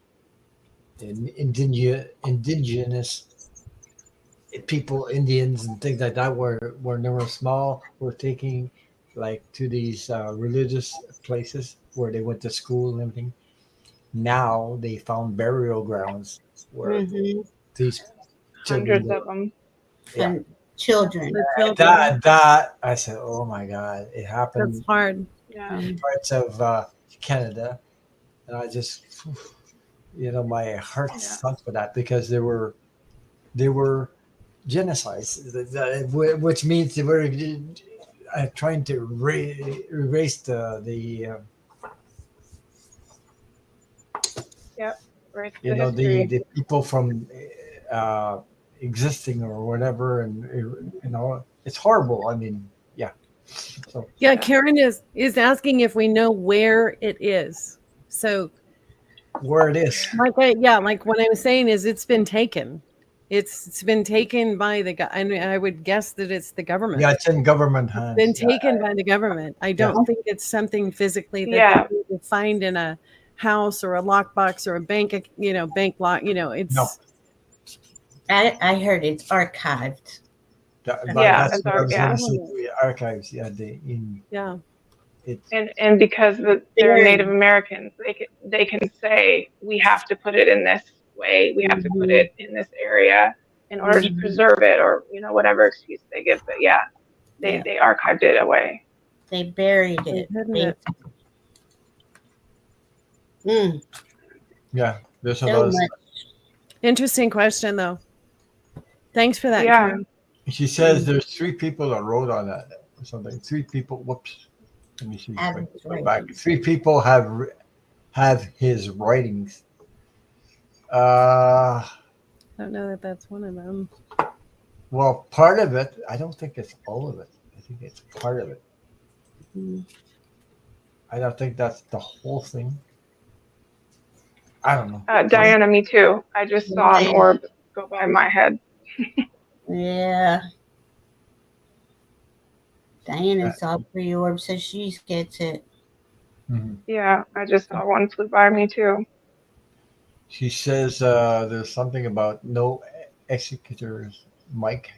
indigenous people, Indians and things like that, were when they were small, were taking like to these religious places where they went to school and everything. Now they found burial grounds where Mhm. these children Hundreds of were. them. Yeah, And children. The children. that I said, oh my God, it That's happened hard. Yeah. in parts of Canada, and I just, my heart Yeah. sunk for that because they were genocides, which means they were trying to erase Yep. Right. The history. the people from uh, existing or whatever, and it's horrible. I mean, yeah. So Yeah, Karen is asking if we know where it is. So, where it is, like what I was saying is it's been taken. It's been taken by the I would guess that it's the government. yeah, it's in government Been hands. Yeah, taken by the government. I don't think it's something physically that Yeah. they would find in a house or a lockbox or a bank, bank lock. It's no, I heard it's archived. Yeah. that's It's what I our, was going yeah. to say. The archives, yeah, yeah. it's And because they're Buried. Native Americans, they can say we have to put it in this way. We have to put Mhm. it in this area in order to Mhm. preserve it, or whatever excuse they give. But yeah, they Yeah. they archived it away. They buried it. Hidden They, it. yeah. There's a so lot of much. stuff. Interesting question, though. Thanks for that, Yeah. Karen. She says there's 3 people that wrote on that or something. 3 people. Whoops. Let me see. Have Wait, his go back. writings. 3 people have his writings. Uh, I don't know that that's one of them. well, part of it. I don't think it's all of it. I think it's part of it. Mm. I don't think that's the whole thing. I don't know. Diana, me too. I just saw an orb go by my head. Yeah. Diana saw pretty orb, so she gets it. Mhm. Yeah, I just saw one flew by me too. She says there's something about no executors, Mike.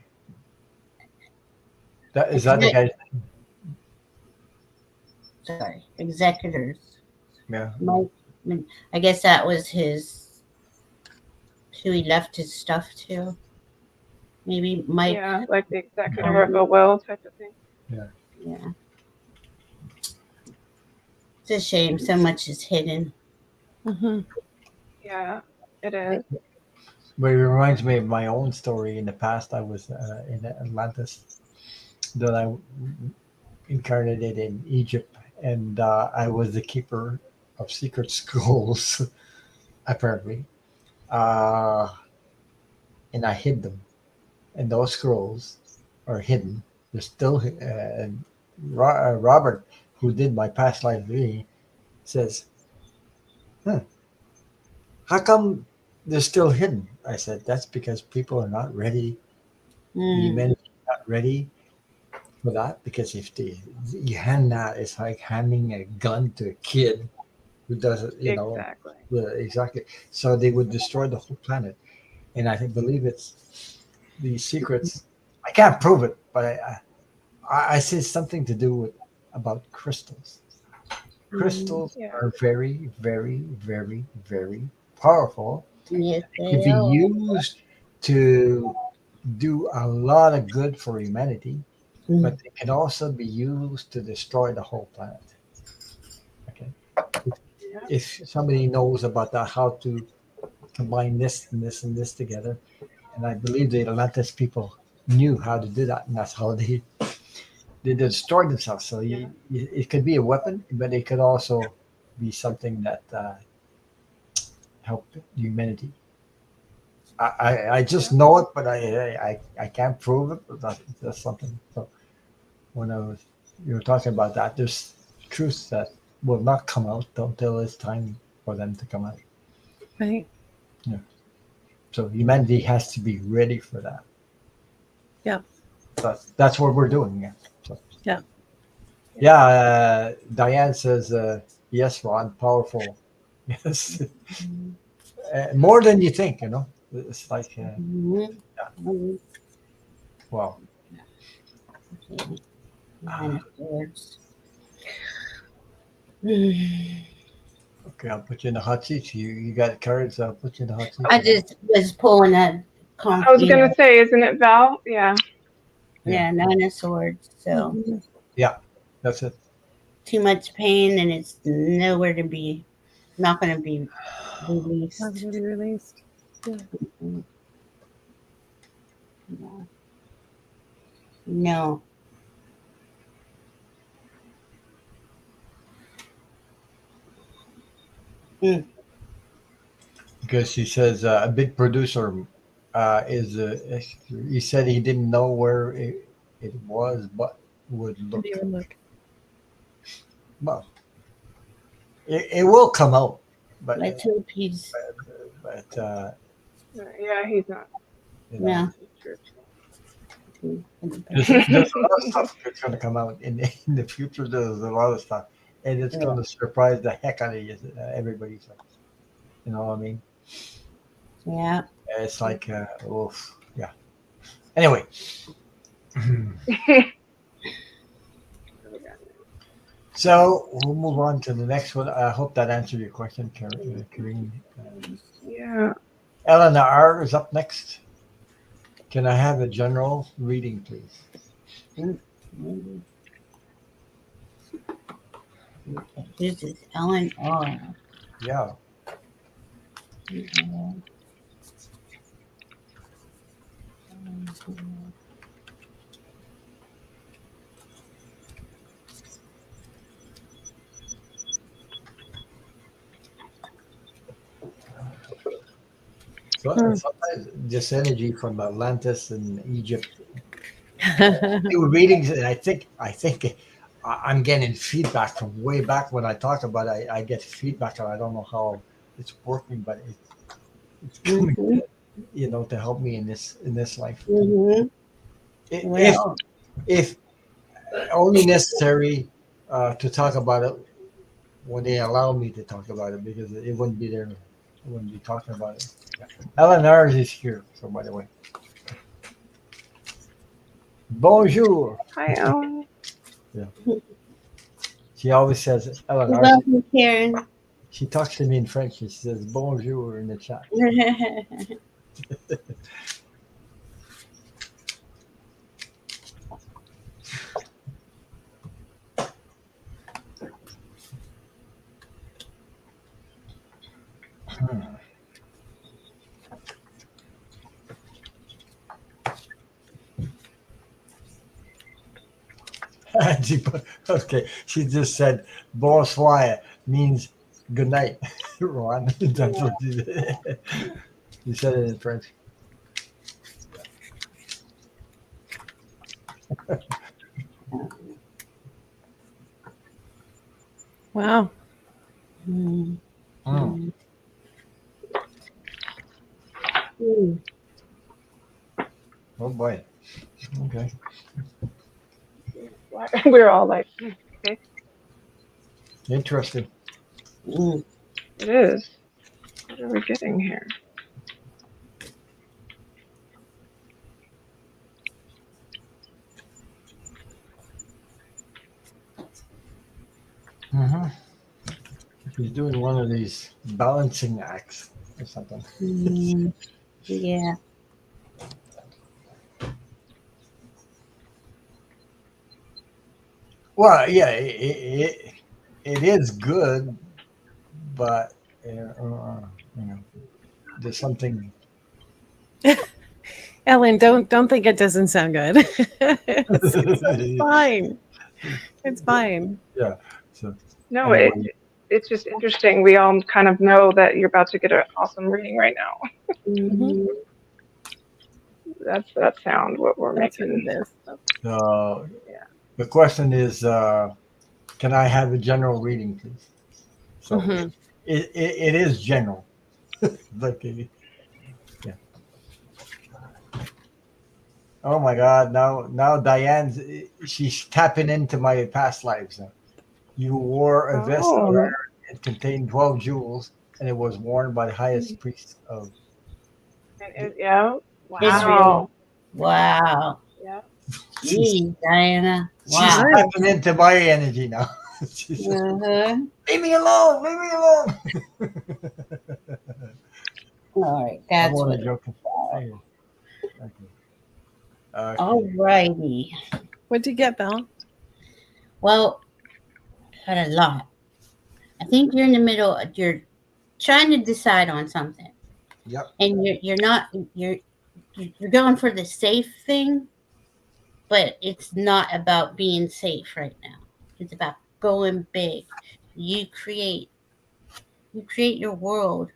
Is that the guy? Sorry, executors. Yeah. Mike, I guess that was who he left his stuff to. Maybe Mike. Yeah, like the executor of a will type of thing. Yeah. It's a shame so much is hidden. Mm-hmm. Yeah, it is. But it reminds me of my own story. In the past, I was in Atlantis. Then I incarnated in Egypt, and I was the keeper of secret scrolls, apparently. Uh, and I hid them. And those scrolls are hidden. They're still. Robert, who did my past life reading, says, "How come they're still hidden?" I said, "That's because people are not ready. The humanity is not ready for that, because if you hand that, it's like handing a gun to a kid who doesn't, Exactly. exactly. So they would destroy the whole planet. And I believe it's these secrets. I can't prove it, but I see something to do with about crystals. Crystals Yeah. are very, very, very, very powerful. Yes, Can they be are. used to do a lot of good for humanity, but Mm. they can also be used to destroy the whole planet. Okay. Yeah. If somebody knows about that, how to combine this and this and this together, and I believe the Atlantis people knew how to do that, and that's how they destroyed themselves. So it could be a weapon, but it could also be something that helped humanity. I just Yeah. know it, but I can't prove it. But that's something. So when you were talking about that, there's truths that will not come out until it's time for them to come out. Right. Yeah. So humanity has to be ready for that. Yeah. That's what we're doing. Yeah. So Yeah. yeah. Diane says yes, Ron, powerful. Yes, more than you think. It's like Mhm. yeah. Mhm. Wow. Okay. Nine Ah, of Swords. Mm. okay, I'll put you in the hot seat. You got cards. I'll put you in the hot seat I today. just was pulling that, I was you gonna know, say, isn't it Val? Yeah. Yeah. yeah, Nine of Swords. So Mhm. Yeah. That's it. too much pain, and it's nowhere to be, not going to be Not released. to be released. Yeah. Mm. No. No. Mm. Because he says a big producer is. He said he didn't know where it was, but would Didn't look. even look. Well, it will come out, but Let's hope he's, but Yeah, he's not you know, no. telling the truth. there's a lot of stuff that's going to come out in the future. There's a lot of stuff, and it's Yeah. going to surprise the heck out of you, everybody. So, you know what I mean? Yeah. It's like, oof, yeah. Anyway, so we'll move on to the next one. I hope that answered your question, Karine. Yeah. Eleanor R is up next. Can I have a general reading, please? Mm. Maybe. Okay. This is Ellen R. Yeah. So Hmm. sometimes this energy from Atlantis and Egypt do readings, and I'm getting feedback from way back when I talk about it. I get feedback, and I don't know how it's working, but it's coming, Mm-hmm. to help me in this life. Mm-hmm. If Well, if only necessary to talk about it when they allow me to talk about it, because it wouldn't be there. I wouldn't be talking about it. Yeah. Eleanor is here, so by the way, bonjour. Hi, Ellen. Yeah, she always says you're Eleanor. welcome, Karen. She talks to me in French. She says bonjour in the chat. Okay, she just said bonsoir means good night, Ron. That's what she said. She said it in French. Wow. Mm. Mm. Mm. Oh boy. Okay. We're all like, okay, Interesting. Mm. it is. What are we getting here? Hmm. He's doing one of these balancing acts or something. Yeah. Well, yeah, it is good, but you know, there's something. Ellen, don't think it doesn't sound good. It's fine. It's fine. Yeah. So No, anyway, it's just interesting. We all kind of know that you're about to get an awesome reading right now. Mhm. That's that sound what we're That's what making. it is. Yeah. the question is, can I have a general reading, please? So Mhm. it is general. Like, yeah. Oh my God! Now Diane's she's tapping into my past lives. You wore a vest Oh. where it contained 12 jewels, and it was worn by the highest priest of. Yeah. Israel. Wow. Wow. Yeah. She's, Gee, Diana. she's Wow. tapping into my energy now. She says, Uh-huh. leave me alone, leave me alone. All right. I'm That's only what. joking. Okay. All Okay. righty. What'd you get, Belle? Well, had a lot. I think you're in the middle. You're trying to decide on something, Yep. and you're not. You're going for the safe thing, but it's not about being safe right now. It's about going big. You create. You create your world.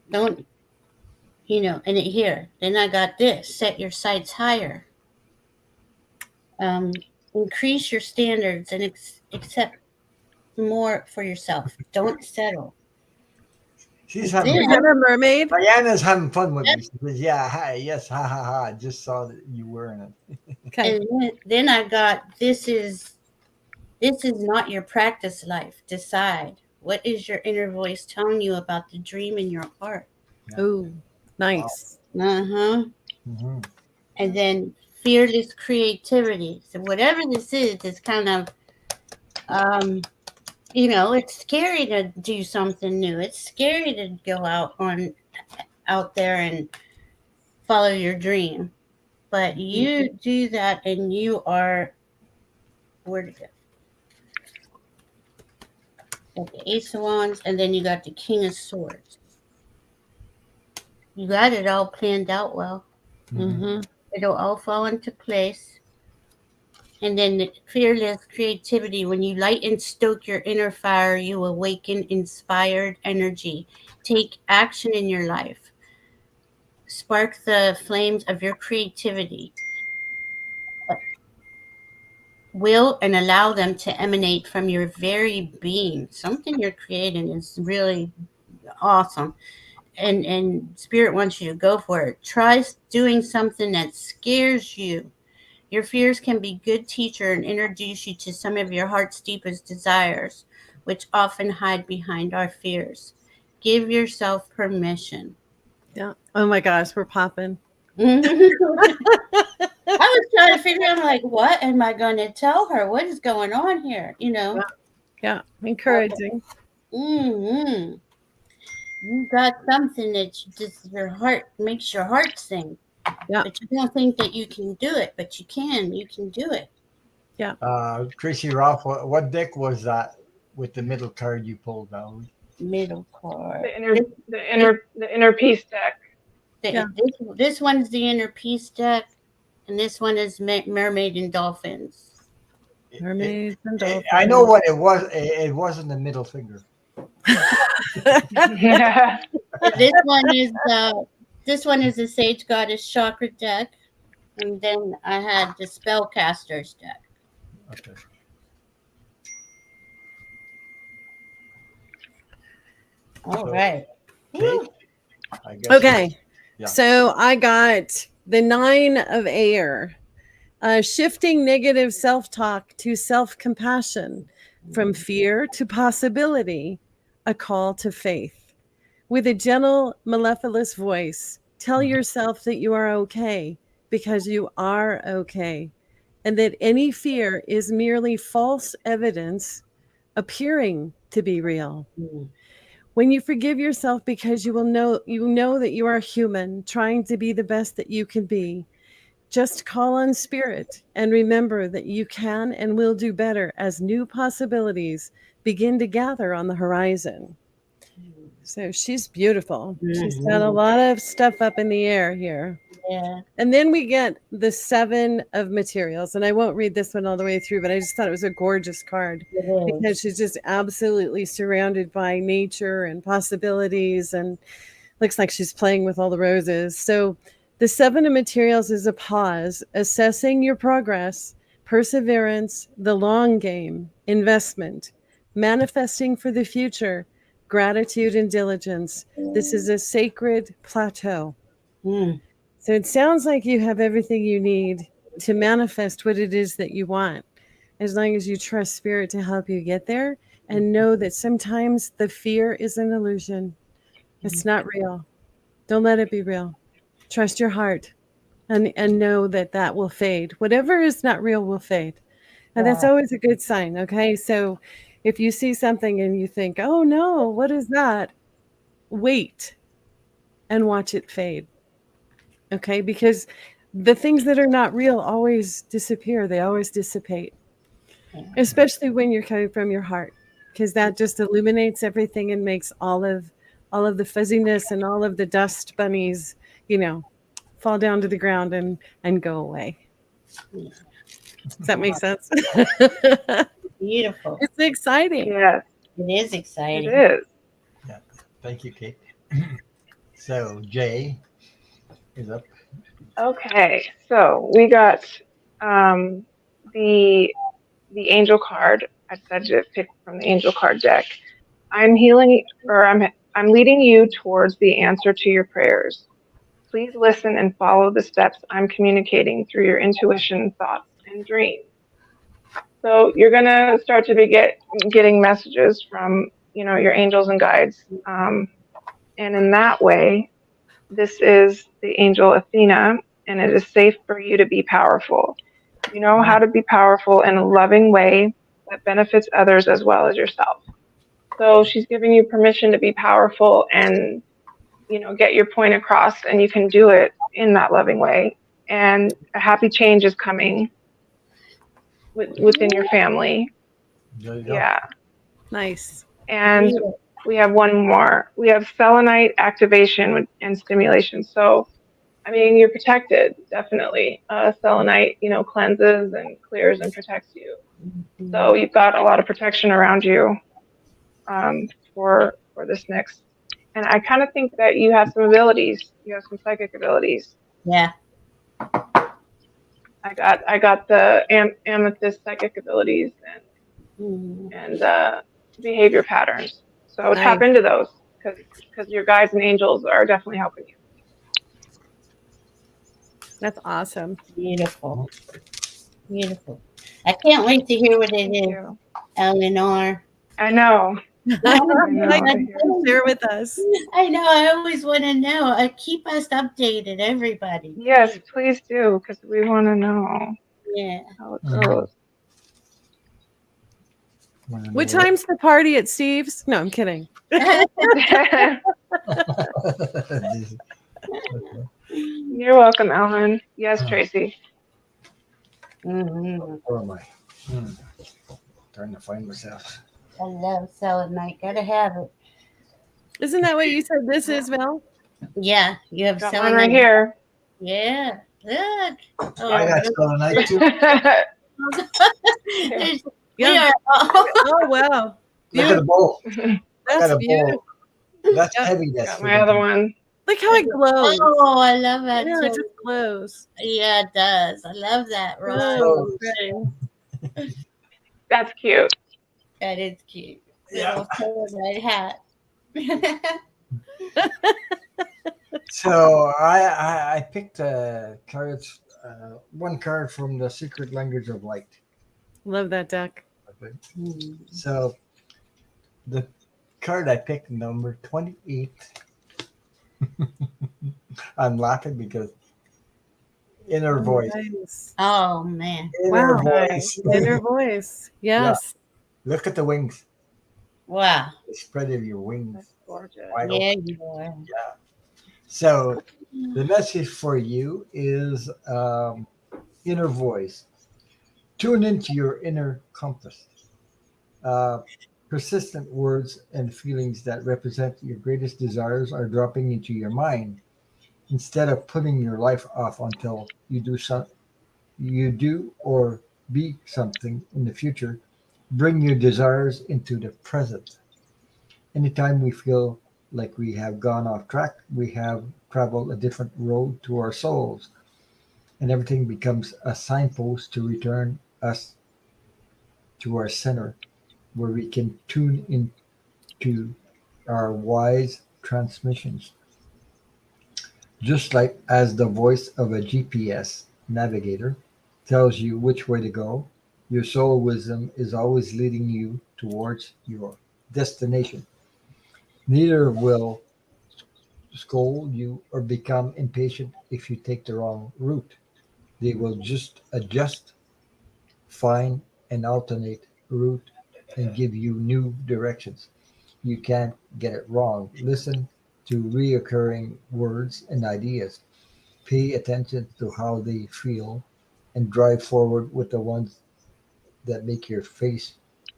Don't And here. Then I got this. Set your sights higher. Um, Increase your standards and accept more for yourself. Don't settle. She's And having Is then, that a mermaid? Diana's having fun with me. She says, "Yeah, hi, yes, ha ha ha." I just saw that you wearing it. Okay. and then I got this is not your practice life. Decide what is your inner voice telling you about the dream in your heart. Yeah. Ooh, Wow. nice. Uh-huh. Hmm. And then fearless creativity. So whatever this is, it's kind of it's scary to do something new. It's scary to go out there and follow your dream. But you do that and you are where to go. Got the Ace of Wands and then you got the King of Swords. You got it all planned out well. Mm-hmm. It'll all fall into place. And then the fearless creativity. When you light and stoke your inner fire, you awaken inspired energy. Take action in your life. Spark the flames of your creativity. Will and allow them to emanate from your very being. Something you're creating is really awesome. And spirit wants you to go for it. Try doing something that scares you. Your fears can be good teacher and introduce you to some of your heart's deepest desires, which often hide behind our fears. Give yourself permission. Yeah. Oh my gosh, we're popping. I was trying to figure out, like, what am I going to tell her? What is going on here? Yeah. Encouraging. Mm-hmm. You got something that your heart makes your heart sing. Yeah. But you don't think that you can do it, but you can. You can do it. Yeah. Tracy Ralph, what deck was that with the middle card you pulled, Valerie? Middle card. The inner peace deck. Yeah. This one's the inner peace deck, and this one is mermaid and dolphins. Mermaids and dolphins. I know what it was. It wasn't the middle finger. Yeah. This one is the Sage Goddess Chakra deck, and then I had the Spellcasters deck. Okay. All right. Kate, I guess. Okay. Yeah. So I got the 9 of air, shifting negative self-talk to self-compassion, from fear to possibility, a call to faith. With a gentle, mellifluous voice, tell yourself that you are okay because you are okay, and that any fear is merely false evidence appearing to be real. Mm. When you forgive yourself because you know that you are human, trying to be the best that you can be, just call on spirit and remember that you can and will do better as new possibilities begin to gather on the horizon. So she's beautiful. She's got a lot of stuff up in the air here. Yeah. And then we get the 7 of materials. And I won't read this one all the way through, but I just thought it was a gorgeous card because she's just absolutely surrounded by nature and possibilities and looks like she's playing with all the roses. So the 7 of materials is a pause, assessing your progress, perseverance, the long game, investment, manifesting for the future, gratitude and diligence. This is a sacred plateau. Mm. So it sounds like you have everything you need to manifest what it is that you want, as long as you trust spirit to help you get there and know that sometimes the fear is an illusion. It's not real. Don't let it be real. Trust your heart and know that that will fade. Whatever is not real will fade. And that's always a good sign. Okay. So if you see something and you think, oh no, what is that? Wait and watch it fade. Okay, because the things that are not real always disappear. They always dissipate, especially when you're coming from your heart, because that just illuminates everything and makes all of the fuzziness and all of the dust bunnies, fall down to the ground and go away. Does that make sense? Beautiful. It's exciting. Yes, It is exciting. it is. Yeah. Thank you, Kate. So Jay is up. Okay, so we got the angel card. I decided to pick from the angel card deck. I'm leading you towards the answer to your prayers. Please listen and follow the steps I'm communicating through your intuition, thoughts, and dreams. So you're gonna start to be getting messages from your angels and guides, and in that way, this is the angel Athena, and it is safe for you to be powerful. You know how to be powerful in a loving way that benefits others as well as yourself. So she's giving you permission to be powerful and get your point across, and you can do it in that loving way. And a happy change is coming within your family. There you go. Yeah. Nice. And we have one more. We have selenite activation and stimulation. So, you're protected, definitely. Selenite, cleanses and clears and protects you. So you've got a lot of protection around you for this next. And I kind of think that you have some abilities. You have some psychic abilities. Yeah. I got the amethyst psychic abilities and behavior patterns. So tap into those because your guides and angels are definitely helping you. That's awesome. Beautiful. Beautiful. I can't wait to hear what it is, Eleanor. I know. Share with us. I know. I always want to know. Keep us updated, everybody. Yes, please do, because we want to know how it goes. What time's the party at Steve's? No, I'm kidding. You're welcome, Ellen. Yes, Tracy. Mm-hmm. Where am I? Trying to find myself. I love selenite. Gotta have it. Isn't that what you said this is, Val? Yeah, you have Got selenite mine right here. Yeah, look. Oh, I got selenite too. Oh wow! Look at the bowl. That's beautiful. That's heavy. That's got my other one. Look how it glows. Oh, I love that. Yeah, it just glows. Yeah, it does. I love that. Right. That's cute. That is cute. Yeah. Red hat. So I picked cards. One card from the Secret Language of Light. Love that deck. Okay. So the card I picked, number 28. I'm laughing because inner voice. Nice. Oh man! Inner Wow. voice. Inner voice. Yes. Look at the wings. Wow. The spread of your wings. That's gorgeous. Wide Yeah, open. you are. Yeah. So the message for you is inner voice. Tune into your inner compass. Uh, Persistent words and feelings that represent your greatest desires are dropping into your mind. Instead of putting your life off until you do or be something in the future, bring your desires into the present. Anytime we feel like we have gone off track, we have traveled a different road to our souls, and everything becomes a signpost to return us to our center, where we can tune into our wise transmissions. Just like as the voice of a GPS navigator tells you which way to go, your soul wisdom is always leading you towards your destination. Neither will scold you or become impatient if you take the wrong route. They will just adjust, find an alternate route, and give you new directions. You can't get it wrong. Listen to reoccurring words and ideas. Pay attention to how they feel and drive forward with the ones that make your face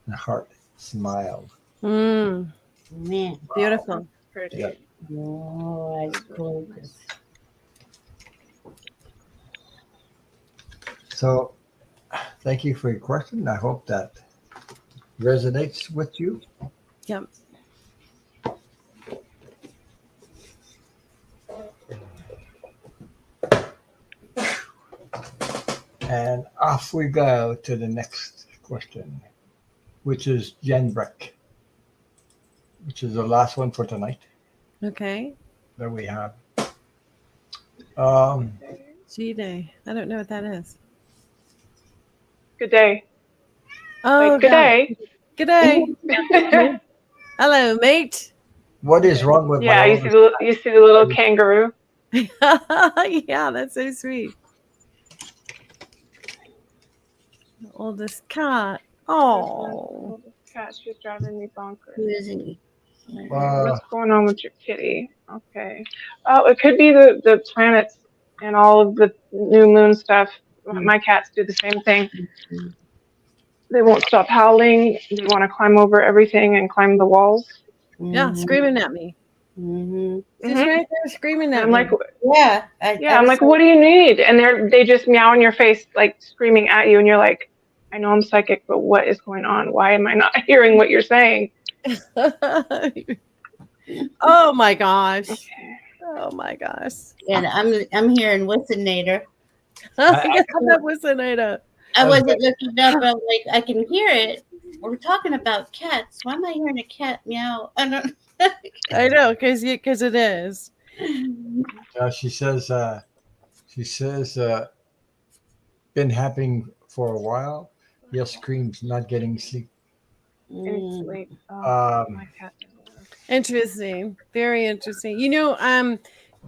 and heart smile. Mm, Man. beautiful. Pretty. Yeah. Oh, that's gorgeous. So, thank you for your question. I hope that resonates with you. Yep. And off we go to the next question, which is Jen Breck, which is the last one for tonight Okay. that we have. Um, G-Day. I don't know what that is. Good day. Oh, Like, good got it. day. Good day. Hello, mate. what is wrong with my Yeah, oldest? you see the little kangaroo. Yeah, that's so sweet. The oldest cat. Oh. Cat, she's driving me bonkers. Who is he? Uh, What's going on with your kitty? Okay. Oh, it could be the planets and all of the new moon stuff. My cats do the same thing. They won't stop howling. They want to climb over everything and climb the walls. Yeah, screaming at me. Mm-hmm. She's right there screaming And at I'm me. like, Yeah. yeah, I'm like, what do you need? And they just meow in your face, like screaming at you, and you're like, I know I'm psychic, but what is going on? Why am I not hearing what you're saying? Oh my gosh. Okay. Oh my gosh. And I'm hearing Whistlenator. Yeah, that was Anita. I wasn't looking up. I'm like, I can hear it. We're talking about cats. Why am I hearing a cat meow? I don't. I know, because it is. she says, been happening for a while. Yell screams, not getting sleep. It's late. Oh, my cat doesn't work. Interesting. Very interesting.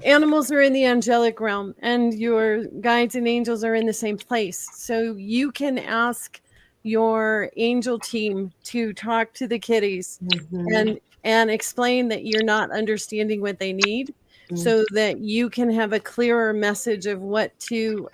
Animals are in the angelic realm and your guides and angels are in the same place. So you can ask your angel team to talk to the kitties and explain that you're not understanding what they need so that you can have a clearer message of what to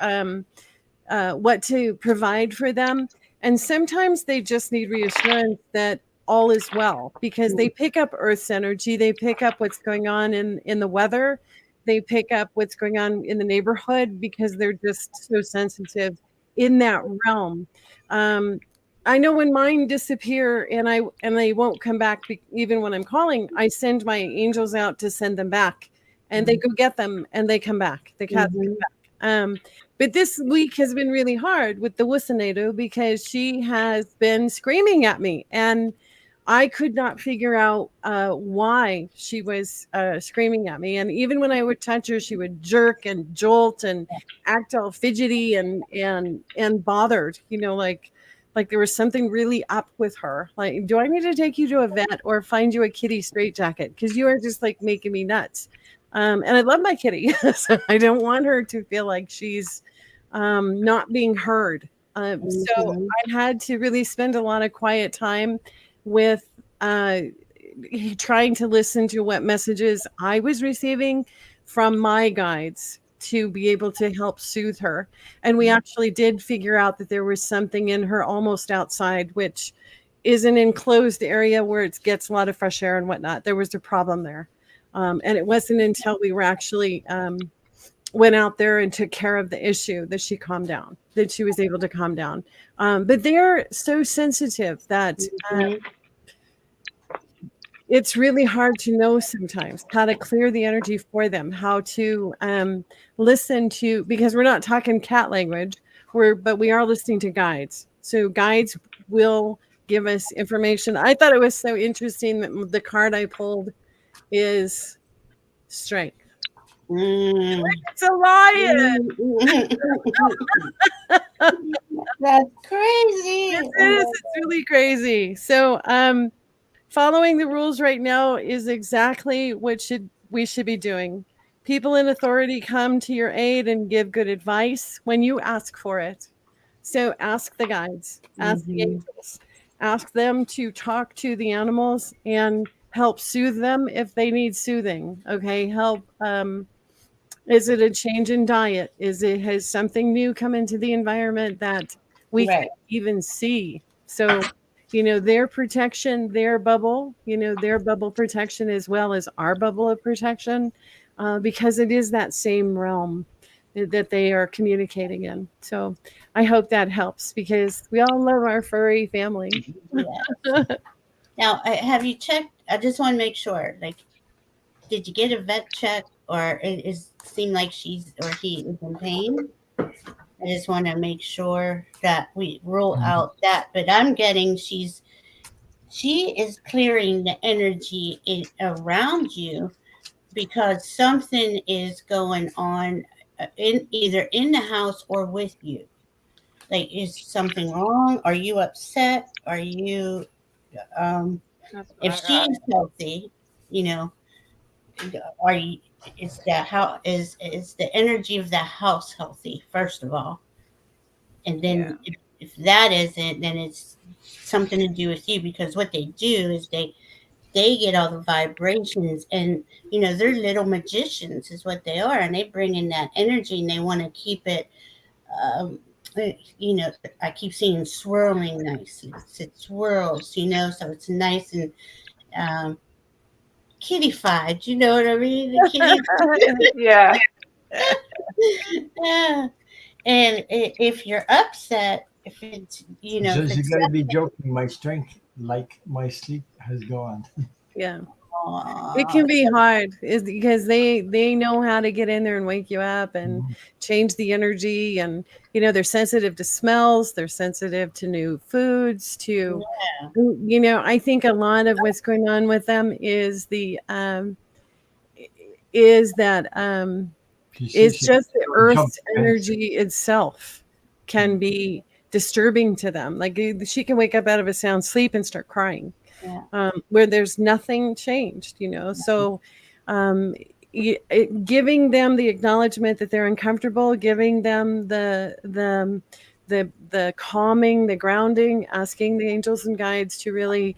provide for them. And sometimes they just need reassurance that all is well because they pick up Earth's energy. They pick up what's going on in the weather. They pick up what's going on in the neighborhood because they're just so sensitive in that realm. I know when mine disappear and they won't come back even when I'm calling, I send my angels out to send them back, and they go get them and they come back. The cats come back. But this week has been really hard with the Wussinato because she has been screaming at me, and I could not figure out why she was screaming at me. And even when I would touch her, she would jerk and jolt and act all fidgety and bothered. Like there was something really up with her. Like, do I need to take you to a vet or find you a kitty straitjacket? Because you are just like making me nuts. And I love my kitty, so I don't want her to feel like she's not being heard. So I had to really spend a lot of quiet time with trying to listen to what messages I was receiving from my guides to be able to help soothe her. And we actually did figure out that there was something in her almost outside, which is an enclosed area where it gets a lot of fresh air and whatnot. There was a problem there. And it wasn't until we were actually went out there and took care of the issue that she calmed down, that she was able to calm down. But they're so sensitive that it's really hard to know sometimes how to clear the energy for them, how to listen to, because we're not talking cat language, but we are listening to guides. So guides will give us information. I thought it was so interesting that the card I pulled is strength. It's a lion. That's crazy. It is. It's really crazy. So following the rules right now is exactly what we should be doing. People in authority come to your aid and give good advice when you ask for it. So ask the guides, ask the angels, ask them to talk to the animals and help soothe them if they need soothing. Okay, help. Is it a change in diet? Has something new come into the environment that we can even see? So, their protection, their bubble protection as well as our bubble of protection, because it is that same realm that they are communicating in. So I hope that helps because we all love our furry family. Yes. Now, have you checked? I just want to make sure, did you get a vet check or it seem like she's or he is in pain? I just want to make sure that we rule out that, but I'm getting she is clearing the energy around you because something is going on either in the house or with you. Is something wrong? Are you upset? Are you if she's healthy, are you is the energy of the house healthy first of all, and then if that isn't, then it's something to do with you because what they do is they get all the vibrations and they're little magicians is what they are, and they bring in that energy and they want to keep it I keep seeing swirling nicely. It swirls, so it's nice and kitty-fied, you know what I mean? The kitty. Yeah. And if you're upset, if it's Says you gotta be joking. My strength, like my sleep, has gone. Yeah. It can be hard is because they know how to get in there and wake you up and change the energy, and they're sensitive to smells, they're sensitive to new foods, to I think a lot of what's going on with them is is just the earth's energy itself can be disturbing to them. Like she can wake up out of a sound sleep and start crying. Where there's nothing changed, so giving them the acknowledgement that they're uncomfortable, giving them the calming, the grounding, asking the angels and guides to really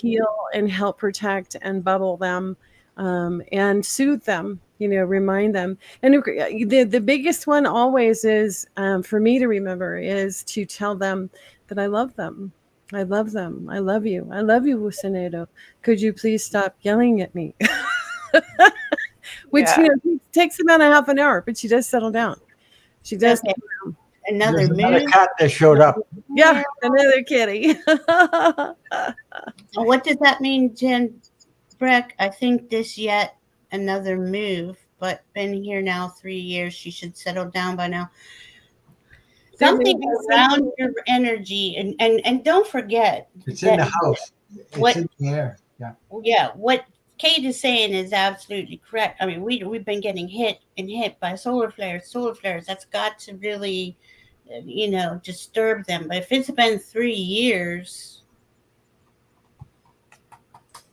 heal and help protect and bubble them, and soothe them, remind them. And the biggest one always is for me to remember is to tell them that I love them. I love them. I love you. I love you, Wusanedo. Could you please stop yelling at me? Which takes about a half an hour, but she does settle down. She does. Okay. Another cat that showed up. Yeah, another kitty. What does that mean, Jen Breck? I think this yet another move, but been here now 3 years. She should settle down by now. Something around your energy, and don't forget, it's in the house. It's in the air. Yeah. What Kate is saying is absolutely correct. I mean, we've been getting hit by solar flares. That's got to really, disturb them. But if it's been 3 years,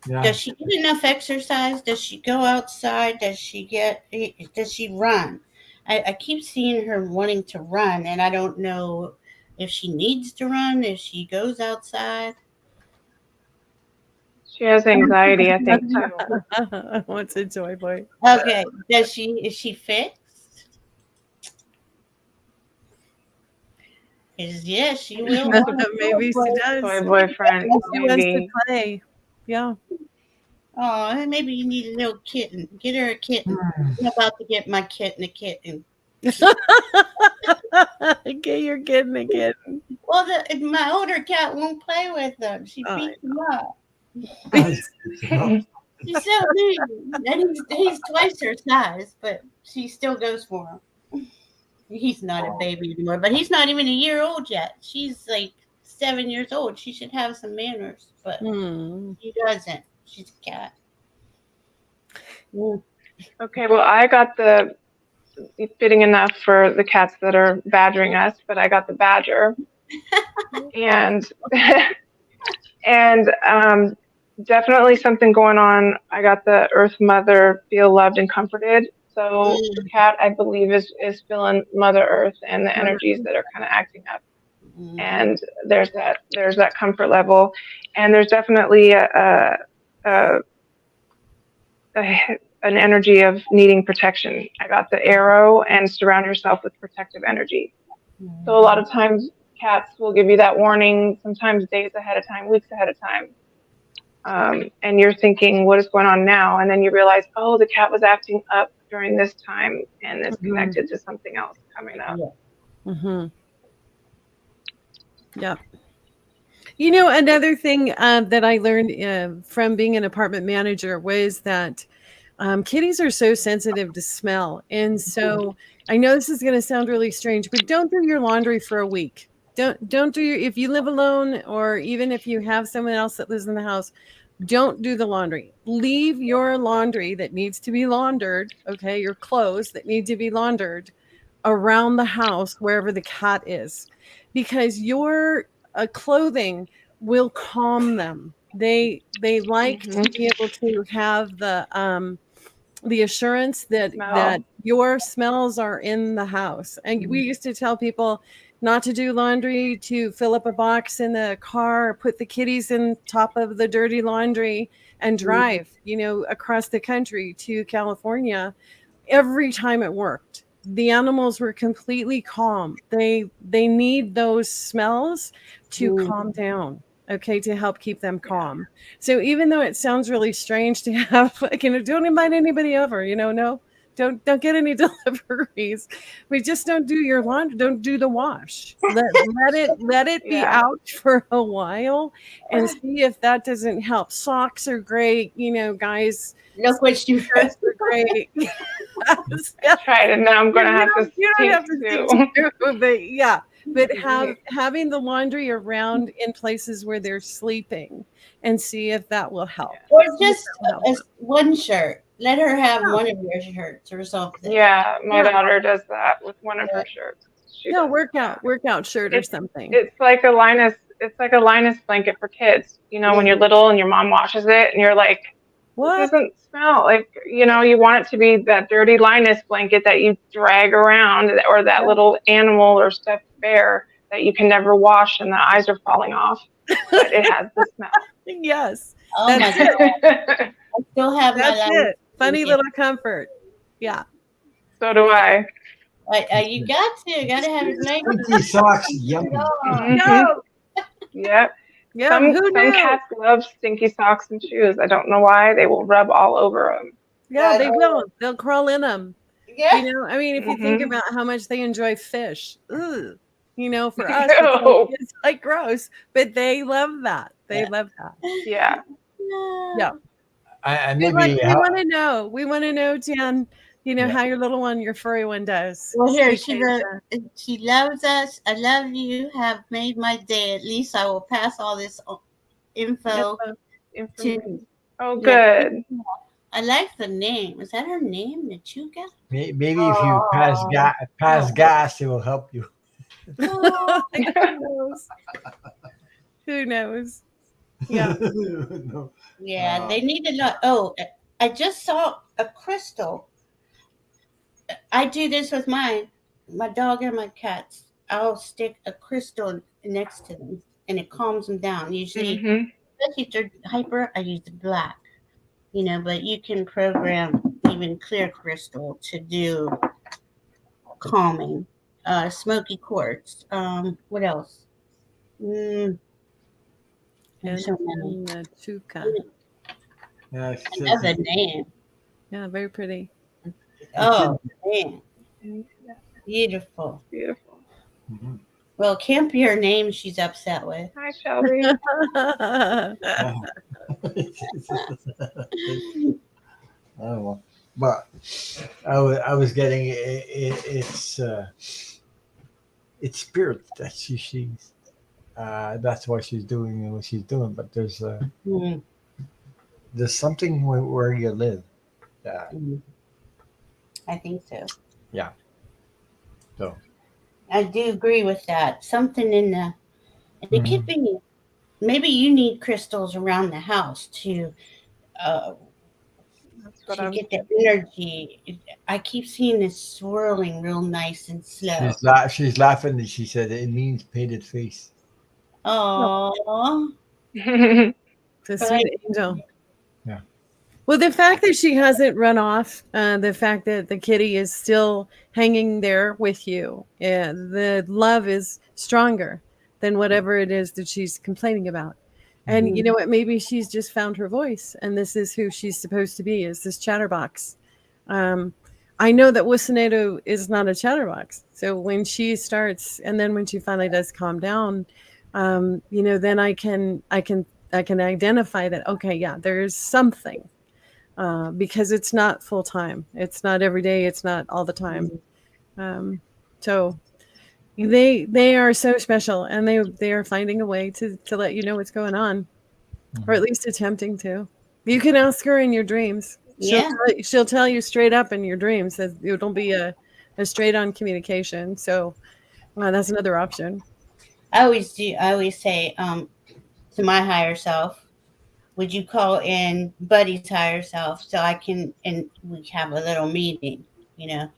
does she get enough exercise? Does she go outside? Does she run? I keep seeing her wanting to run, and I don't know if she needs to run, if she goes outside. She has anxiety, I think, too. What's a joy boy? Okay, is she fixed? Yes, she will. Maybe she does. Toy boyfriend, She wants to maybe. play. Yeah. Oh, maybe you need a little kitten. Get her a kitten. I'm about to get my kitten a kitten. Get your kitten a kitten. Well, my older cat won't play with them. She Oh, beats them up. Nice. She's so big. And he's twice her size, but she still goes for him. He's not a baby anymore, but he's not even a year old yet. She's like 7 years old. She should have some manners, but she doesn't. She's a cat. Okay, well, I got the fitting enough for the cats that are badgering us, but I got the badger, and and definitely something going on. I got the Earth Mother, feel loved and comforted. So the cat, I believe, is feeling Mother Earth and the energies that are kind of acting up. And there's that comfort level, and there's definitely an energy of needing protection. I got the arrow and surround yourself with protective energy. So a lot of times cats will give you that warning, sometimes days ahead of time, weeks ahead of time. And you're thinking, what is going on now? And then you realize, oh, the cat was acting up during this time and it's connected to something else coming up. Yeah. You know, another thing that I learned from being an apartment manager was that kitties are so sensitive to smell. And so I know this is going to sound really strange, but don't do your laundry for a week. Don't do if you live alone, or even if you have someone else that lives in the house, don't do the laundry. Leave your laundry that needs to be laundered, okay, your clothes that need to be laundered around the house wherever the cat is, because your clothing will calm them. They like to be able to have the assurance that your smells are in the house. And we used to tell people not to do laundry, to fill up a box in the car, put the kitties in top of the dirty laundry and drive, you know, across the country to California. Every time it worked. The animals were completely calm. They need those smells to calm down, okay, to help keep them calm. So even though it sounds really strange to have, you know, don't invite anybody over, you know, no, don't get any deliveries. We just don't do your laundry, don't do the wash. Let it be out for a while and see if that doesn't help. Socks are great, you know, guys. Look what you are great. Tried it. Now I'm gonna have to. You don't have to too, but yeah. But having the laundry around in places where they're sleeping, and see if that will help. Or just one shirt. Let her have one of your shirts or something. Yeah, my daughter does that with one of her shirts. Workout shirt or something. It's like a Linus. It's like a Linus blanket for kids. You know, when you're little and your mom washes it, and you're like, "What? It doesn't smell like." You know, you want it to be that dirty Linus blanket that you drag around, or that little animal or stuffed bear that you can never wash, and the eyes are falling off, but it has the smell. Yes. Oh my God. I still have my funny little comfort. Yeah. So do I. You got to have it made. Stinky socks, yummy. No. Yep. Yeah. Some cats love stinky socks and shoes. I don't know why. They will rub all over them. Yeah, they will. They'll crawl in them. Yeah. You know, I mean, if you think about how much they enjoy fish, you know, for us, it's like gross, but they love that. They love that. Yeah. Yeah. We want to know. We want to know, Jan, you know, how your little one, your furry one does. Well, here, she loves us. I love you. Have made my day. At least I will pass all this info to. Oh, good. I like the name. Is that her name, Nachuga? Maybe if you pass gas, it will help you. Who knows? Yeah. No. Yeah, they need to know. Oh, I just saw a crystal. I do this with my dog and my cats. I'll stick a crystal next to them, and it calms them down. Usually, Hmm. especially if they're hyper, I use the black. But you can program even clear crystal to do calming. Smoky quartz. What else? Mm, there's so many. And Chuka. Yeah, she says Another name. Yeah, very pretty. Oh man, beautiful. Beautiful. Mhm. Well, can't be her name she's upset with. Hi, Shelby. Yeah. I don't know, but I was getting it's spirit that she's that's why she's doing what she's doing. But Mm, there's something where you live. mm, I think so. Yeah. So. I do agree with that. Something in the, and it could be, maybe you need crystals around the house to That's what I'm get the energy. I keep seeing this swirling real nice and slow. She's laughing and she said it means painted face. Oh, thinking. The sweet angel. Yeah. Well, the fact that she hasn't run off, the fact that the kitty is still hanging there with you, the love is stronger than whatever it is that she's complaining about. And you know what? Maybe she's just found her voice, and this is who she's supposed to be, is this chatterbox. I know that Wusanedo is not a chatterbox. So when she starts, and then when she finally does calm down, then I can identify that, okay, yeah, there's something. Because it's not full time. It's not every day. It's not all the time. So they are so special, and they are finding a way to let you know what's going on, or at least attempting to. You can ask her in your dreams. She'll tell you straight up in your dreams that it'll be a straight on communication. So that's another option. I always do. I always say to my higher self, would you call in Buddy's higher self so I can, and we have a little meeting, And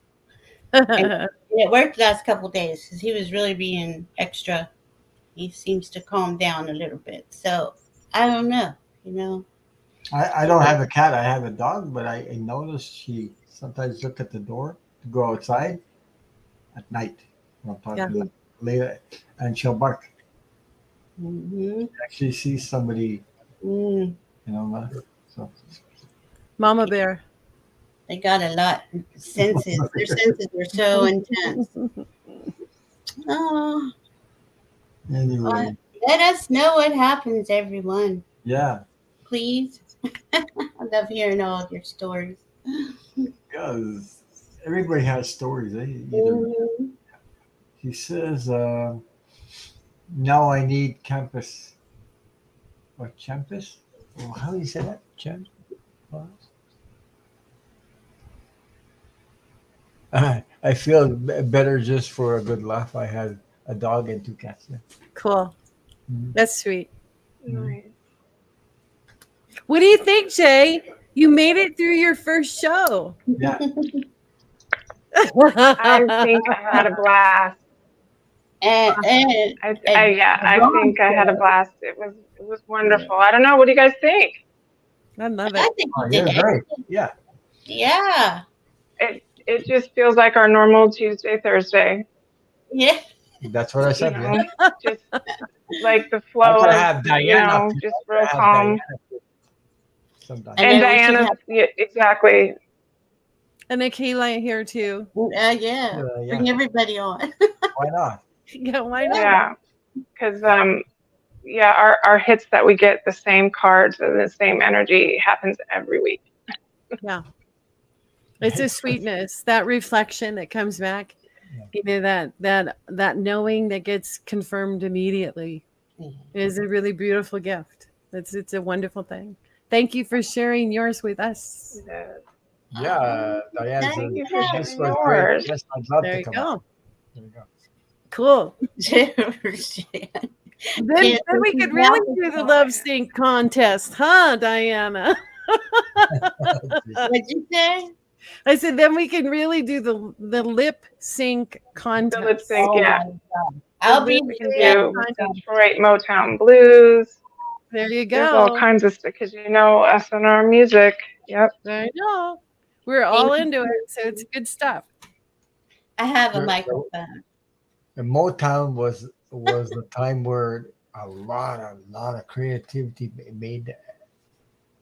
it worked the last couple of days because he was really being extra. He seems to calm down a little bit. So I don't know. I don't have a cat. I have a dog, but I noticed she sometimes look at the door to go outside at night. I'm talking later, and she'll bark. Mm-hmm. Actually, sees somebody. So. Mama bear. They got a lot of senses. Their senses are so intense. Oh. Anyway. Let us know what happens, everyone. Yeah. Please. I love hearing all of your stories. Because everybody has stories. He says, now I need campus. Or campus? Well, how do you say that? Campus? I feel better just for a good laugh. I had a dog and 2 cats. Yeah. Cool. Mm-hmm. That's sweet. Nice. What do you think, Jay? You made it through your first show. Yeah. I think I had a blast. I think I had a blast. It was wonderful. I don't know. What do you guys think? I love I it. think You're great. Yeah. Yeah. It just feels like our normal Tuesday, Thursday. Yeah. That's what I said. Just like the flow of, have Diana, just real calm. Sometimes. And Diana, exactly. And Akela here too. Yeah. Bring everybody on. Why not? Yeah, why not? Yeah, because our hits that we get, the same cards and the same energy happens every week. Yeah. It's a sweetness, that reflection that comes back, that knowing that gets confirmed immediately is a really beautiful gift. It's a wonderful thing. Thank you for sharing yours with us. Yeah, Diane. Thank you for this sharing was great. yours. Yes, I'd love There to you come go. out. There you go. Cool. Then we could really do the love sync contest, huh, Diana? What'd you say? I said, then we can really do the lip sync The contest. lip sync, Oh yeah. my God. I'll be We can there. do Detroit Motown Blues. There you There's all go. kinds of stuff because us and our music. Yep. I know. We're all into it, so it's good stuff. I have a The- microphone. The Motown was the time where a lot of creativity made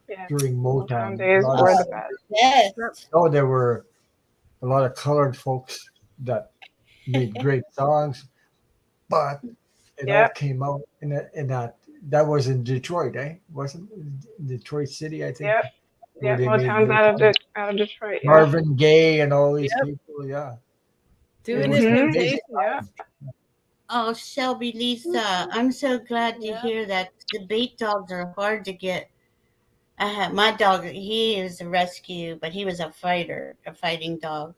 Yeah. during Motown. days A lot were of- the best. Yes. Oh, there were a lot of colored folks that made great songs, but it all Yep. came out in that was in Detroit, eh? Wasn't it? Detroit City, I think. Yep. where Yeah, they made Motown's great out of Detroit. Yeah. Marvin Gaye and all these Yep. people, yeah. Doing was it an for amazing Jason. Yeah. Oh, Shelby, Lisa, I'm so glad to Yeah. hear that. Debate dogs are hard to get. I had my dog. He is a rescue, but he was a fighter, a fighting dog.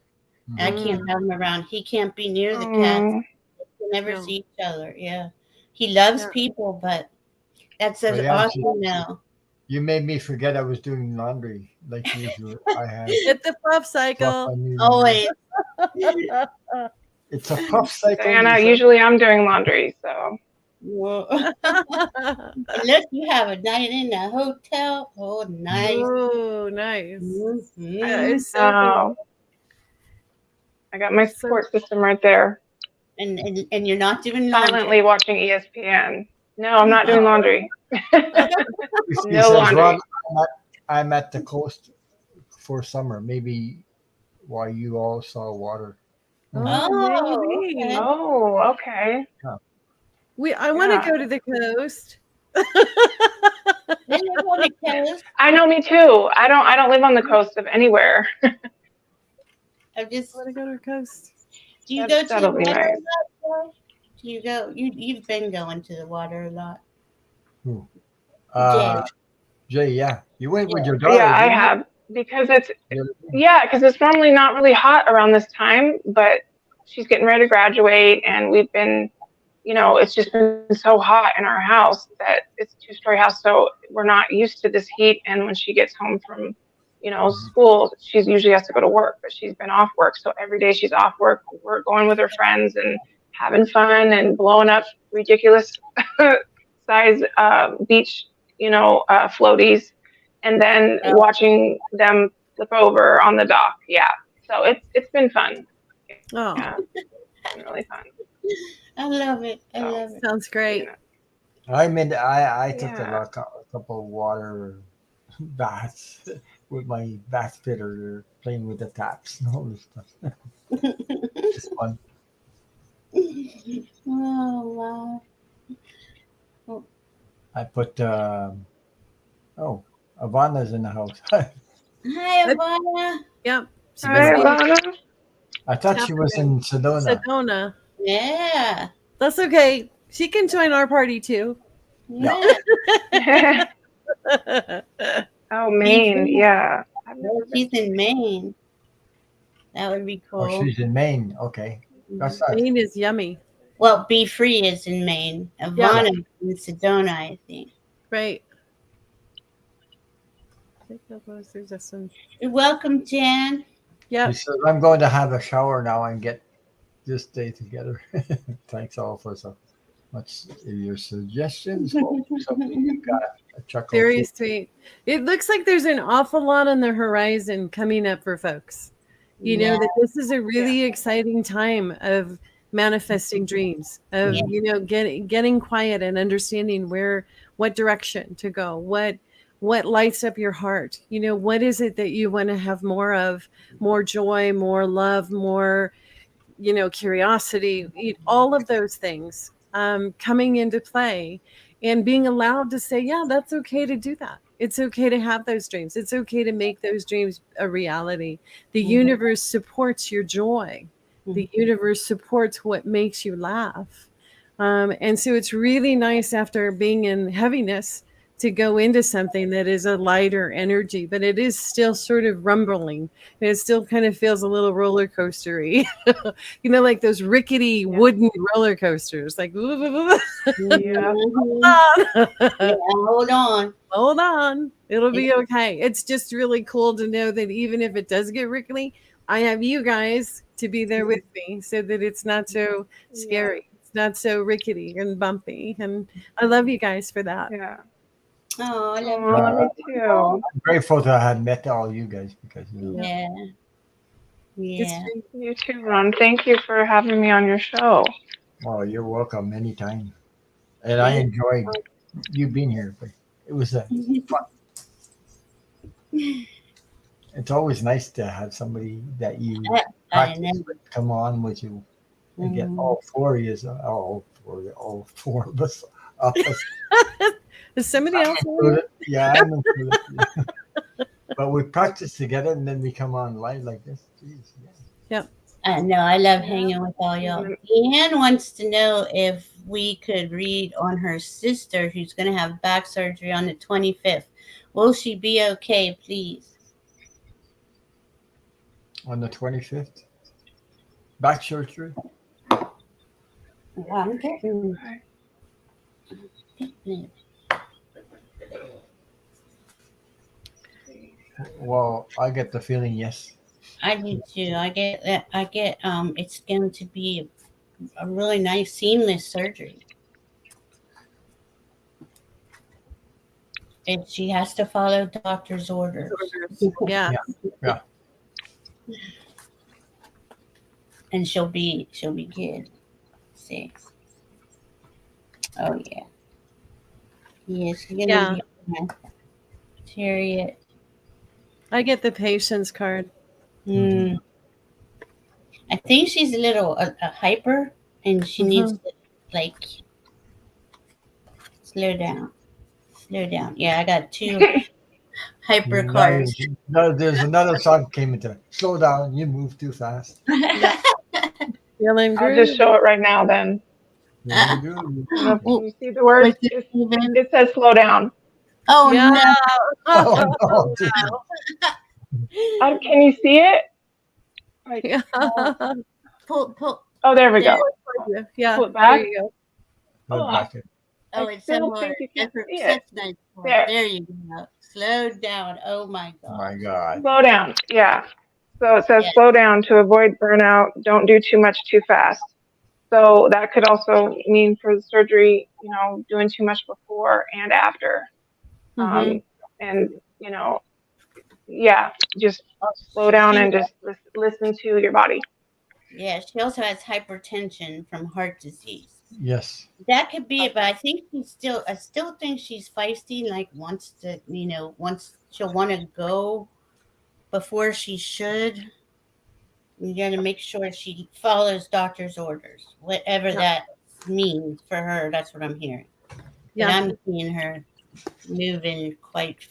And I can't have him around. He can't be near the cats. Mm. They never No. see each other. Yeah, he loves Yeah. people, but that's Oh, an yeah, awesome now. You made me forget I was doing laundry like usual. I have Hit the puff fluff cycle. on me. Always. It's a puff cycle. Diana, you said? usually I'm doing laundry, so Well, unless you have a night in a hotel. Oh, nice. Oh, nice. Mhm. Yeah, it's so cool. I got my support system right there. And you're not doing laundry. Silently watching ESPN. No, I'm not doing laundry. He No says, laundry. "Ron, I'm at the coast for summer. Maybe why you all saw water." Oh, maybe. okay. Oh, okay. I want Yeah. to go to the coast. Then you're going to coast. I know, me too. I don't live on the coast of anywhere. I just. I want to go to the coast. Do you go to the That'll be water nice. a lot? Do you go? You've been going to the water a lot. Jay, yeah, you went with your daughter. Yeah, I didn't you? have because it's Yeah. because it's normally not really hot around this time, but she's getting ready to graduate, and we've been, it's just been so hot in our house that it's a two-story house, so we're not used to this heat. And when she gets home from, school, she's usually has to go to work, but she's been off work, so every day she's off work, we're going with her friends and having fun and blowing up ridiculous size beach, floaties, and then watching them flip over on the dock. Yeah, so it's been fun. Oh, Yeah, it's been really fun. I love it. I love it. sounds great. I took Yeah. a couple of water baths with my bath fitter, playing with the taps and all this stuff. It's fun. Oh wow. I put Ivana's in the house. Hi, Ivana. Yep. She Hi, was Alana. I thought she was in in Sedona. Sedona. Yeah. That's okay. She can join our party too. Yeah. Oh, Maine. Yeah. I've never Oh, she's in Maine. That would be cool. Oh, she's in Maine. Okay, that's nice. Maine is yummy. Well, Be Free is in Maine. Ivana is in Sedona, I think. Right. I think that was, there's some. You're welcome, Jan. Yeah. She says, "I'm going to have a shower now and get this day together." Thanks all for so much your suggestions. Hope something you got a chuckle. Very sweet. It looks like there's an awful lot on the horizon coming up for folks. You know, that this is a really exciting time of manifesting dreams, of, getting quiet and understanding what direction to go, what lights up your heart. What is it that you want to have more of? More joy, more love, more, curiosity, all of those things coming into play, and being allowed to say, yeah, that's okay to do that. It's okay to have those dreams. It's okay to make those dreams a reality. The universe supports your joy. The universe supports what makes you laugh. And so it's really nice after being in heaviness to go into something that is a lighter energy, but it is still sort of rumbling. It still kind of feels a little roller coastery, like those rickety wooden roller coasters, like, Yeah, hold on. hold on. It'll be okay. It's just really cool to know that even if it does get rickety, I have you guys to be there with me so that it's not so scary. It's not so rickety and bumpy. And I love you guys for that. Yeah. Oh, I love Me too. I'm grateful to have met all you guys because you. Yeah. It's Yeah. great. You too, Ron. Thank you for having me on your show. oh, you're welcome anytime. And I enjoyed you being here. But it was fun. It's always nice to have somebody that you I practice know. with come on with you and get all four of you, all four of us. Is somebody I'm else on included. Yeah, I'm included. But we practice together and then we come on live like this. Jeez, yeah. Yep. I know. I love hanging with all y'all. Deanne wants to know if we could read on her sister who's going to have back surgery on the 25th. Will she be okay, please? On the 25th, back surgery. I'm getting Well, I get the feeling yes. I do too. I get that. It's going to be a really nice seamless surgery. And she has to follow doctor's orders. Yeah. Yeah. And she'll be good. See. Oh yeah. Yes, she's gonna be fine. Chariot. I get the patience card. I think she's a little hyper, and she needs to like slow down. Slow down. Yeah, I got 2 hyper cards. There's another song came into slow down. You move too fast. Feeling I'll just show it right now then. Yeah, Can you see the words? It says slow down. Oh yeah. no! Oh, no. Can you see it? Like, Yeah. Pull. oh, there we go. Yeah. Pull it back. There you go. Oh, I it's still somewhere. think you can That's see it. nice. There. There you go. Slow down. Oh my Oh god. my God. Slow down. Yeah. So it says slow down to avoid burnout. Don't do too much too fast. So that could also mean for the surgery, doing too much before and after. And, just slow down and just listen to your body. Yeah, she also has hypertension from heart disease. Yes. That could be it, but I think I still think she's feisty, like wants she'll want to go before she should. You got to make sure she follows doctor's orders, whatever that means for her. That's what I'm hearing. Yeah. But I'm seeing her moving quite.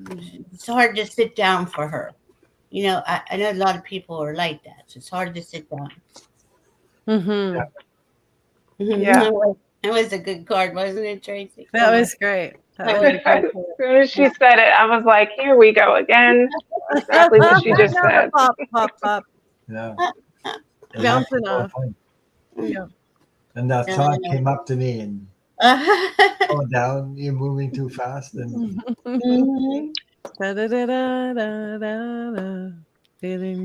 It's hard to sit down for her. I know a lot of people are like that. So it's hard to sit down. Mm-hmm. Yeah. That was a good card, wasn't it, Tracy? That was great. As soon as she said it, I was like, here we go again. Exactly what she just said. Pop, pop, pop. Yeah. Bouncing off. Yeah. And that thought came up to me and slow down, you're moving too fast. And feeling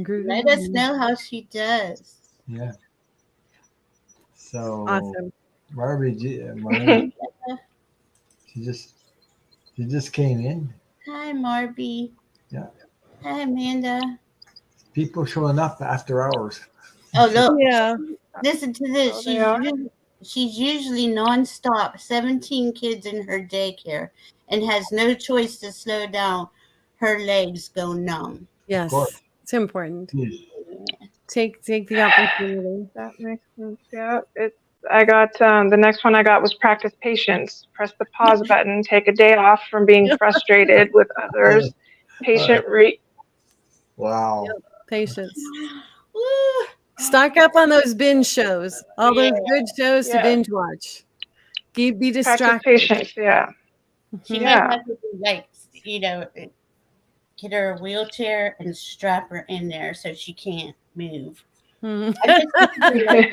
groovy. Let us know how she does. Yeah. So Awesome. Marby, she just came in. Hi, Marby. Yeah. Hi, Amanda. People showing up after hours. Oh, look. Yeah. Listen to this. She's usually nonstop, 17 kids in her daycare, and has no choice to slow down. Her legs go numb. Yes. It's important. Yes. Take the opportunity. That makes sense. Yeah. I got the next one I got was practice patience. Press the pause button. Take a day off from being frustrated with others. Wow. Yep. Patience. Stock up on those binge shows. All those good shows to binge watch. Be distracted. Practice patience. Yeah. She might have to get her a wheelchair and strap her in there so she can't move. Mhm. I just think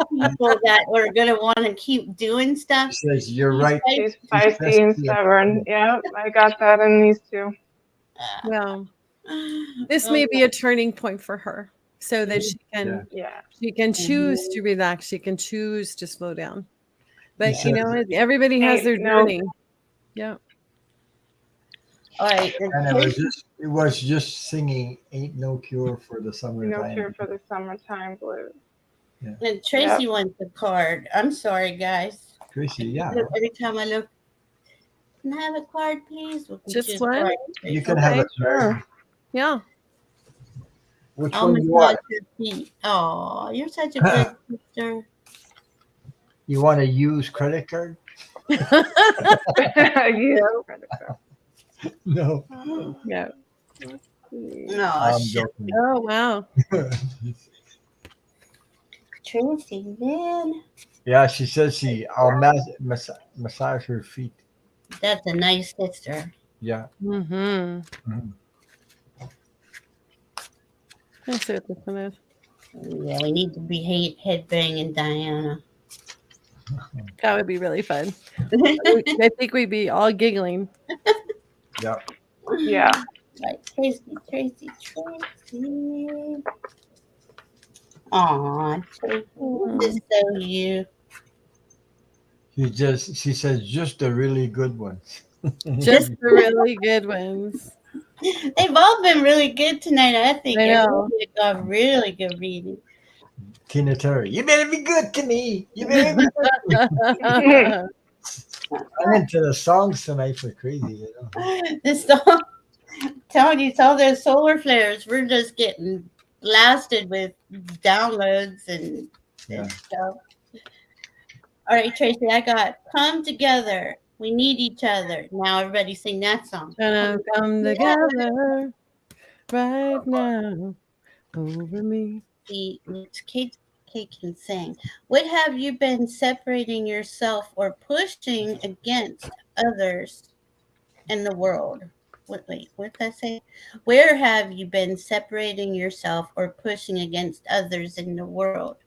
people that are gonna want to keep doing stuff. She says, you're right. She's feisty and stubborn. Yeah, I got that in these two. Well, this may be a turning point for her, so that she can Yeah. choose to relax. She can choose to slow down. But She says- everybody has their journey. Yeah. All right. And it was just singing "Ain't No Cure for the Summertime." No cure for the summertime blues. And Tracy wants a card. I'm sorry, guys. Tracy, yeah. Every time I look, can I have a card, please? Just one? You can have a Sure. card. Yeah. Which I'll one do you want? massage your feet. Oh, you're such a good sister. You want to use credit card? No. Yeah. No, I'm shit. joking. Oh wow. Tracy, man. Yeah, she says I'll massage her feet. That's a nice sister. Yeah. Mm-hmm. Mhm. Let's see what this one is. Yeah, we need to be headbanging Diana. That would be really fun. I think we'd be all giggling. Yeah. Yeah. Like Tracy. Aw, Tracy, this is so you. She says just the really good ones. Just the really good ones. They've all been really good tonight. I think I know. everybody got really good reading. Tina Turner, you better be good to me. You better be good. I'm into the songs tonight for crazy, you know. This song, telling you, it's all those solar flares. We're just getting blasted with downloads and stuff. All right, Tracy, I got Come Together. We Need Each Other. Now everybody sing that song. Gonna come together right now over me. Kate can sing. What have you been separating yourself or pushing against others in the world? What did that say? Where have you been separating yourself or pushing against others in the world?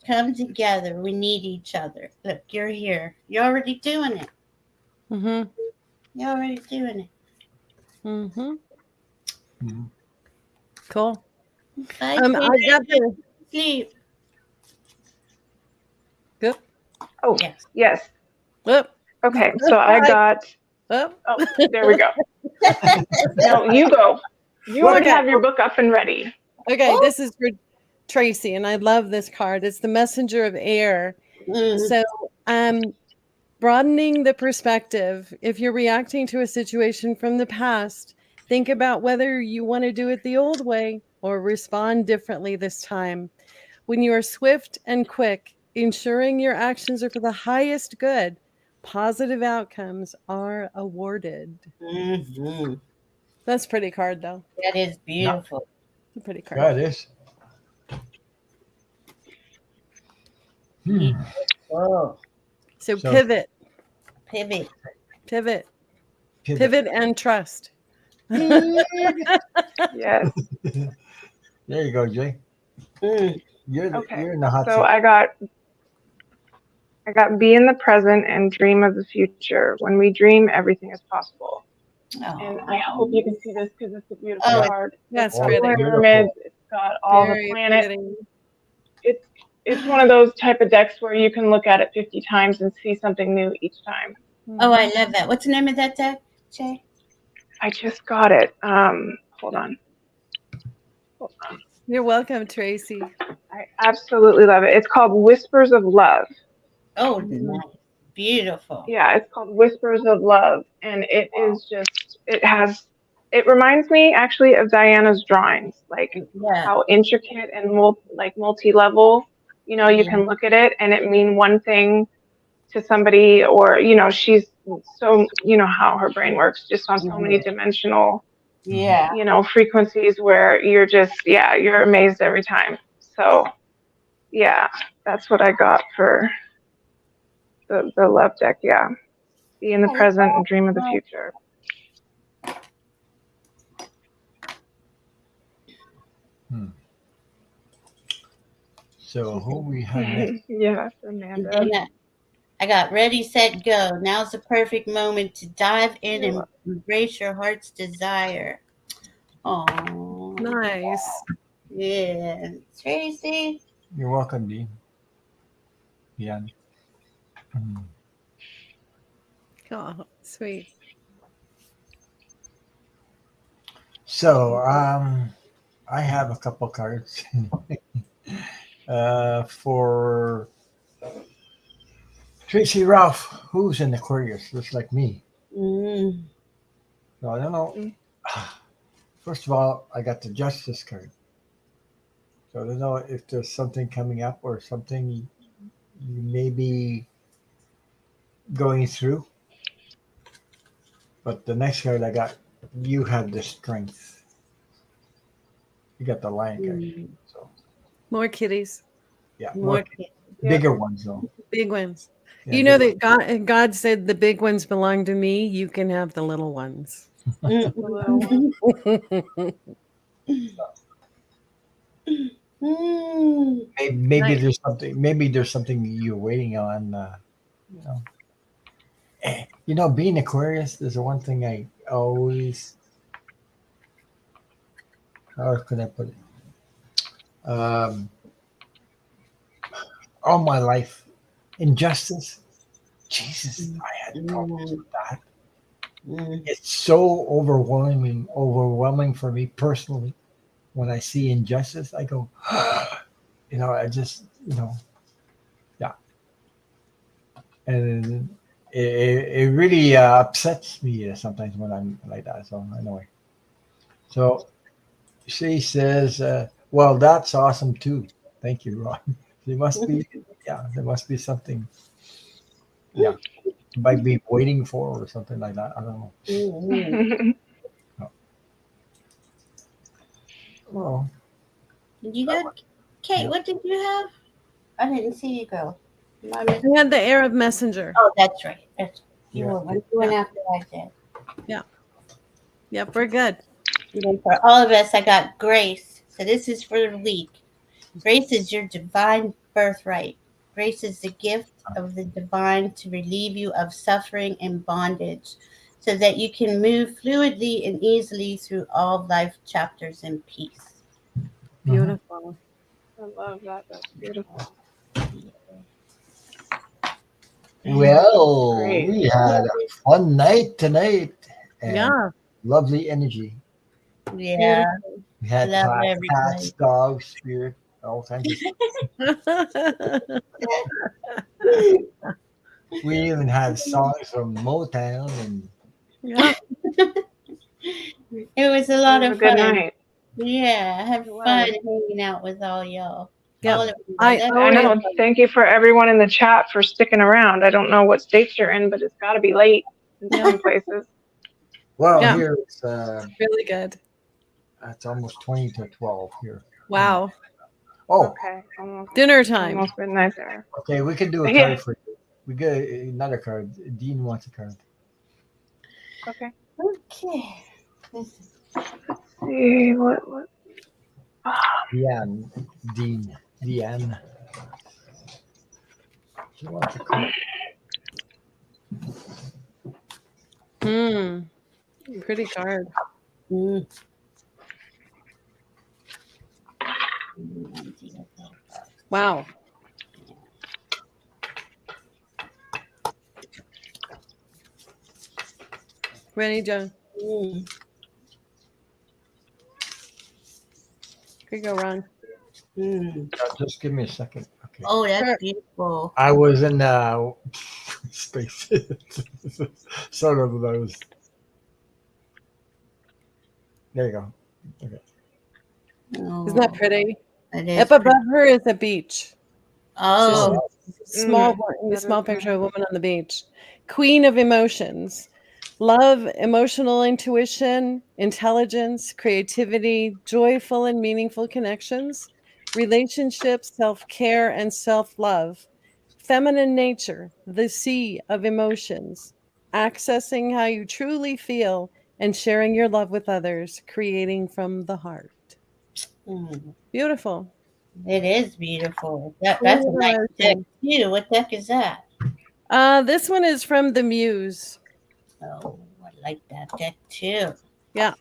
Come together. We need each other. Look, you're here. You're already doing it. Mm-hmm. You're already doing it. Mm-hmm. Mhm. Cool. Bye, I got the sleep. Good. Oh, yes. Oh, Okay, so I got. oh. Oh, there we go. No, you go. You already have your book up and ready. Okay, this is for Tracy, and I love this card. It's the Messenger of Air. So, broadening the perspective. If you're reacting to a situation from the past, think about whether you want to do it the old way or respond differently this time. When you are swift and quick, ensuring your actions are for the highest good, positive outcomes are awarded. Mm-hmm. That's a pretty card, though. That is beautiful. It's a pretty card. Yeah, it is. Oh. So pivot, Pivot. and trust. Yes. There you go, Jay. You're in the hot So seat. I got be in the present and dream of the future. When we dream, everything is possible. Oh. And I hope you can see this because it's a beautiful card. That's It's pretty. pyramids. It's got all the planets. It's one of those type of decks where you can look at it 50 times and see something new each time. Oh, I love that. What's the name of that deck, Jay? I just got it. Hold on. You're welcome, Tracy. I absolutely love it. It's called Whispers of Love. Oh, nice. Beautiful. Yeah, it's called Whispers of Love. And it is just, it reminds me actually of Diana's drawings, like how intricate and multi-level, you know, you can look at it and it mean one thing to somebody, or, you know, she's so, you know, how her brain works, just on so many dimensional, you know, frequencies where you're just, you're amazed every time. So, yeah, that's what I got for the love deck. Yeah. Be in the present and dream of the future. So who we have next? Yes, And Amanda. then I got ready, set, go. Now's the perfect moment to dive in and embrace your heart's desire. Oh, Nice. yeah. Tracy. You're welcome, Dean. Yeah. Oh, sweet. So I have a couple cards for Tracy Ralph, who's in Aquarius, just like me. Mm. So I don't know. First of all, I got the Justice card. So I don't know if there's something coming up or something you may be going through. But the next card I got, you have the strength. You got the Lion card. Mm. So More kitties. yeah, More bigger ones though. Big ones. Yeah, You know big that God said the big ones belong to me. You can have the little ones. Mm. The little one. Mm. Maybe Nice. there's something. Maybe there's something you're waiting on. You know, being Aquarius, there's one thing I always. How can I put it? All my life, injustice. Jesus, I had problems with that. Mm. It's so overwhelming for me personally. When I see injustice, I go, I just, yeah, and it really upsets me sometimes when I'm like that. So anyway, so she says, "Well, that's awesome too. Thank you, Ron. There must be, yeah, there must be something, yeah, you might be waiting for or something like that. I don't know. Mm. Oh, well, You got Kate? yeah. What did you have? I didn't see you, girl. Am I We had the air of messenger. Oh, that's right. You Yeah. went after I did. Yep, we're good. And then for all of us, I got grace. So this is for the week. Grace is your divine birthright. Grace is the gift of the divine to relieve you of suffering and bondage so that you can move fluidly and easily through all life chapters in peace. Beautiful. I love that. That's beautiful. Well, Great. we had a fun night tonight and Yeah. lovely energy. Yeah, We had love cats, everybody. dogs, spirit, all kinds of stuff. We even had songs from Motown and yeah. It was a It lot was a of good fun. night. Yeah, I had It fun was. hanging out with all y'all. Yep. All of you. I That's I always know. Thank you for everyone in the chat for sticking around. I don't know what states you're in, but it's got to be late in Yeah. some places. well, Yeah. here really good. it's almost 20 to 12 here. Wow. Oh, Okay, Dinner time. almost midnight there. okay, we can do a Yeah. card for you. We get another card. Dean wants a card. Okay. okay. See what. Deanne. Deanne. She wants a card. Pretty card. Mm. Wow. Ready, Joan? Mm. Here you go, Ron. Mm. Just give me a second. Okay. Oh, that's Sure. beautiful. I was in space. Sort of those. There you go. Okay. Oh, Isn't that pretty? it is Up above her is a beach. Oh, Small That picture is of a woman on the beach. Queen of emotions. Love, emotional intuition, intelligence, creativity, joyful and meaningful connections, relationships, self-care and self-love. Feminine nature, the sea of emotions. Accessing how you truly feel and sharing your love with others, creating from the heart. mm. Beautiful. It is beautiful. That's a Look at nice our deck thing. too. What deck is that? This one is from the Muse. Oh, I like that deck too. Yeah,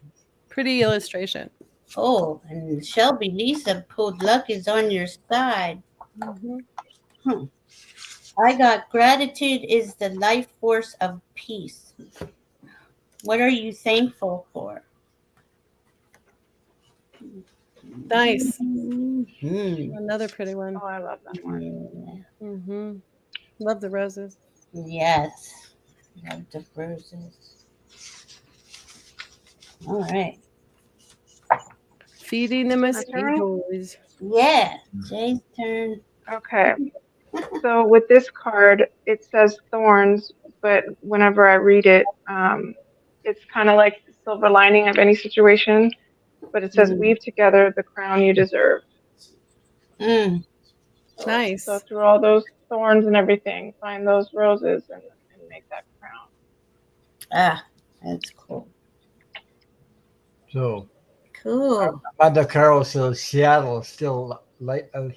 pretty illustration. Oh, and Shelby Lisa pulled luck is on your side. Mhm. Hmm. I got gratitude is the life force of peace. What are you thankful for? Nice. Mm. Another pretty one. Oh, I love that one. Mm-hmm. Love the roses. Yes. Love the roses. All right. Feeding the My turn? mosquitoes. Yeah. Jay's turn. Okay. So with this card, it says thorns, but whenever I read it, it's kind of like the silver lining of any situation. But it says, Mm. weave together the crown you deserve. Mm. Nice. So through all those thorns and everything, find those roses and make that crown. Ah, that's cool. So, Cool. Amanda Carroll says Seattle still light out.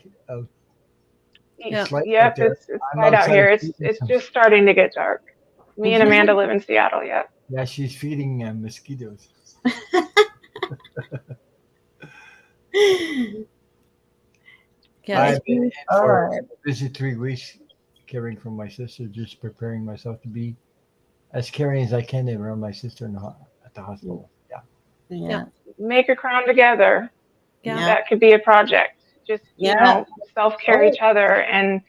Yeah. It's light out Yep, there. it's I'm light out outside here. It's feeding it's some. just starting to get dark. Me and Amanda live in Seattle yet. Yeah, she's feeding mosquitoes. Yeah. I've been in for Alright. a busy 3 weeks caring for my sister, just preparing myself to be as caring as I can around my sister at the hospital. Yeah. Yeah. Make a crown together. Yeah. Yeah. That could be a project. Just Yeah. self-care Oh. each other and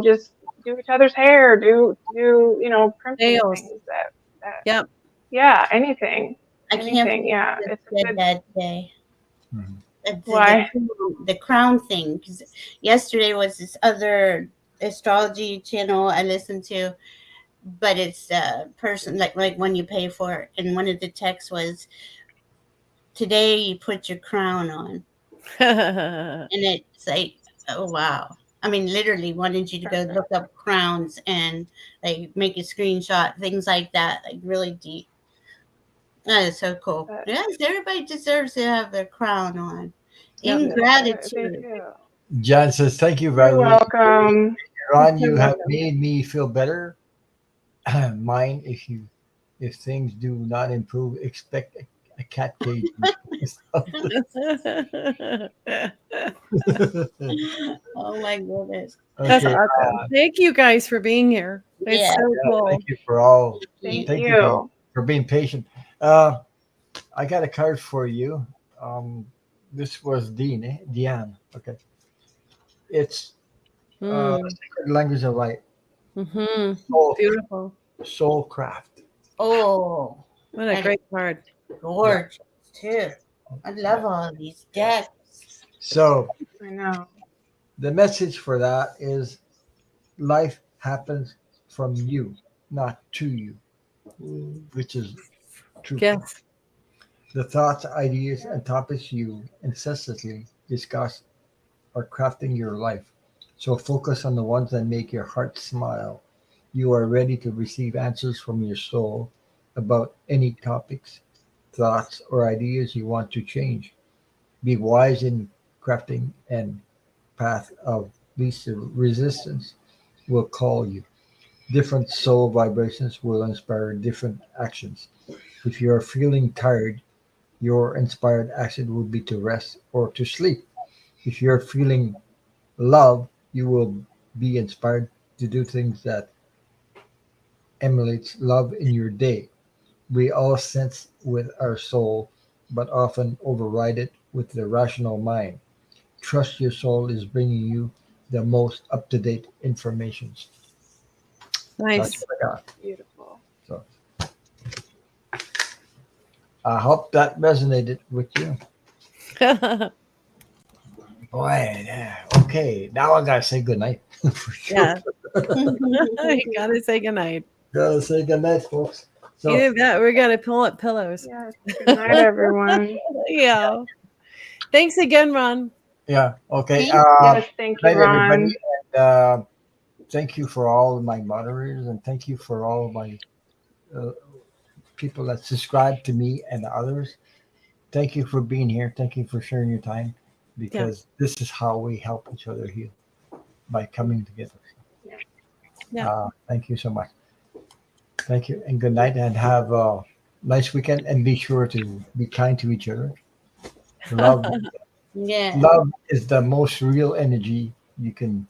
just do each other's hair, do crimping Nails. things that Yep. yeah, anything. I can't Anything. believe Yeah, you it's a said good that day. Mhm. why. The crown thing. Because yesterday was this other astrology channel I listened to, but it's a person like when you pay for it, and one of the texts was, "Today you put your crown on," and it's like, oh wow. I mean, literally wanted you to go look up crowns and like make a screenshot, things like that, like really deep. That is so cool. But Yes, everybody deserves to have their crown on. Yep. In they gratitude. do. John says, "Thank you, You're Valerie. welcome. Ron, you You're have welcome. made me feel better. Mine, if things do not improve, expect a cat cage." Oh my goodness. That's Okay. awesome. Thank you guys for being here. It's Yeah. so Yeah, cool. thank you for all. Thank Thank you you. for being patient. Uh, I got a card for you. Um, this was Deanne. Okay. It's Mm. Sacred Language of Light. Hmm. Soul, Beautiful. soul Craft. Oh, What a that great card. is gorgeous too. I love all these decks. So I know. the message for that is life happens from you, not to you, Mm. which is true. Yes. The thoughts, ideas, and topics you incessantly discuss are crafting your life. So focus on the ones that make your heart smile. You are ready to receive answers from your soul about any topics, thoughts, or ideas you want to change. Be wise in crafting and path of least resistance will call you. Different soul vibrations will inspire different actions. If you are feeling tired, your inspired action will be to rest or to sleep. If you're feeling love, you will be inspired to do things that emulates love in your day. We all sense with our soul, but often override it with the rational mind. Trust your soul is bringing you the most up-to-date information. That's Nice. what I got. Beautiful. So I hope that resonated with you. Boy, yeah. Okay, now I gotta say goodnight. For sure. Yeah. You gotta say goodnight. Gotta say goodnight, folks. So Either that, we gotta pull up pillows. Yes. Good night, everyone. Yeah. Thanks again, Ron. yeah, okay. Thank Yes, thank you, Night, everybody, Ron. and thank you for all of my moderators, and thank you for all of my uh, people that subscribe to me and others. Thank you for being here. Thank you for sharing your time. because this is how we help each other heal, by coming together. Yeah. Thank you so much. Thank you, and good night, and have a nice weekend, and be sure to be kind to each other. Love, Yeah. love is the most real energy you can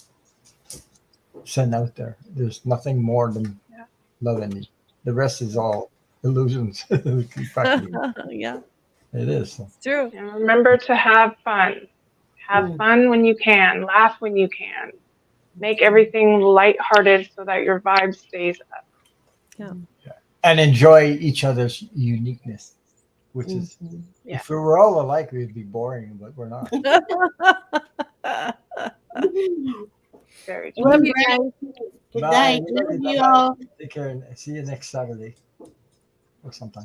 send out there. There's nothing more than love energy. The rest is all illusions. We keep fighting. Yeah, It is. it's true. And remember to have fun. Have fun when you can. Laugh when you can. Make everything lighthearted so that your vibe stays up. Yeah. And enjoy each other's uniqueness, which is, Yeah. if we were all alike, we'd be boring, but we're not. Very true. Love you guys. Good Bye. night. Love you Bye-bye. all. Take care, and see you next Saturday or sometime.